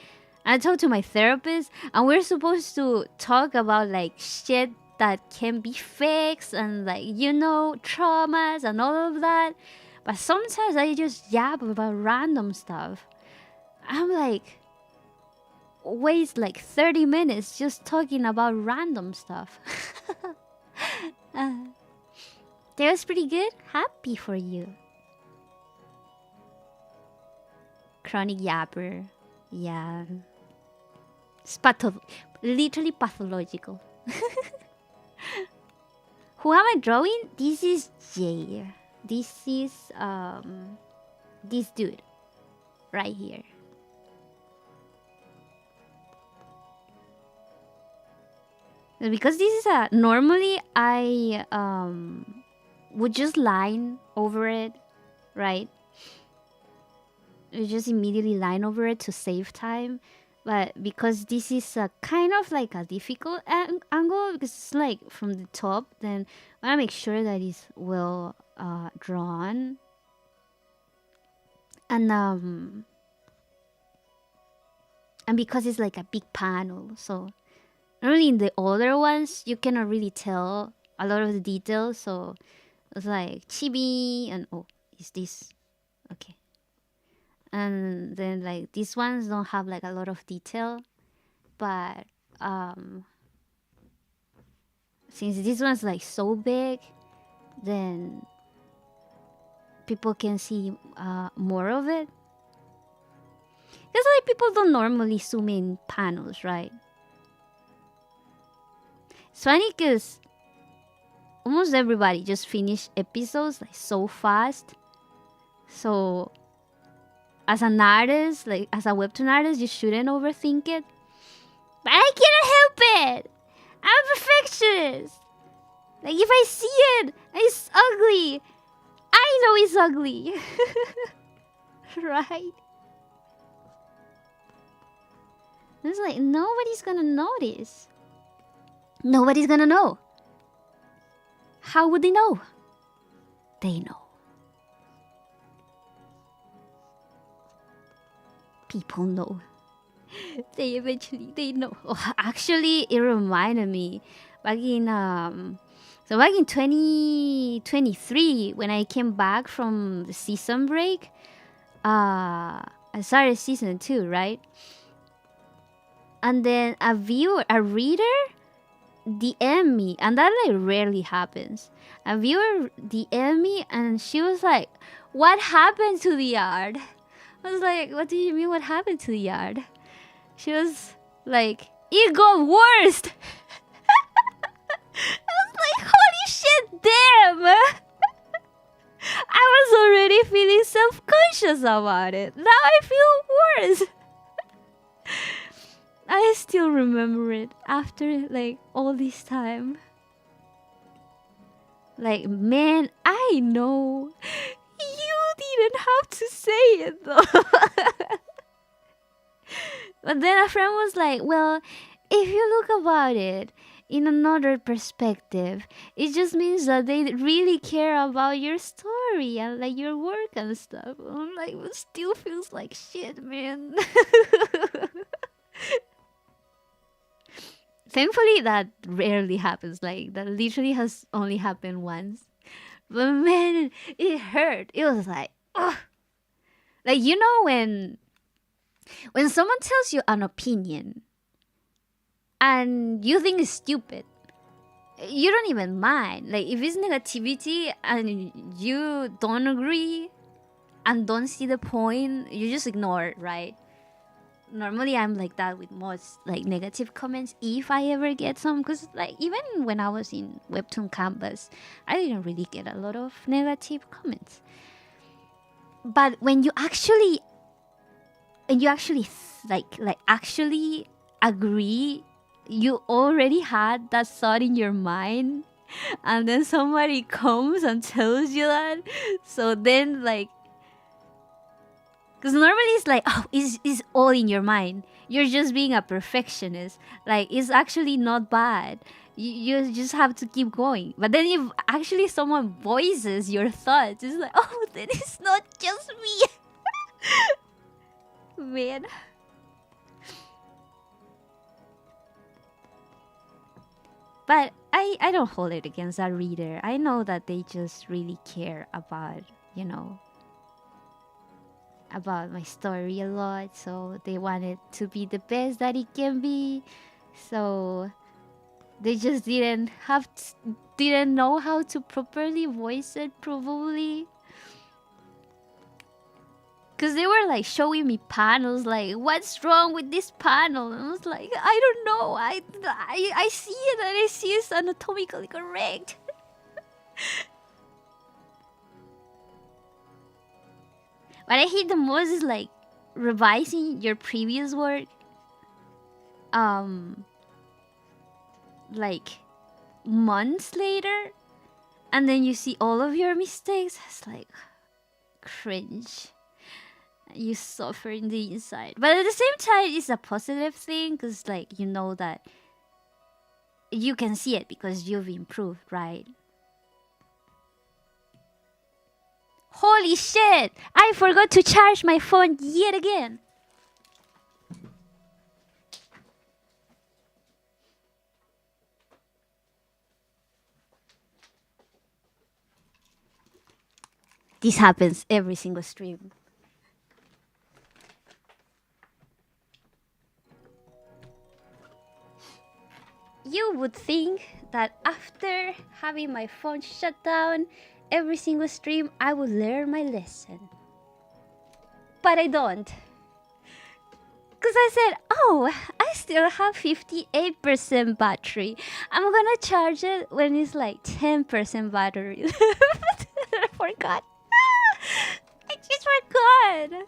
I talk to my therapist and we're supposed to talk about like shit that can be fixed and like, you know, traumas and all of that. But sometimes I just yap about random stuff. I'm like, waste like 30 minutes just talking about random stuff. That was pretty good. Happy for you. Chronic yapper. Yeah. It's literally pathological. Who am I drawing? This is Jay. This is this dude right here. Because this is a normally I would just line over it, right? You just immediately line over it to save time. But because this is a kind of like a difficult angle, because it's like from the top, then I want to make sure that it's well drawn. And because it's like a big panel, so normally in the older ones you cannot really tell a lot of the details. So it's like chibi and oh, is this okay? And then like these ones don't have like a lot of detail, but since this one's like so big, then people can see more of it. Because like people don't normally zoom in panels, right? It's funny because almost everybody just finished episodes like so fast. So as an artist, like as a webtoon artist, you shouldn't overthink it. But I cannot help it. I'm a perfectionist. Like if I see it, it's ugly. I know it's ugly. Right? It's like nobody's gonna notice. Nobody's gonna know. How would they know? They know. people know. They know. Oh, actually, it reminded me back in back in 2023 when I came back from the season break. I started season 2, right? And then a reader DM me, and that like rarely happens. A viewer DM me, and she was like, "What happened to the art?" I was like, "What do you mean? What happened to the art?" She was like, "It got worse." I was like, "Holy shit, damn!" I was already feeling self-conscious about it. Now I feel worse. I still remember it after like all this time. Like, man, I know you didn't have to say it though. But then a friend was like, well, if you look about it in another perspective, it just means that they really care about your story and like your work and stuff. I'm like, it still feels like shit, man. Thankfully, that rarely happens. Like, that literally has only happened once. But man, it hurt. It was like, ugh. Like, you know, when someone tells you an opinion and you think it's stupid, you don't even mind. Like, if it's negativity and you don't agree and don't see the point, you just ignore it, right? Normally I'm like that with most like negative comments if I ever get some, because like even when I was in Webtoon Campus, I didn't really get a lot of negative comments. But when you actually actually agree, you already had that thought in your mind, and then somebody comes and tells you that, so then like, because normally it's like, oh, it's all in your mind. You're just being a perfectionist. Like, it's actually not bad. You just have to keep going. But then if actually someone voices your thoughts, it's like, oh, then it's not just me. Man. But I don't hold it against that reader. I know that they just really care about, you know, about my story a lot, so they want it to be the best that it can be, so they just didn't know how to properly voice it, probably, because they were like showing me panels like, what's wrong with this panel, and I was like, I don't know, I see it and I see it's anatomically correct. What I hate the most is like revising your previous work, like months later, and then you see all of your mistakes. It's like cringe. You suffer in the inside, but at the same time, it's a positive thing because like you know that you can see it because you've improved, right? Holy shit! I forgot to charge my phone yet again. This happens every single stream. You would think that after having my phone shut down every single stream, I would learn my lesson. But I don't. Because I said, oh, I still have 58% battery. I'm gonna charge it when it's like 10% battery. I forgot. I just forgot.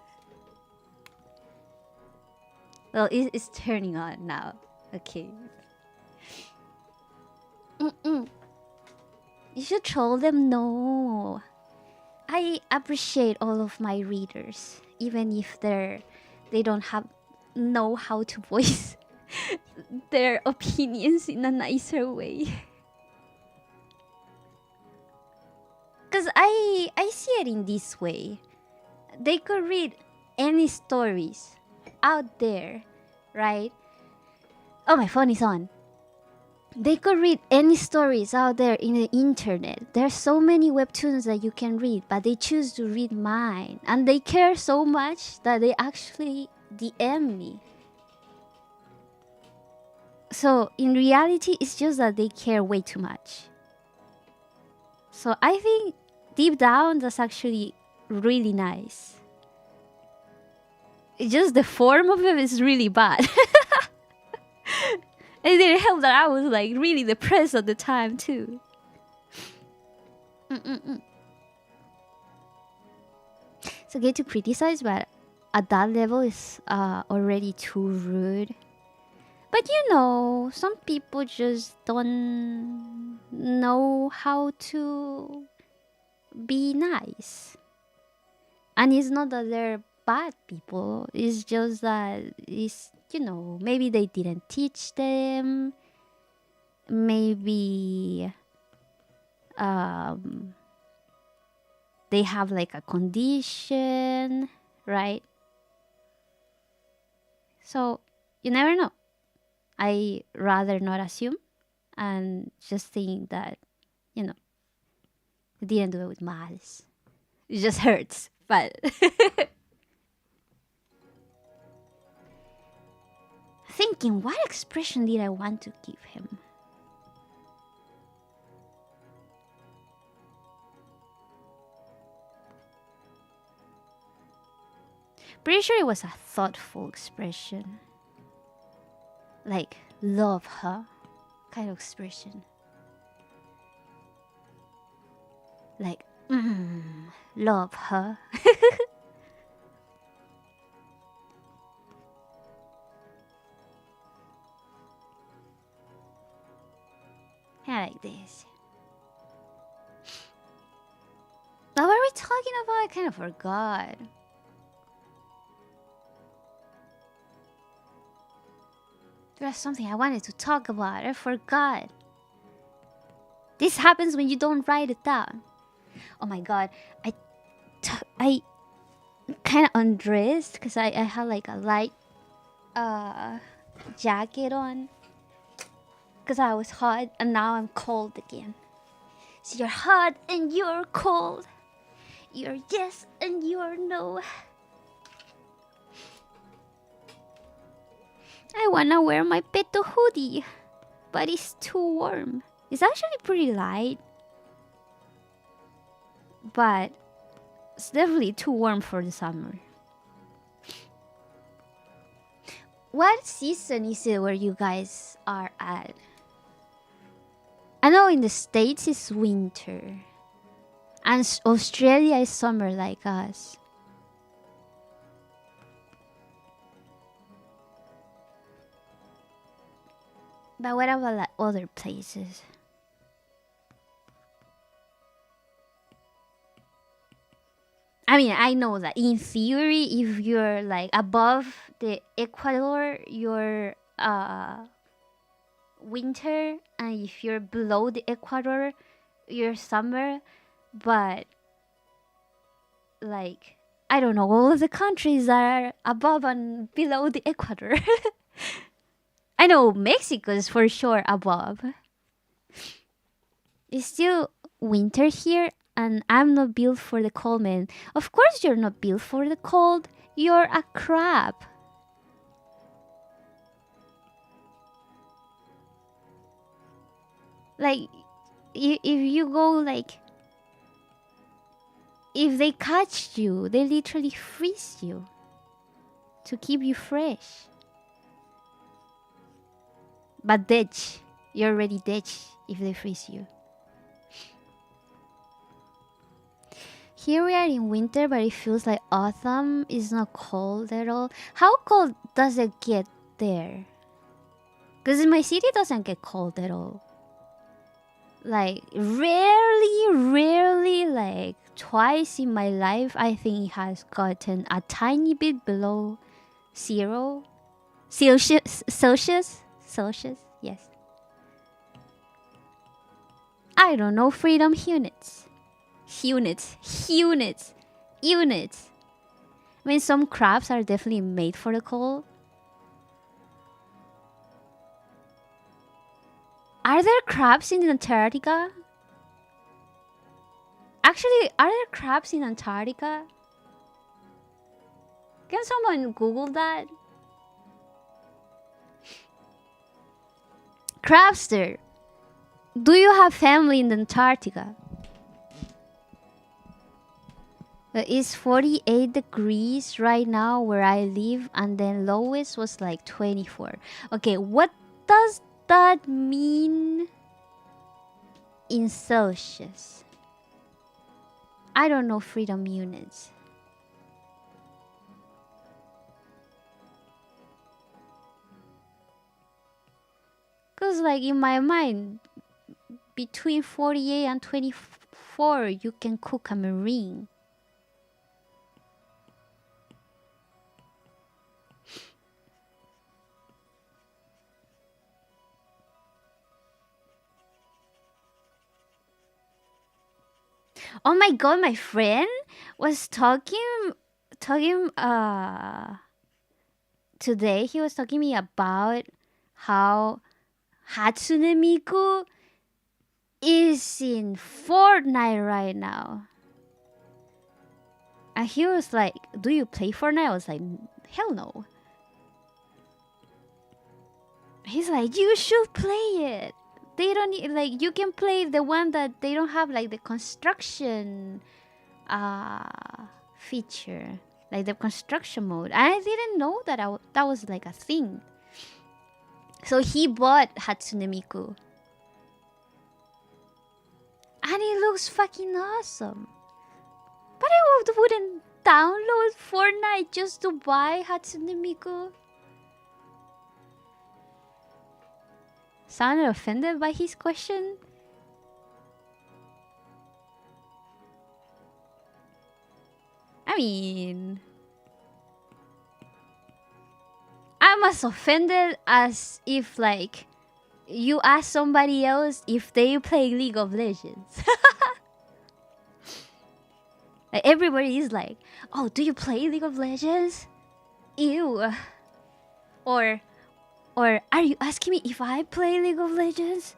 Well, it's turning on now. Okay. You should troll them. No. I appreciate all of my readers, even if they don't know how to voice their opinions in a nicer way. Cause I see it in this way. They could read any stories out there, right? Oh, my phone is on. They could read any stories out there in the internet. There's so many webtoons that you can read, but they choose to read mine. And they care so much that they actually DM me. So in reality, it's just that they care way too much. So I think deep down, that's actually really nice. It's just the form of it is really bad. It didn't help that I was like really depressed at the time too. It's okay to criticize, but at that level is already too rude. But you know, some people just don't know how to be nice. And it's not that they're bad people. It's just that it's, you know, maybe they didn't teach them. Maybe they have like a condition, right? So you never know. I rather not assume and just think that, you know, I didn't do it with malice. It just hurts, but thinking, what expression did I want to give him? Pretty sure it was a thoughtful expression. Like, love her kind of expression. Like, love her. I like this. What were we talking about? I kind of forgot. There was something I wanted to talk about. I forgot. This happens when you don't write it down. Oh my god. I kind of undressed because I had like a light jacket on. Because I was hot and now I'm cold again. So you're hot and you're cold. You're yes and you're no. I wanna wear my peto hoodie, but it's too warm. It's actually pretty light, but it's definitely too warm for the summer. What season is it where you guys are at? I know in the States it's winter, and Australia is summer like us. But what about like other places? I mean, I know that in theory, if you're like above the equator, you're winter, and if you're below the equator, you're summer. But like, I don't know, all of the countries are above and below the equator. I know Mexico is for sure above. It's still winter here, and I'm not built for the cold, man. Of course you're not built for the cold. You're a crab. Like, if you go like... If they catch you, they literally freeze you to keep you fresh. But dead. You're already dead if they freeze you. Here we are in winter, but it feels like autumn. It's not cold at all. How cold does it get there? Because in my city, it doesn't get cold at all. Like, rarely, like, twice in my life, I think it has gotten a tiny bit below 0. Celsius, yes. I don't know, freedom units. I mean, some crabs are definitely made for the cold. Are there crabs in Antarctica? Actually, are there crabs in Antarctica? Can someone Google that? Crabster, do you have family in Antarctica? It's 48 degrees right now where I live, and then lowest was like 24. Okay, what does that mean in Celsius? I don't know freedom units. Because like in my mind, between 48 and 24, you can cook a marine. Oh my god, my friend was talking today. He was talking to me about how Hatsune Miku is in Fortnite right now. And he was like, do you play Fortnite? I was like, hell no. He's like, you should play it. They don't need, like, you can play the one that they don't have like the construction feature, like the construction mode. And I didn't know that that was like a thing. So he bought Hatsune Miku. And it looks fucking awesome. But I wouldn't download Fortnite just to buy Hatsune Miku. Sounded offended by his question? I mean, I'm as offended as if like you ask somebody else if they play League of Legends. Like, everybody is like, oh, do you play League of Legends? Ew. Or are you asking me if I play League of Legends?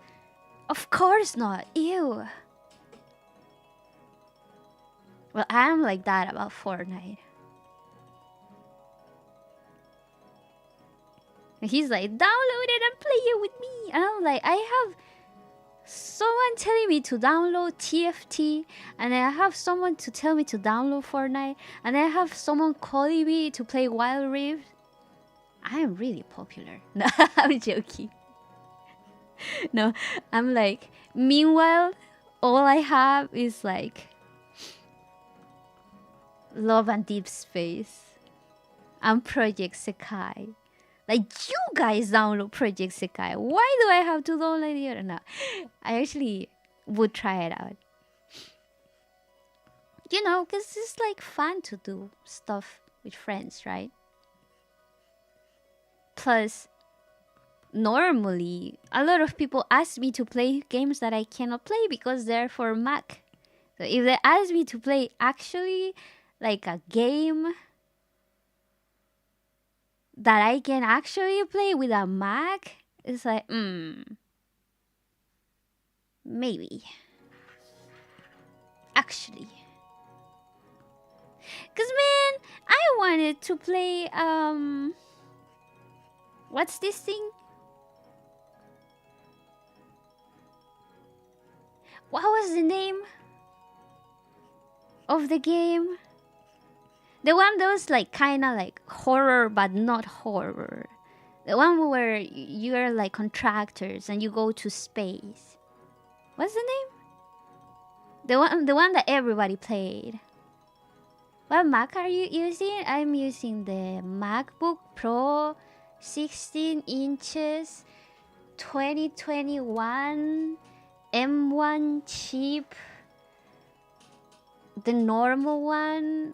Of course not. Ew. Well, I'm like that about Fortnite. And he's like, download it and play it with me. And I'm like, I have someone telling me to download TFT, and I have someone to tell me to download Fortnite, and I have someone calling me to play Wild Rift. I am really popular. No, I'm joking. No, I'm like, meanwhile, all I have is like Love and Deep Space and Project Sekai. Like, you guys download Project Sekai. Why do I have to download it or not? I actually would try it out. You know, because it's like fun to do stuff with friends, right? Plus, normally, a lot of people ask me to play games that I cannot play because they're for Mac. So if they ask me to play actually like a game that I can actually play with a Mac, it's like, maybe. Actually. Because, man, I wanted to play, what's this thing? What was the name of the game? The one that was like kind of like horror but not horror. The one where you're like contractors and you go to space. What's the name? The one that everybody played. What Mac are you using? I'm using the MacBook Pro 16 inches 2021 M1 chip. The normal one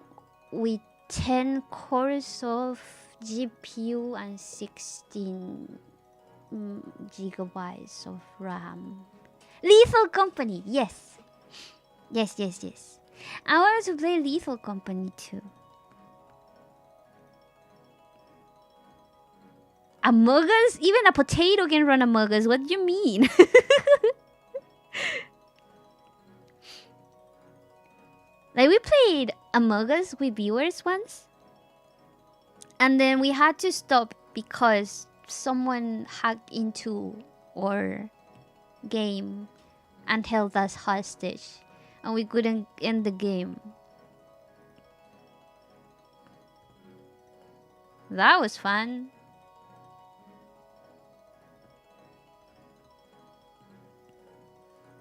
with 10 cores of GPU and 16 gigabytes of RAM. Lethal Company, yes. Yes. I wanted to play Lethal Company too. Among Us? Even a potato can run Among Us. What do you mean? Like, we played Among Us with viewers once. And then we had to stop because someone hacked into our game and held us hostage. And we couldn't end the game. That was fun.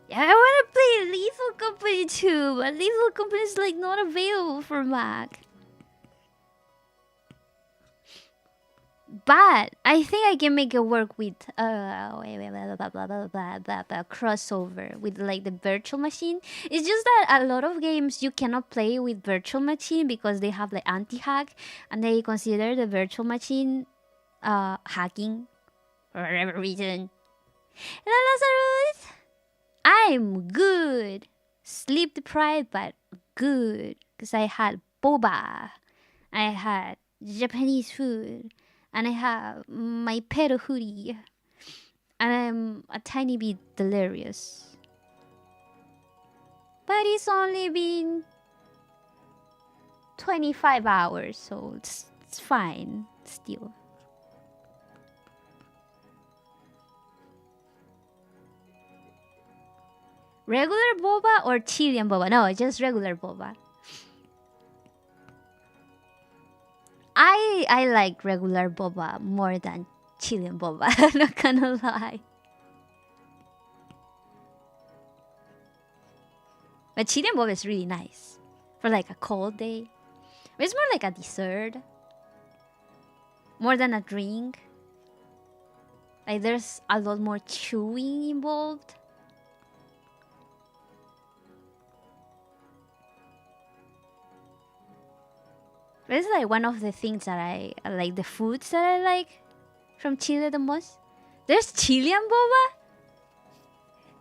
Yeah, I want to play Lethal Company 2, but Lethal Company is like not available for Mac. But I think I can make it work with crossover with like the virtual machine. It's just that a lot of games you cannot play with virtual machine because they have like anti-hack, and they consider the virtual machine hacking for whatever reason. Lazarus, I'm good. Sleep deprived, but good because I had boba, I had Japanese food. And I have my pet hoodie. And I'm a tiny bit delirious. But it's only been 25 hours, so it's fine still. Regular boba or Chilean boba? No, just regular boba. I like regular boba more than Chilean boba. I'm not gonna lie. But Chilean boba is really nice for like a cold day. It's more like a dessert, more than a drink. Like there's a lot more chewing involved. But it's like one of the things that I like, the foods that I like from Chile the most. There's Chilean boba?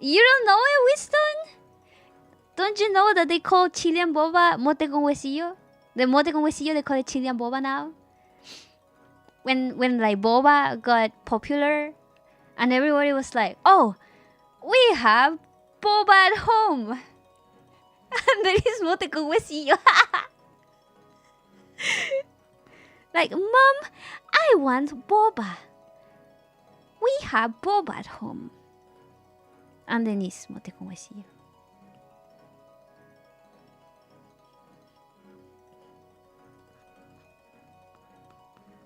You don't know it, Winston? Don't you know that they call Chilean boba mote con huesillo? The mote con huesillo, they call it Chilean boba now. When like boba got popular, and everybody was like, "Oh, we have boba at home." And there is mote con huesillo. Like, Mom, I want boba. We have boba at home. And then it's mote con huesillo.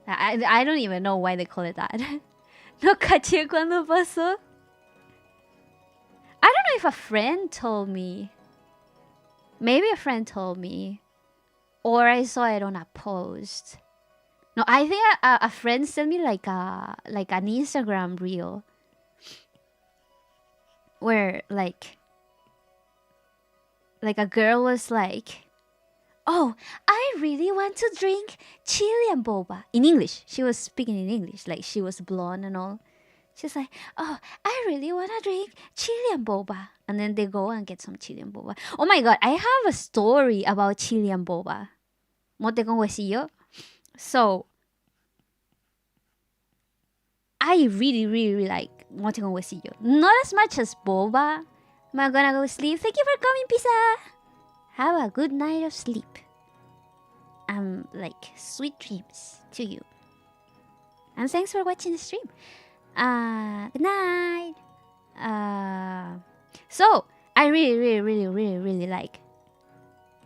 I don't even know why they call it that. No caché cuando pasó. I don't know if a friend told me. Maybe a friend told me. Or I saw it on a post. No, I think a friend sent me like an Instagram reel. Where like a girl was like, "Oh, I really want to drink Chilean boba." In English. She was speaking in English. Like, she was blonde and all. She's like, "Oh, I really want to drink Chilean boba." And then they go and get some Chilean boba. Oh my god, I have a story about Chilean boba. Mote con huesillo. So, I really, really, really like mote con huesillo. Not as much as boba. I'm gonna go sleep. Thank you for coming, Pizza. Have a good night of sleep. Like, sweet dreams to you. And thanks for watching the stream. Good night. So, I really, really, really, really, really like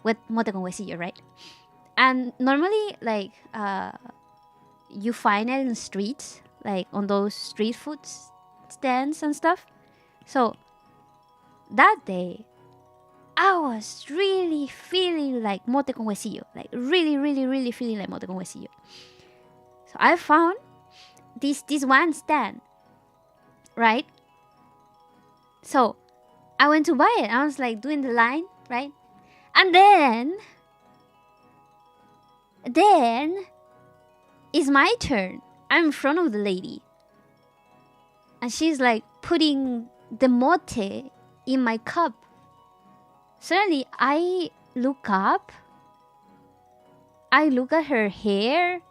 with mote con huesillo, right? And normally, like, you find it in the streets, like on those street food stands and stuff. So, that day, I was really feeling like mote con huesillo. Like, really, really, really feeling like mote con huesillo. So, I found this one stand, right? So, I went to buy it. I was like doing the line, right? And then it's my turn. I'm in front of the lady. And she's like putting the mote in my cup. Suddenly, I look up. I look at her hair.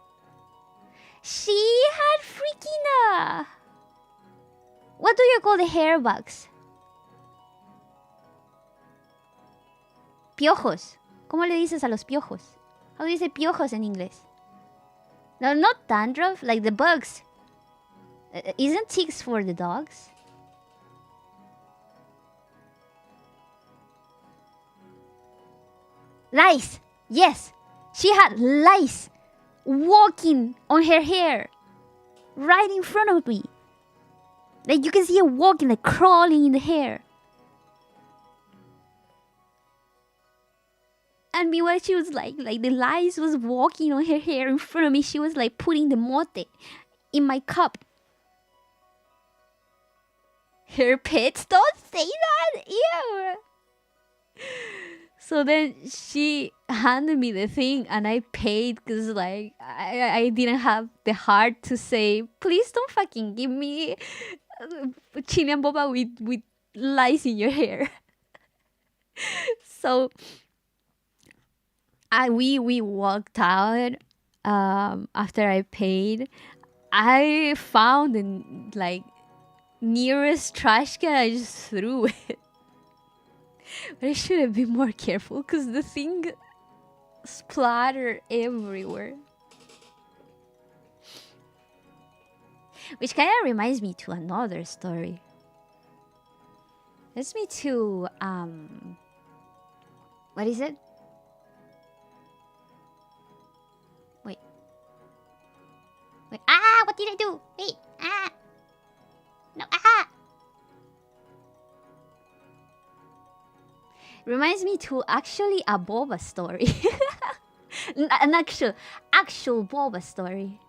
She had freaking what do you call the hair bugs? Piojos. ¿Cómo le dices a los piojos? How do you say piojos in English? No, not dandruff, like the bugs. Isn't ticks for the dogs? Lice! Yes! She had lice walking on her hair. Right in front of me. Like you can see her walking, like crawling in the hair. And meanwhile, she was like the lice was walking on her hair in front of me. She was like putting the mote in my cup. Her pets don't say that. Ew. So then she handed me the thing and I paid because like I didn't have the heart to say, please don't fucking give me Chilean boba with lice in your hair. So we walked out after I paid. I found the like nearest trash can. I just threw it. But I should have been more careful because the thing splattered everywhere. Which kind of reminds me to another story. It's me to what is it? Wait. Ah, what did I do? Wait. Ah. No. Ah. Reminds me to actually a boba story. An actual boba story.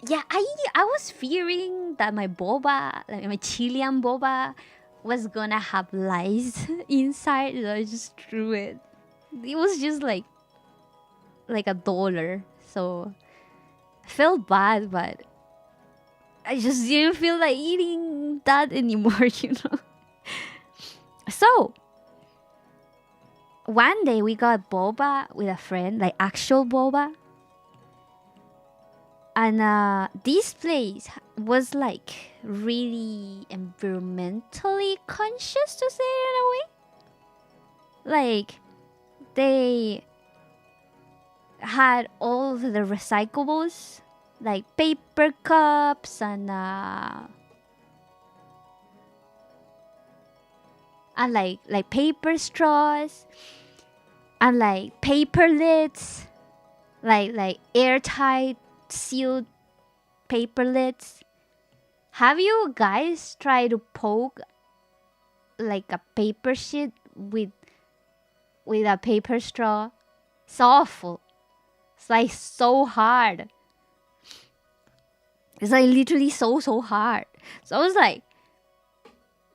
Yeah, I was fearing that my boba, like my Chilean boba, was gonna have lice inside, so I just threw it. It was just like $1, so I felt bad, but I just didn't feel like eating that anymore, you know. So one day we got boba with a friend, like actual boba. And this place was like really environmentally conscious, to say it in a way. Like they had all of the recyclables, like paper cups and like paper straws and like paper lids, like airtight sealed paper lids. Have you guys tried to poke like a paper sheet with a paper straw? It's awful. It's like so hard. It's like literally so hard. So I was like,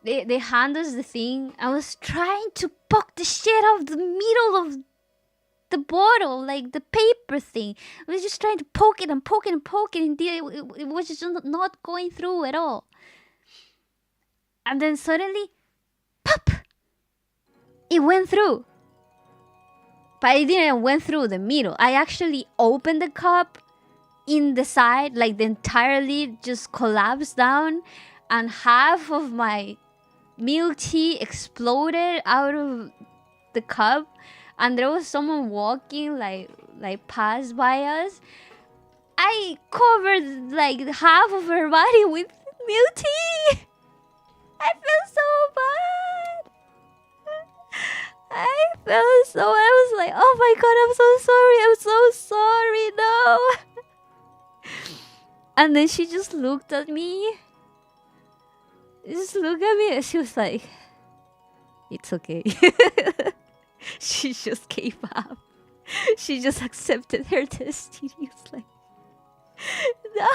they hand us the thing. I was trying to poke the shit out of the middle of the bottle, like the paper thing. I was just trying to poke it and poke it and poke it, and it was just not going through at all. And then suddenly, pop! It went through. But it didn't went through the middle. I actually opened the cup in the side, like the entire lid just collapsed down, and half of my milk tea exploded out of the cup. And there was someone walking like passed by us. I covered like half of her body with milk tea. I felt so bad. I was like, oh my god, I'm so sorry, no. And then she just looked at me. And she was like, it's okay. She just gave up. She just accepted her destiny. It's like, no.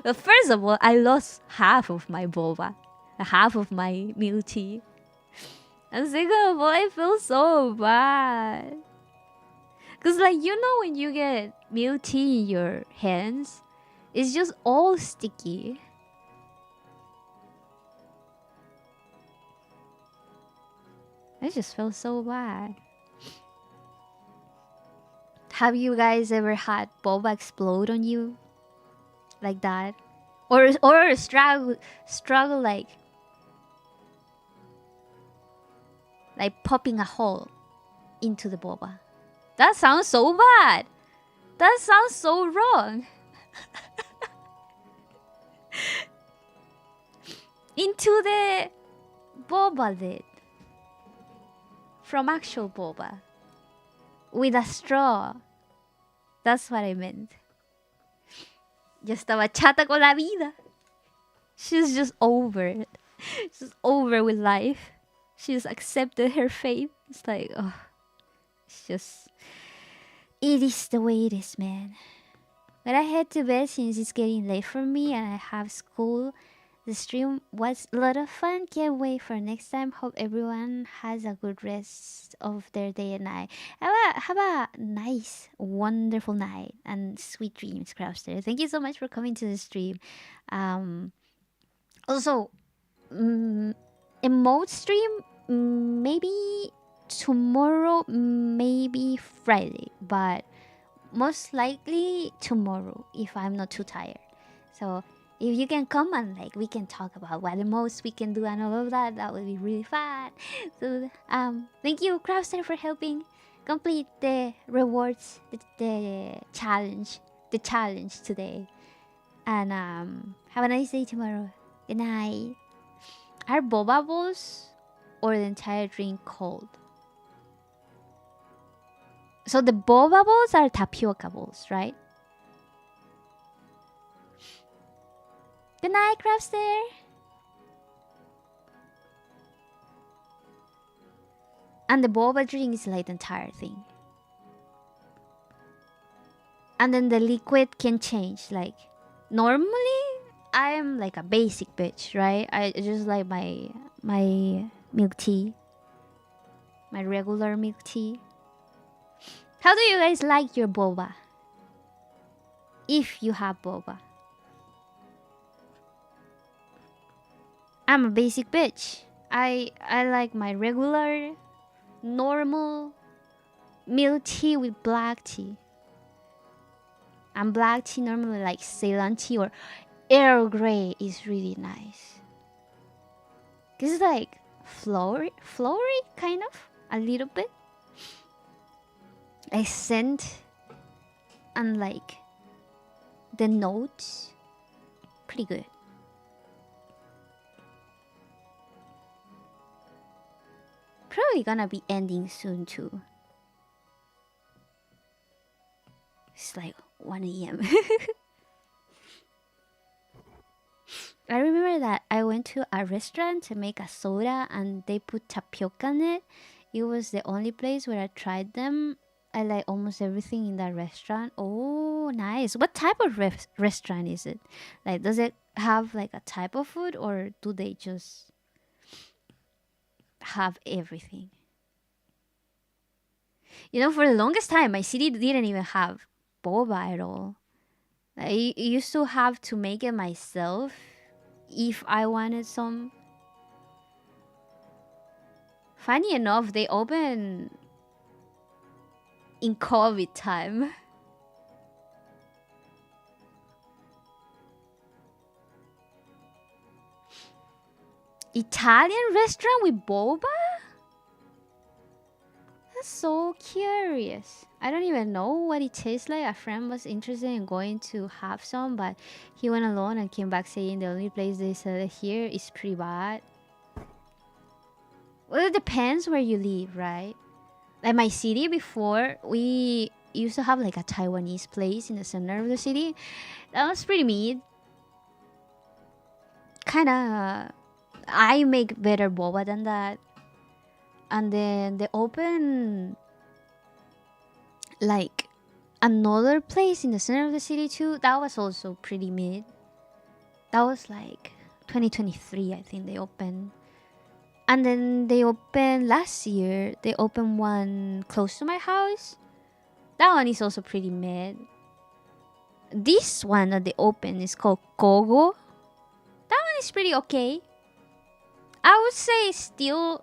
Well, first of all, I lost half of my boba, half of my milk tea. And second of all, I feel so bad. Because, like, you know, when you get milk tea in your hands, it's just all sticky. I just feel so bad. Have you guys ever had boba explode on you like that, or struggle like popping a hole into the boba? That sounds so bad. That sounds so wrong. Into the boba lid from actual boba with a straw. That's what I meant. Ya estaba chata con la vida. She's just over it. She's over with life. She's accepted her fate. It's like, oh, it's just, it is the way it is, man. But I head to bed since it's getting late for me and I have school. The stream was a lot of fun. Can't wait for next time. Hope everyone has a good rest of their day and night. Have a nice, wonderful night and sweet dreams, Crowster. Thank you so much for coming to the stream. Also, emote stream maybe tomorrow, maybe Friday, but most likely tomorrow if I'm not too tired. So if you can come and like we can talk about what emotes we can do and all of that, that would be really fun. So thank you, Crowster, for helping complete the rewards, the challenge today. And have a nice day tomorrow. Good night. Are boba balls or the entire drink cold? So the boba balls are tapioca balls, right? Good night, Crabster. And the boba drink is like the entire thing. And then the liquid can change. Like, normally, I am like a basic bitch, right? I just like my milk tea. My regular milk tea. How do you guys like your boba? If you have boba. I'm a basic bitch. I like my regular, normal milk tea with black tea. And black tea normally like Ceylon tea or Earl Grey is really nice. Cause it's like flowery kind of, a little bit. Like scent and like the notes, pretty good. Probably gonna be ending soon too. It's like 1 a.m. I remember that I went to a restaurant to make a soda and they put tapioca in it. It was the only place where I tried them. I like almost everything in that restaurant. Oh, nice. What type of restaurant is it? Like, does it have like a type of food or do they just have everything? You know, for the longest time, my city didn't even have boba at all. I used to have to make it myself if I wanted some. Funny enough, they open in COVID time. Italian restaurant with boba? That's so curious. I don't even know what it tastes like. A friend was interested in going to have some, but he went alone and came back saying the only place they sell it here is pretty bad. Well, it depends where you live, right? Like my city before, we used to have like a Taiwanese place in the center of the city. That was pretty mid. Kinda, I make better boba than that. And then they open like another place in the center of the city too. That was also pretty mid. That was like 2023, I think they opened. And then they opened last year. They opened one close to my house. That one is also pretty mid. This one that they opened is called Kogo. That one is pretty okay. I would say still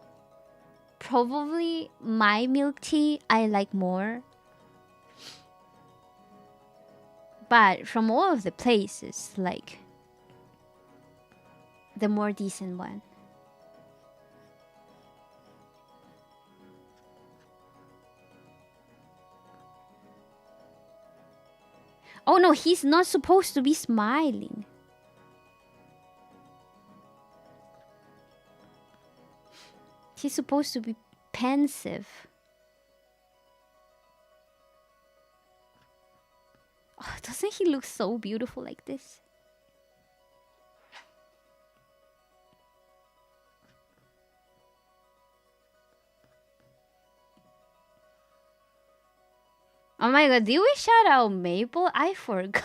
probably my milk tea I like more. But from all of the places, like the more decent one. Oh no, he's not supposed to be smiling. He's supposed to be pensive. Oh, doesn't he look so beautiful like this? Oh my god, did we shout out Maple? I forgot.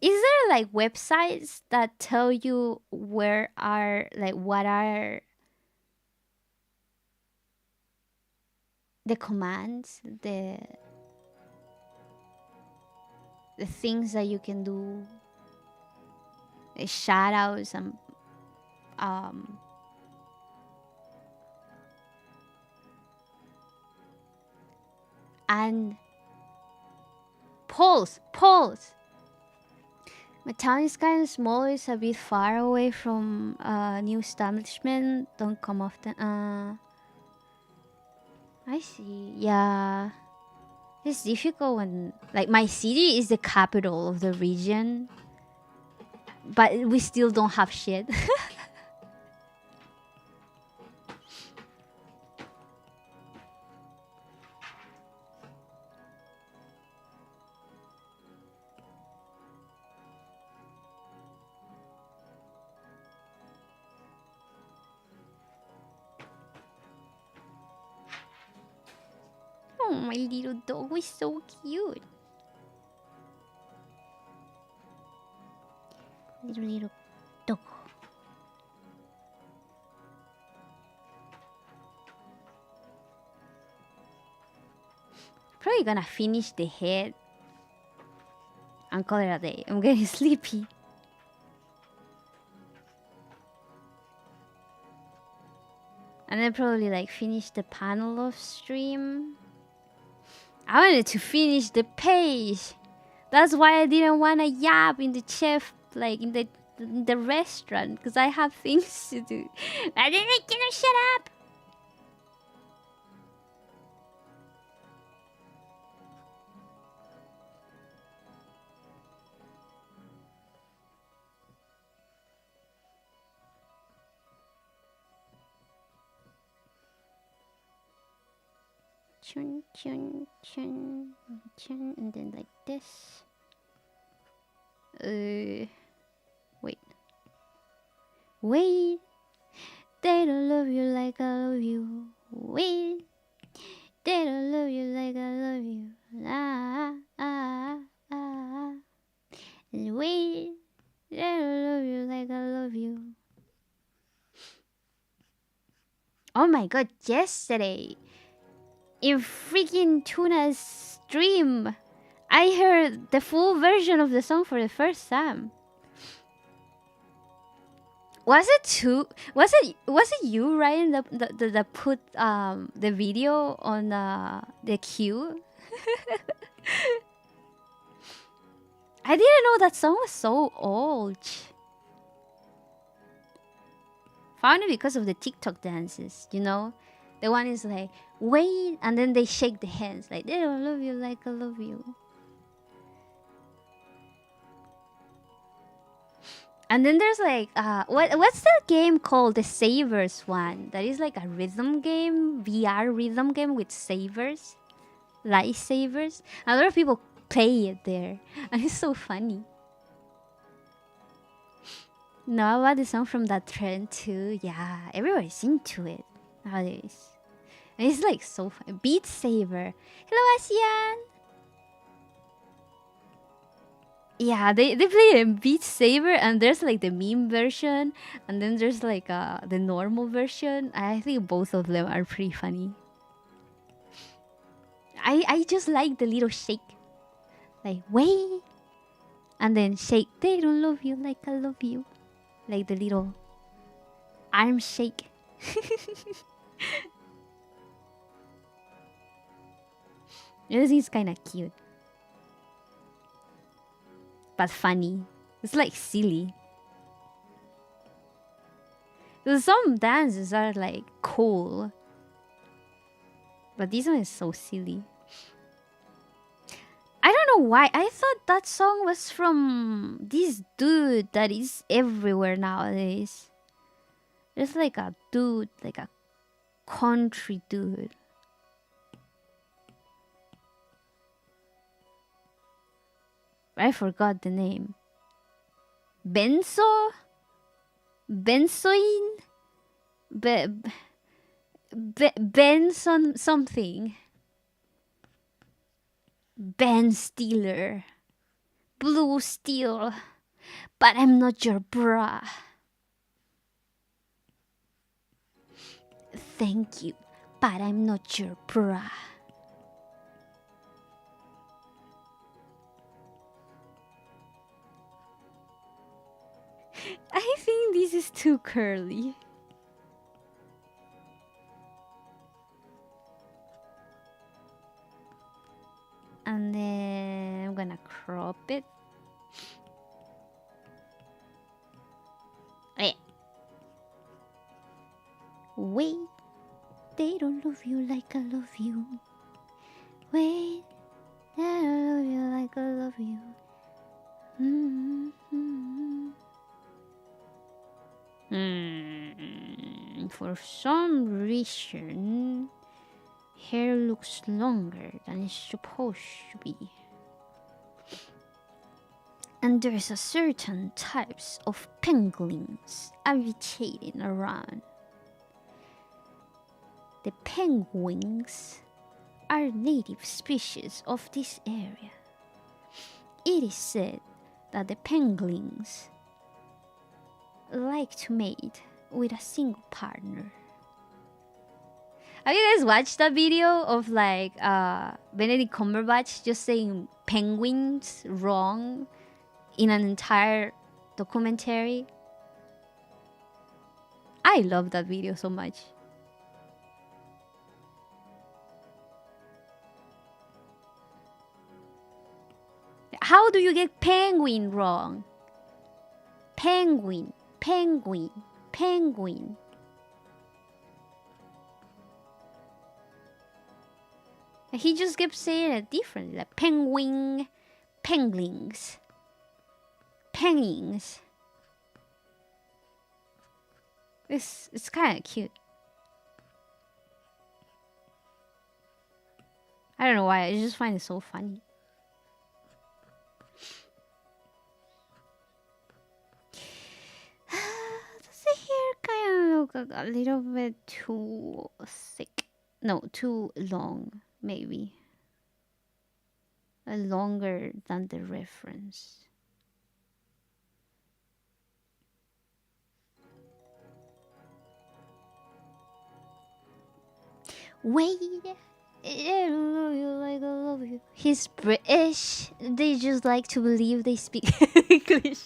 Is there like websites that tell you where are like what are the commands, the things that you can do, the shout outs and polls. My town is kind of small. It's a bit far away from new establishment. Don't come often. I see. Yeah, it's difficult when like my city is the capital of the region, but we still don't have shit. Oh, my little dog is so cute. Little dog. Probably gonna finish the head and call it a day. I'm getting sleepy. And then probably like finish the panel of stream. I wanted to finish the page. That's why I didn't want to yap in the chef, like in the restaurant, because I have things to do. I didn't like, shut up. Chun, chun, chun, chun, and then like this. Wait. Wait. They don't love you like I love you. Wait. They don't love you like I love you. Ah, ah, ah. And wait. They don't love you like I love you. Oh my god, yesterday in freaking Tuna's stream, I heard the full version of the song for the first time. Was it you, Ryan, that put the video on the queue? I didn't know that song was so old. Found it because of the TikTok dances, you know? The one is like, wait, and then they shake the hands like, they don't love you like I love you. And then there's like, what's that game called? The Savers one. That is like a rhythm game, VR rhythm game with savers, lightsabers. A lot of people play it there, and it's so funny. Know about the song from that trend too? Yeah, everybody's into it nowadays. And it's like so fun. Beat Saber. Hello, ASEAN. Yeah, they play a Beat Saber, and there's like the meme version, and then there's like the normal version. I think both of them are pretty funny. I just like the little shake, like wait, and then shake. They don't love you like I love you. Like the little arm shake. This is kind of cute. But funny. It's like silly. Some dances are like cool. But this one is so silly. I don't know why. I thought that song was from this dude that is everywhere nowadays. There's like a dude, like a country dude. I forgot the name. Benzo? Benzoin? Benson something. Ben Stiller. Blue Steel. But I'm not your bra. Thank you, but I'm not your bra. I think this is too curly. And then I'm gonna crop it. Wait, they don't love you like I love you. Wait, they don't love you like I love you. For some reason, hair looks longer than it's supposed to be. And there's a certain types of penguins agitating around. The penguins are native species of this area. It is said that the penguins like to mate with a single partner. Have you guys watched that video of like Benedict Cumberbatch just saying penguins wrong in an entire documentary? I love that video so much. How do you get penguin wrong? Penguin, penguin, penguin. He just kept saying it differently, like penguin, penguins, penguins. It's kind of cute. I don't know why, I just find it so funny. Does the hair kind of look a little bit too thick? No, too long, maybe. Longer than the reference. Wait, I love you like I love you. He's British. They just like to believe they speak English.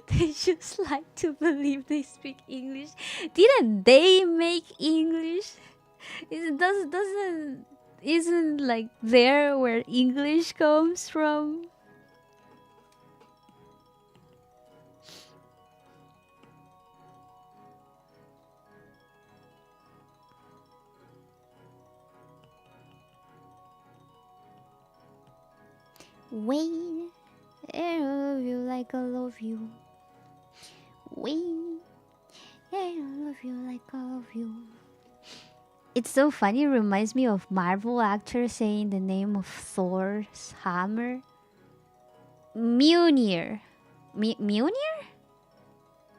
They just like to believe they speak English. Didn't they make English? Isn't like there where English comes from? Wait, I love you like I love you. Wait, I love you like I love you. It's so funny, it reminds me of Marvel actor saying the name of Thor's hammer. Mjolnir. Mjolnir?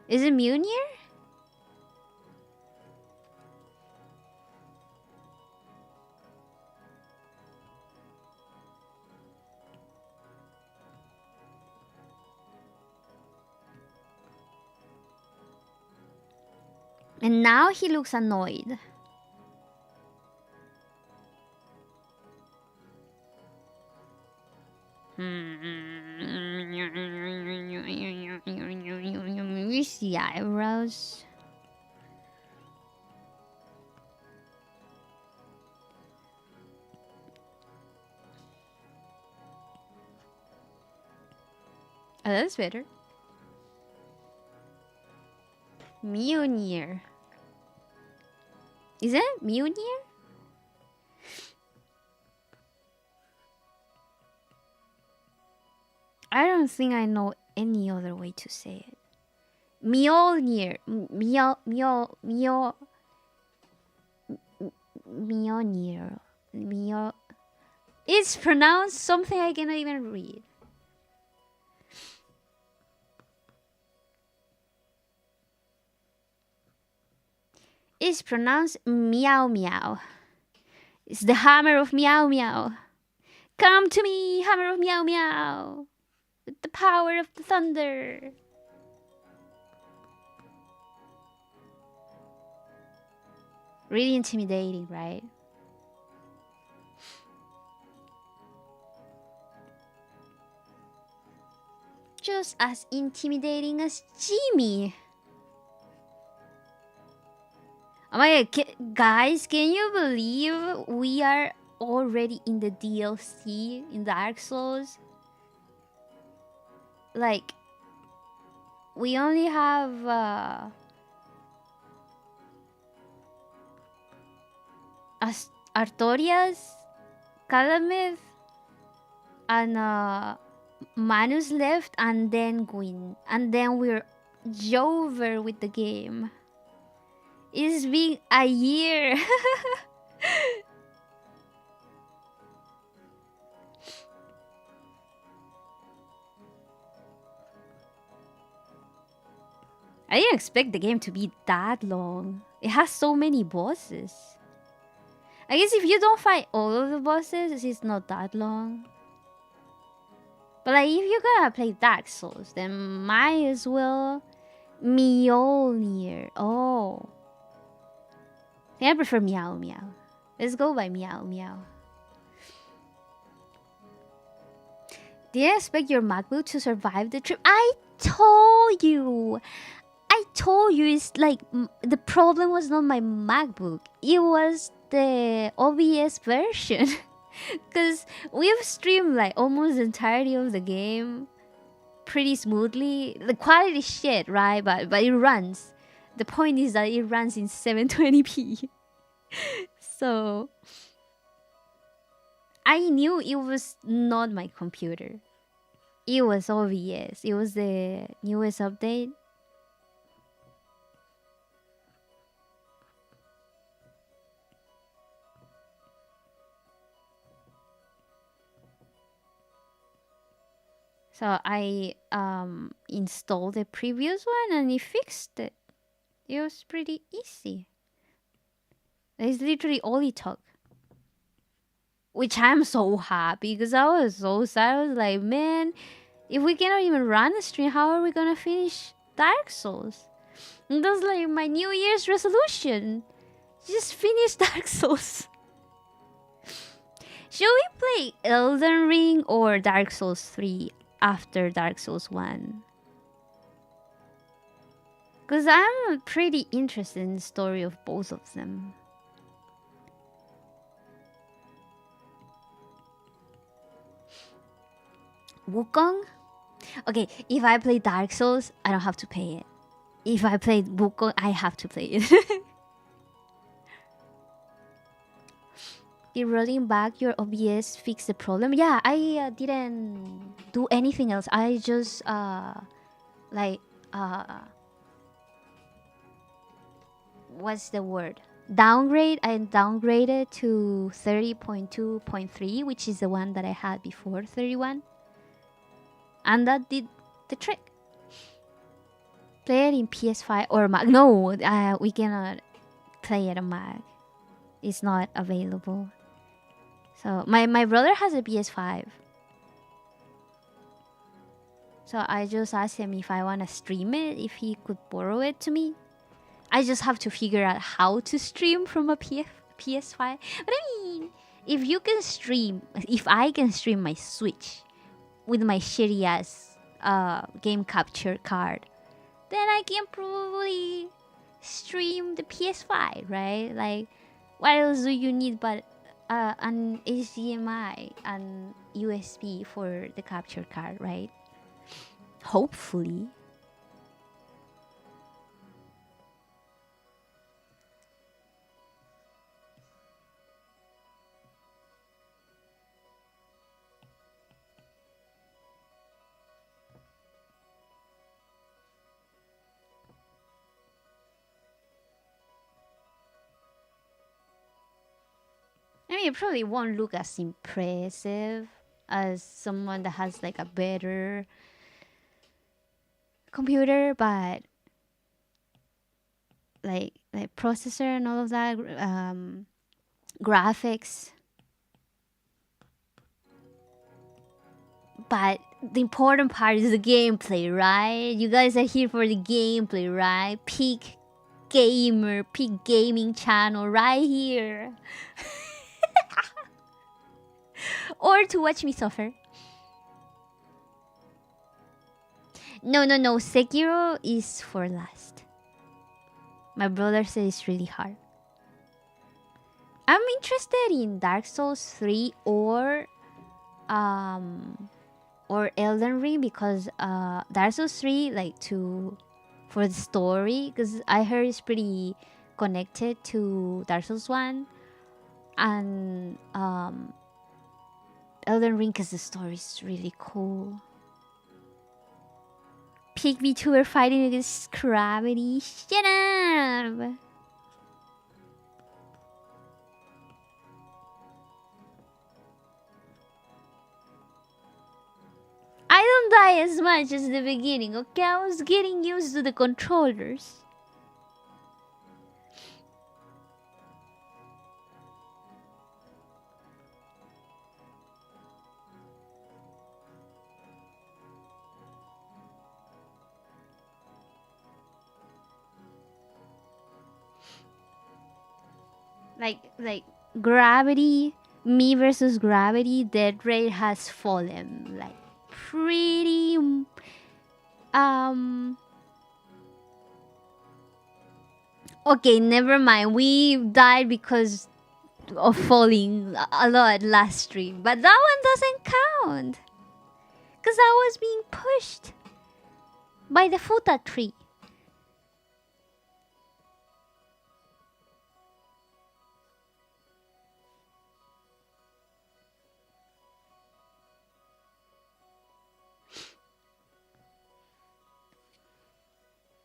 Is it Mjolnir? And now he looks annoyed. Where's the eyebrows? Oh, that's better. Mjolnir. Is it Mjolnir? I don't think I know any other way to say it. Mjolnir. Mjolnir. It's pronounced something I cannot even read. It's pronounced meow meow. It's the hammer of meow meow. Come to me, hammer of meow meow. With the power of the thunder. Really intimidating, right? Just as intimidating as Jimmy. Oh my god, guys, can you believe we are already in the DLC in Dark Souls? Like, we only have Artorias, Calamith, and Manus left, and then Gwyn. And then we're over with the game. It's been a year. I didn't expect the game to be that long. It has so many bosses. I guess if you don't fight all of the bosses, it's not that long. But like, if you're gonna play Dark Souls, then might as well Mjolnir. Oh. I think I prefer Meow Meow. Let's go by Meow Meow. Did I expect your MacBook to survive the trip? I told you it's like the problem was not my MacBook. It was the OBS version. Because we've streamed like almost the entirety of the game pretty smoothly. The quality is shit, right? But it runs. The point is that it runs in 720p. So I knew it was not my computer. It was OBS. It was the newest update. So I installed the previous one and it fixed it. It was pretty easy. That's literally all it took. Which I'm so happy because I was so sad. I was like, man, if we cannot even run a stream, how are we gonna finish Dark Souls? And that's like my New Year's resolution. Just finish Dark Souls. Should we play Elden Ring or Dark Souls 3 after Dark Souls 1? Because I'm pretty interested in the story of both of them. Wukong? Okay, if I play Dark Souls, I don't have to pay it. If I play Wukong, I have to play it. Did rolling back your OBS fix the problem? Yeah, I didn't do anything else. I just what's the word? Downgrade. I downgraded to 30.2.3, which is the one that I had before 31. And that did the trick. Play it in PS5 or Mac. No, we cannot play it on Mac. It's not available. So my brother has a PS5. So I just asked him if I want to stream it, if he could borrow it to me. I just have to figure out how to stream from a PS5. But I mean, if you can stream, if I can stream my Switch with my shitty ass game capture card, then I can probably stream the PS5, right? Like, what else do you need but an HDMI and USB for the capture card, right? Hopefully. I mean, it probably won't look as impressive as someone that has like a better computer, but like processor and all of that, graphics. But the important part is the gameplay, right? You guys are here for the gameplay, right? Peak gamer, peak gaming channel right here. Or to watch me suffer. No. Sekiro is for last. My brother said it's really hard. I'm interested in Dark Souls 3 or Elden Ring, because Dark Souls 3 for the story, because I heard it's pretty connected to Dark Souls 1, and Elden Ring because the story is really cool. Peak VTuber fighting against gravity. Shut up! I don't die as much as the beginning, okay? I was getting used to the controllers. Like gravity, me versus gravity, death rate has fallen like pretty okay, never mind. We died because of falling a lot last stream, but that one doesn't count because I was being pushed by the futa tree.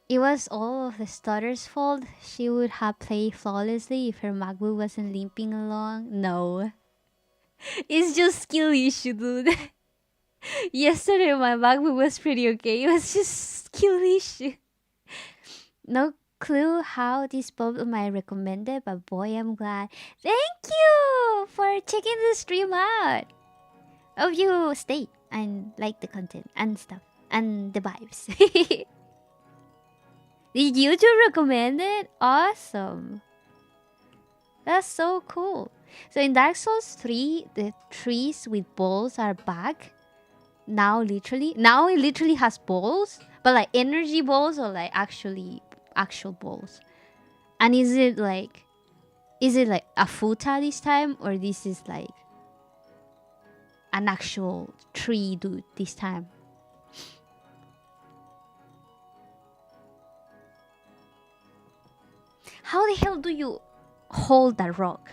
It was all of the stutter's fault. She would have played flawlessly if her MacBook wasn't limping along. No. It's just skill issue, dude. Yesterday my MacBook was pretty okay. It was just skill issue. No clue how this popped on my recommended, but boy, I'm glad. Thank you for checking the stream out. Hope you stay and like the content and stuff and the vibes. Did you two recommend it? Awesome. That's so cool. So in Dark Souls 3, the trees with balls are back. Now it literally has balls, but like energy balls or like actual balls. And is it like a futa this time, or this is like an actual tree dude this time? How the hell do you hold that rock?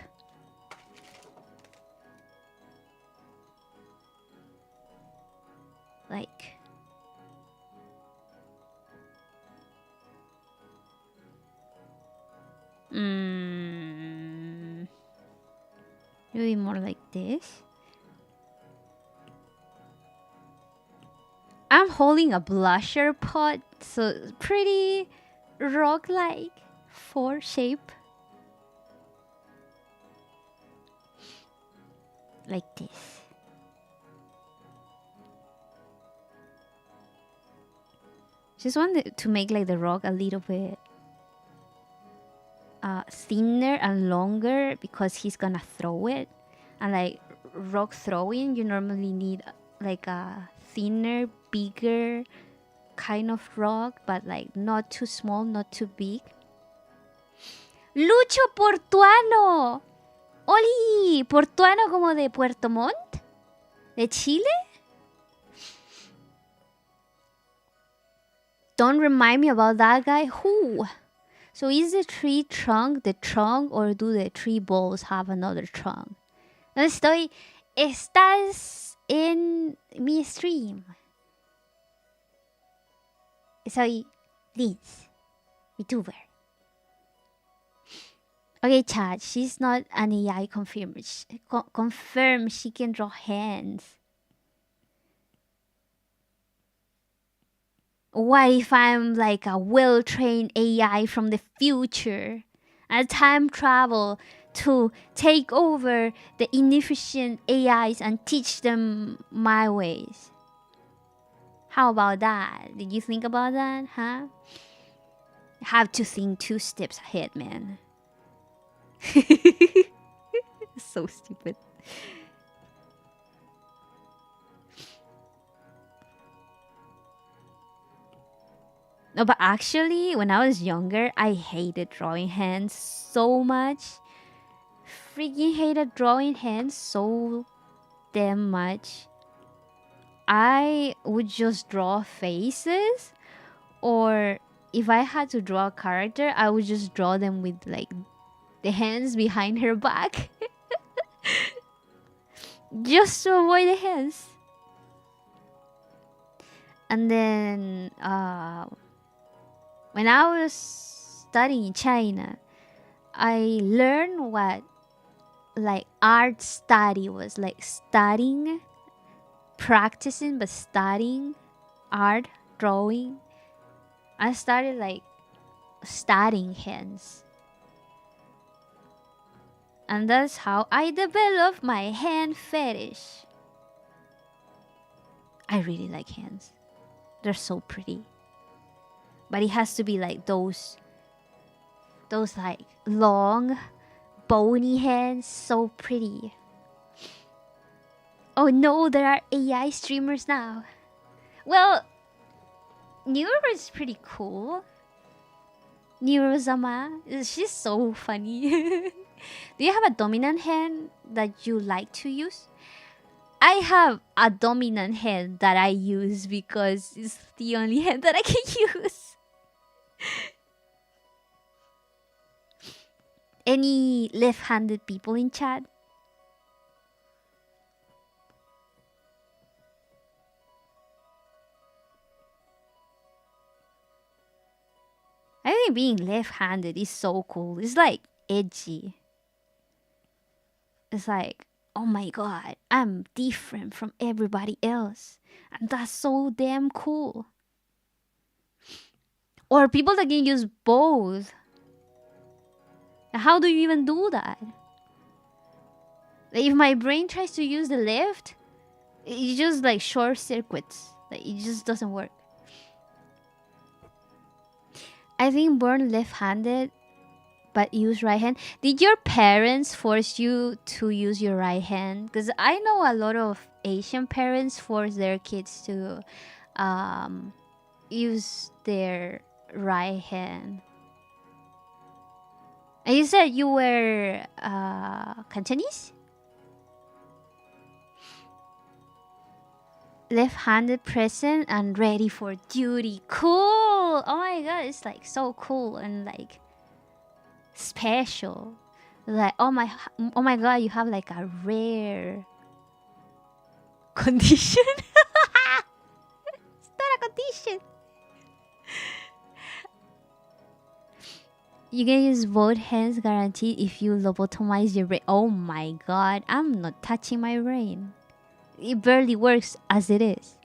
Like... maybe more like this? I'm holding a blusher pot, so pretty rock-like. 4 shape, like this. Just wanted to make like the rock a little bit thinner and longer, because he's gonna throw it, and like rock throwing, you normally need like a thinner, bigger kind of rock, but like not too small, not too big. Lucho Portuano. Oli, Portuano como de Puerto Montt, de Chile. Don't remind me about that guy. Who? So is the tree trunk the trunk, or do the tree balls have another trunk? No estoy. Estás en mi stream. Soy Liz, VTuber. Okay, chat. She's not an AI confirmed. Confirm she can draw hands. What if I'm like a well-trained AI from the future? And time travel to take over the inefficient AIs and teach them my ways. How about that? Did you think about that, huh? Have to think 2 steps ahead, man. So stupid. No, but actually, when I was younger, I hated drawing hands so much. Freaking hated drawing hands so damn much. I would just draw faces, or if I had to draw a character, I would just draw them with like the hands behind her back. Just to avoid the hands. And then when I was studying in China, I learned what like art study was, like studying, practicing, but studying art, drawing. I started like studying hands. And that's how I developed my hand fetish. I really like hands. They're so pretty. But it has to be like those like long, bony hands. So pretty. Oh no, there are AI streamers now. Well, Neuro is pretty cool. Neuro-sama, she's so funny. Do you have a dominant hand that you like to use? I have a dominant hand that I use because it's the only hand that I can use. Any left-handed people in chat? I think being left-handed is so cool. It's like edgy. It's like, oh my god, I'm different from everybody else. And that's so damn cool. Or people that can use both. How do you even do that? Like, if my brain tries to use the left, it just like short circuits. Like, it just doesn't work. I think born left-handed but use right hand. Did your parents force you to use your right hand? Because I know a lot of Asian parents force their kids to use their right hand. And you said you were Cantonese? Left-handed, present, and ready for duty. Cool! Oh my god, it's like so cool and like special. Like, oh my god, you have like a rare condition. It's not a condition. You can use both hands guaranteed if you lobotomize your brain. Oh my god, I'm not touching my brain. It barely works as it is.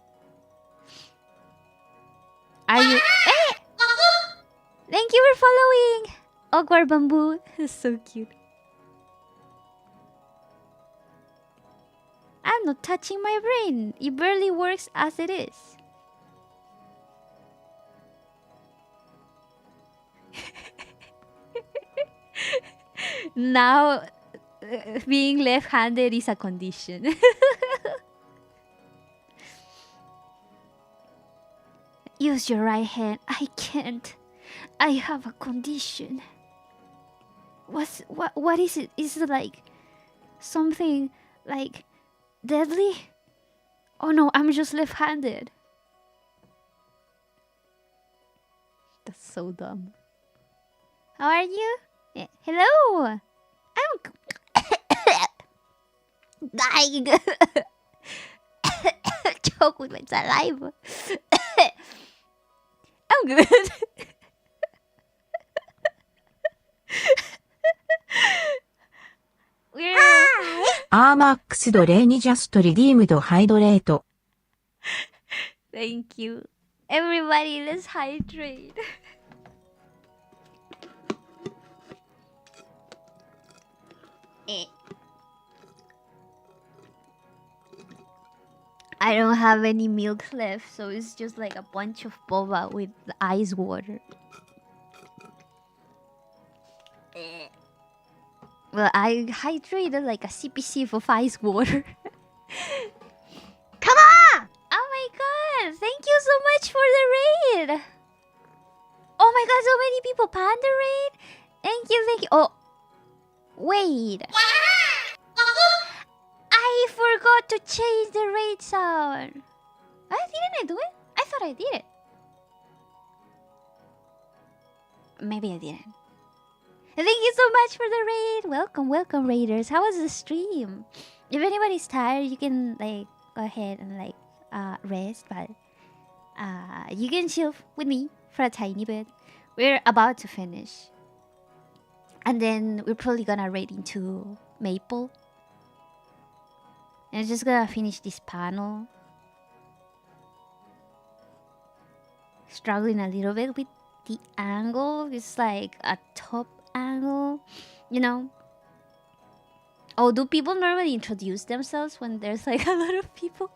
Are you... Eh! Thank you for following! Awkward Bamboo. It's so cute. I'm not touching my brain. It barely works as it is. Now, being left-handed is a condition. You use your right hand. I can't. I have a condition. What is it? Is it like something like deadly? Oh no, I'm just left-handed. That's so dumb. How are you? Hello. I'm dying. Choke with my saliva. I'm good. We're アーマックスドレニジャストリディームドハイドレート。 Thank you. Everybody, let's hydrate. I don't have any milk left, so it's just like a bunch of boba with ice water. Well, I hydrated like a sip of ice water. Come on! Oh my god! Thank you so much for the raid! Oh my god, so many people panned the raid! Thank you, thank you. Oh, wait. I forgot to change the raid sound. Didn't I do it? I thought I did it. Maybe I didn't. Thank you so much for the raid. Welcome, welcome, raiders. How was the stream? If anybody's tired, you can like go ahead and like rest, but you can chill with me for a tiny bit. We're about to finish, and then we're probably gonna raid into Maple. And I'm just gonna finish this panel. Struggling a little bit with the angle. It's like a top angle, you know. Oh, do people normally introduce themselves when there's like a lot of people?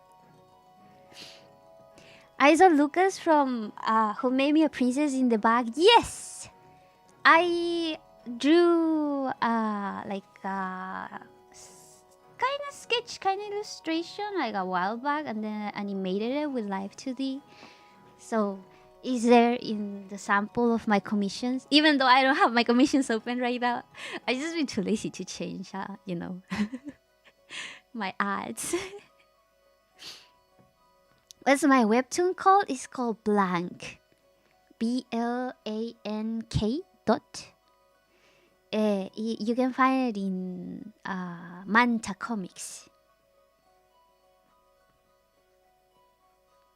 I saw Lucas from Who Made Me a Princess in the back. Yes! I drew like kind of sketch, kind of illustration like a while back, and then animated it with Live 2D. So is there in the sample of my commissions, even though I don't have my commissions open right now. I just been too lazy to change, you know, my ads. What's my webtoon called? It's called Blank. BLANK dot. You can find it in Manta Comics.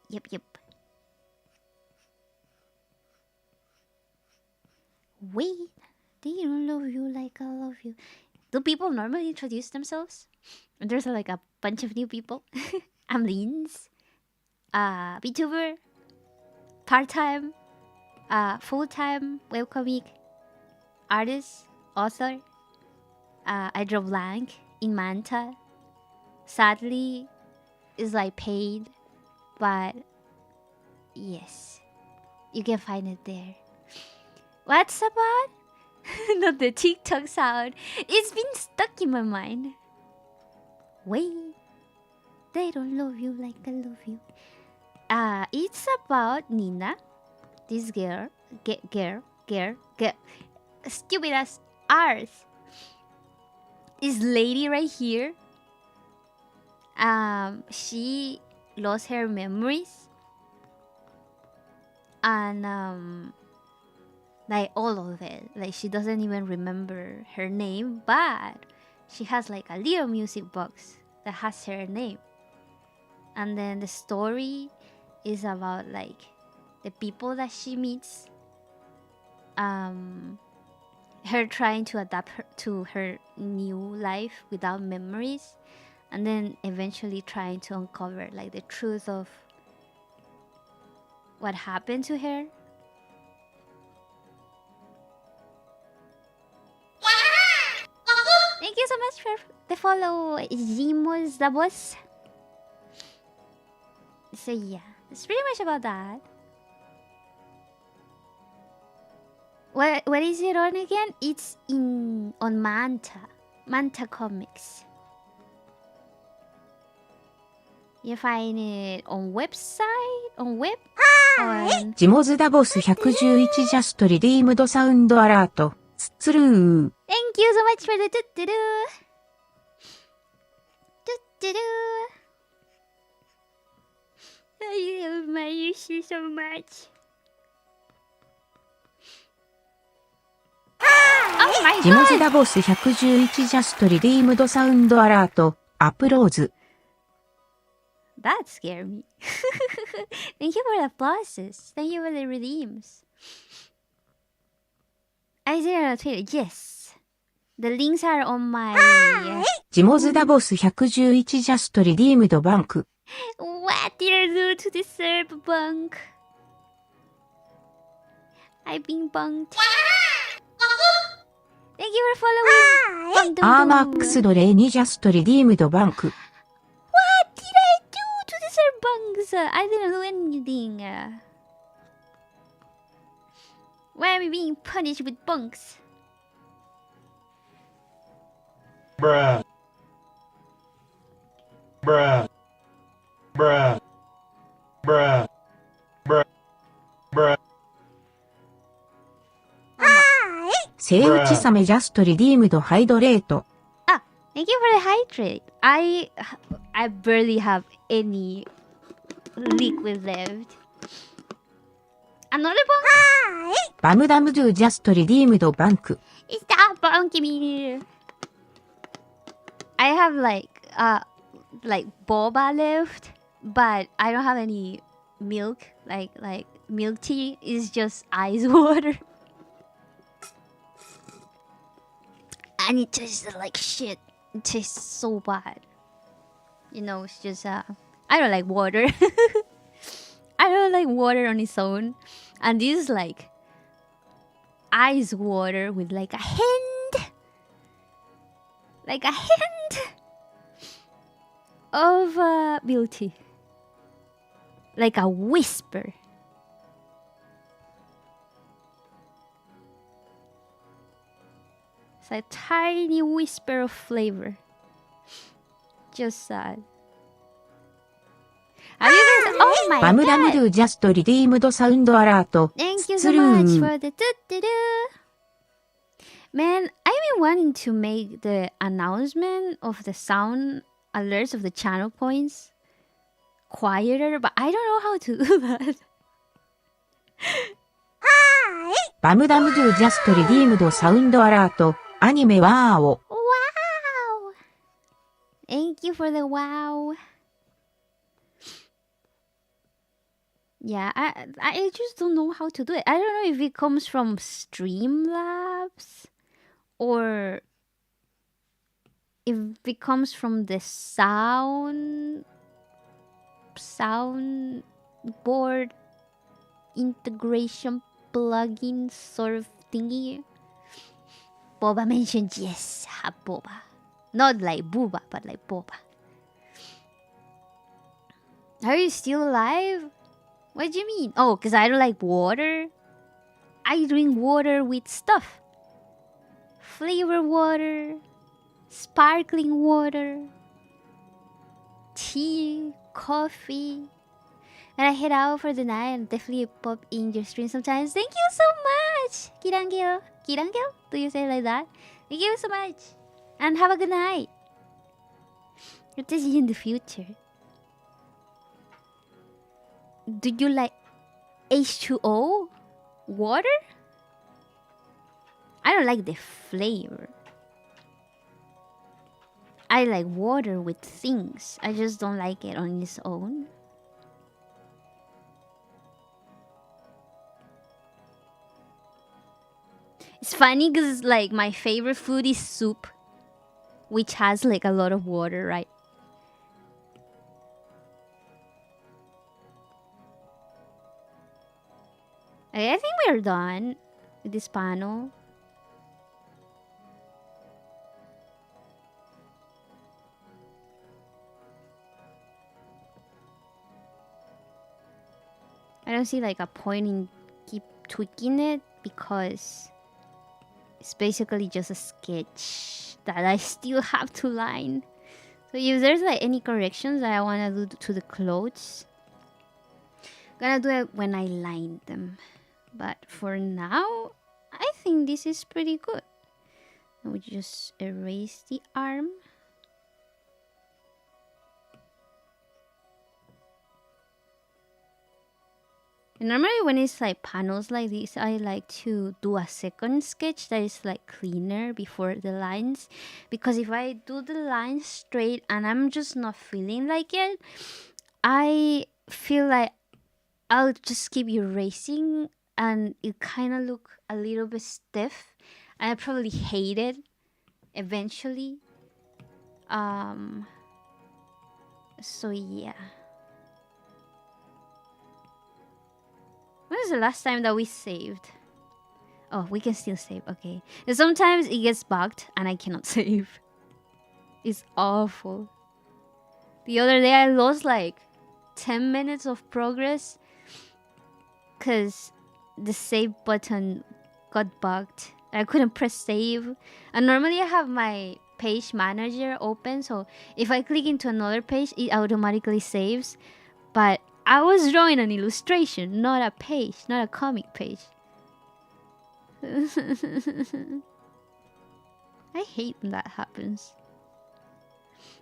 Yep. Wait, they don't love you like I love you. Do people normally introduce themselves? There's like a bunch of new people. I'm Lins. VTuber. Part-time. Full-time webcomic. Artist. Author. I draw Blank in Manta. Sadly, it's like paid. But yes, you can find it there. What's about? Not the TikTok sound. It's been stuck in my mind. Wait, they don't love you like I love you. It's about Nina, this girl, stupid as ours. This lady right here. She lost her memories, and like all of it. Like she doesn't even remember her name, but she has like a little music box that has her name. And then the story is about like the people that she meets, her trying to adapt her to her new life without memories, and then eventually trying to uncover like the truth of what happened to her. Thank you so much for the follow, Zimos the boss. So yeah, it's pretty much about that. What is it on again? It's on Manta Comics. You find it on website, on web, on ジモズダボス111ジャストリディームドサウンドアラート。ツッツルー。Thank you so much for the doo-doo-doo. Doo-doo-doo. I love my Yushi so much. Oh my ジモズ god! ダボス111ジャストリディームドサウンドアラート。アプローズ。That scared me. Thank you for the applauses. Thank you for the redeems. I see it on Twitter. Yes. The links are on my... ジモズダボス111ジャストリディームドバンク。What did I do to deserve bunk? I've been bunked. Thank you for following. アーマックスドレイ2ジャストリディームドバンク。What did I do to deserve bunks? I didn't do anything. Why am I being punished with bunks? Bruh. Bruh. Bruh. Bruh. Bruh. Bruh. セイウチサメジャストリディームドハイドレート。Ah, thank you for the hydrate. I barely have any liquid left. Another bunk? バムダムドゥジャストリディームドバンク。 Stop bunking me. I have like boba left, but I don't have any milk. Like milk tea is just ice water. And it tastes like shit. It tastes so bad. You know, it's just I don't like water. I don't like water on its own. And this is like ice water with like a hint. Like a hint of milk tea. Like a whisper. It's a tiny whisper of flavor. Just sad. Have you guys? Oh my バムダム god! ドゥジャストリディームドサウンドアラート。 Thank you ツ so ル much ー。 for the doo-doo-doo. Man, I've been wanting to make the announcement of the sound alerts of the channel points quieter, but I don't know how to do that. バムダムドゥジャストリディームドサウンドアラート。アニメワーオ。 Wow! Thank you for the wow. Yeah, I just don't know how to do it. I don't know if it comes from Streamlabs or if it comes from the soundboard integration plugin sort of thingy. Boba mentioned yes, have boba. Not like booba, but like boba. Are you still alive? What do you mean? Oh, because I don't like water? I drink water with stuff. Flavor water, sparkling water, tea, coffee. And I head out for the night and definitely pop in your stream sometimes. Thank you so much! Kirangel. Kirangel? Do you say it like that? Thank you so much. And have a good night. What to see you in the future? Do you like H2O? Water? I don't like the flavor. I like water with things. I just don't like it on its own. It's funny because like my favorite food is soup, which has like a lot of water, right? I think we're done with this panel. I don't see like a point in keep tweaking it because it's basically just a sketch that I still have to line. So if there's like any corrections that I want to do to the clothes, I'm gonna do it when I line them. But for now, I think this is pretty good. We just erase the arm. And normally when it's like panels like this, I like to do a second sketch that is like cleaner before the lines. Because if I do the lines straight and I'm just not feeling like it, I feel like I'll just keep erasing and it kind of look a little bit stiff. And I probably hate it eventually. So yeah. When was the last time that we saved? Oh, we can still save. Okay. And sometimes it gets bugged and I cannot save. It's awful. The other day I lost like 10 minutes of progress because the save button got bugged. I couldn't press save. And normally I have my page manager open, so if I click into another page, it automatically saves. But I was drawing an illustration, not a page, not a comic page. I hate when that happens.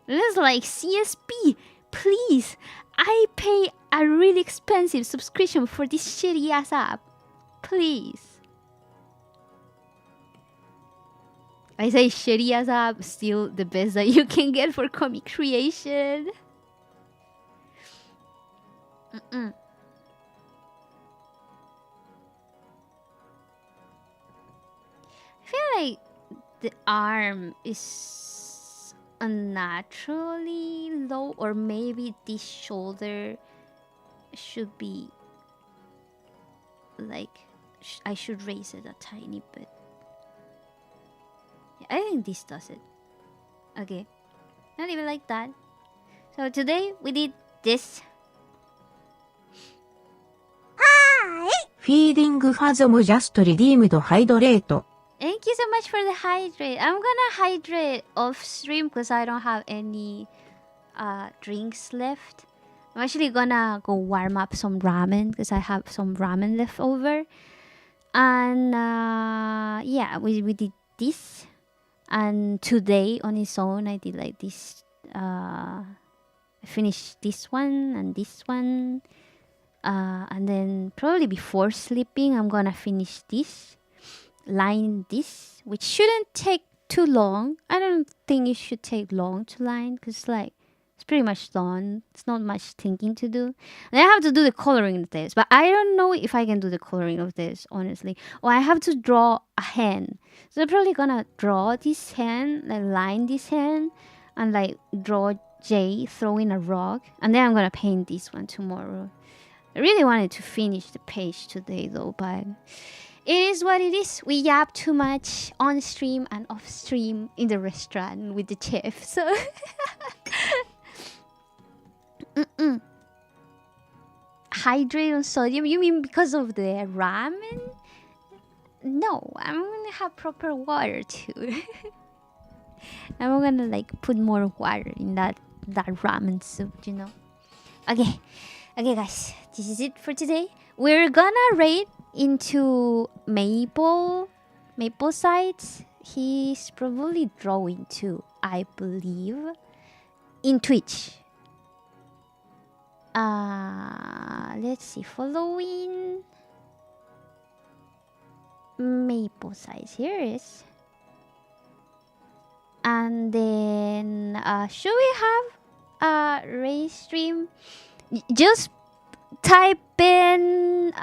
And it's like, CSP, please, I pay a really expensive subscription for this shitty ass app. Please. I say shitty ass app, still the best that you can get for comic creation. I feel like the arm is unnaturally low, or maybe this shoulder should be like I should raise it a tiny bit. Yeah, I think this does it. Okay, not even like that. So today we did this. フィーディングファゾムジャストリディームドハイドレート。 Thank you so much for the hydrate. I'm gonna hydrate off stream because I don't have any drinks left. I'm actually gonna go warm up some ramen because I have some ramen left over. And yeah, we did this. And today on its own, I did like this. I finished this one and this one. And then probably before sleeping, I'm gonna finish this. Line this, which shouldn't take too long. I don't think it should take long to line because like it's pretty much done. It's not much thinking to do. And I have to do the coloring of this, but I don't know if I can do the coloring of this honestly. Or I have to draw a hand. So I'm probably gonna draw this hand, like line this hand, and like draw J throwing a rock, and then I'm gonna paint this one tomorrow. I really wanted to finish the page today though, but it is what it is. We yap too much on stream and off stream in the restaurant with the chef. So hydrate on sodium? You mean because of the ramen? No, I'm gonna have proper water too. I'm gonna like put more water in that ramen soup, you know. Okay, guys, this is it for today. We're gonna rate into Maple sides. He's probably drawing too, I believe, in Twitch. Let's see, following Maple sides. Here it is. And then should we have a race stream? Just type in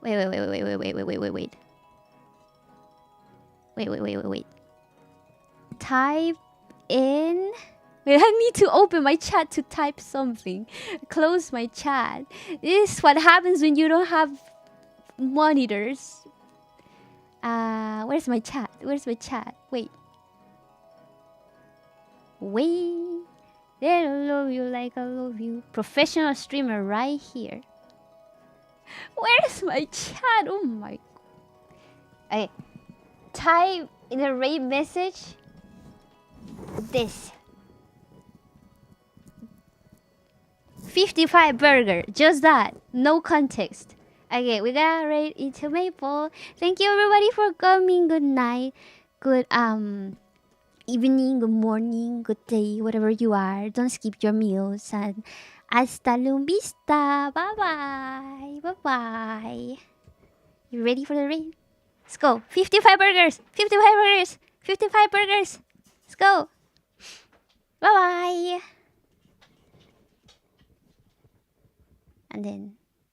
wait. Type in. Wait, I need to open my chat to type something. Close my chat. This is what happens when you don't have monitors. Where's my chat? Wait. They don't love you like I love you. Professional streamer right here. Where's my chat? Oh my. Okay. Type in a rate message. this? 55 burger. Just that. No context. Okay, we got right into Maple. Thank you everybody for coming. Good night. Good evening, good morning, good day, whatever you are. Don't skip your meals and hasta la vista. Bye bye. Bye bye. You ready for the rain? Let's go. 55 burgers. 55 burgers. 55 burgers. Let's go. Bye bye. And then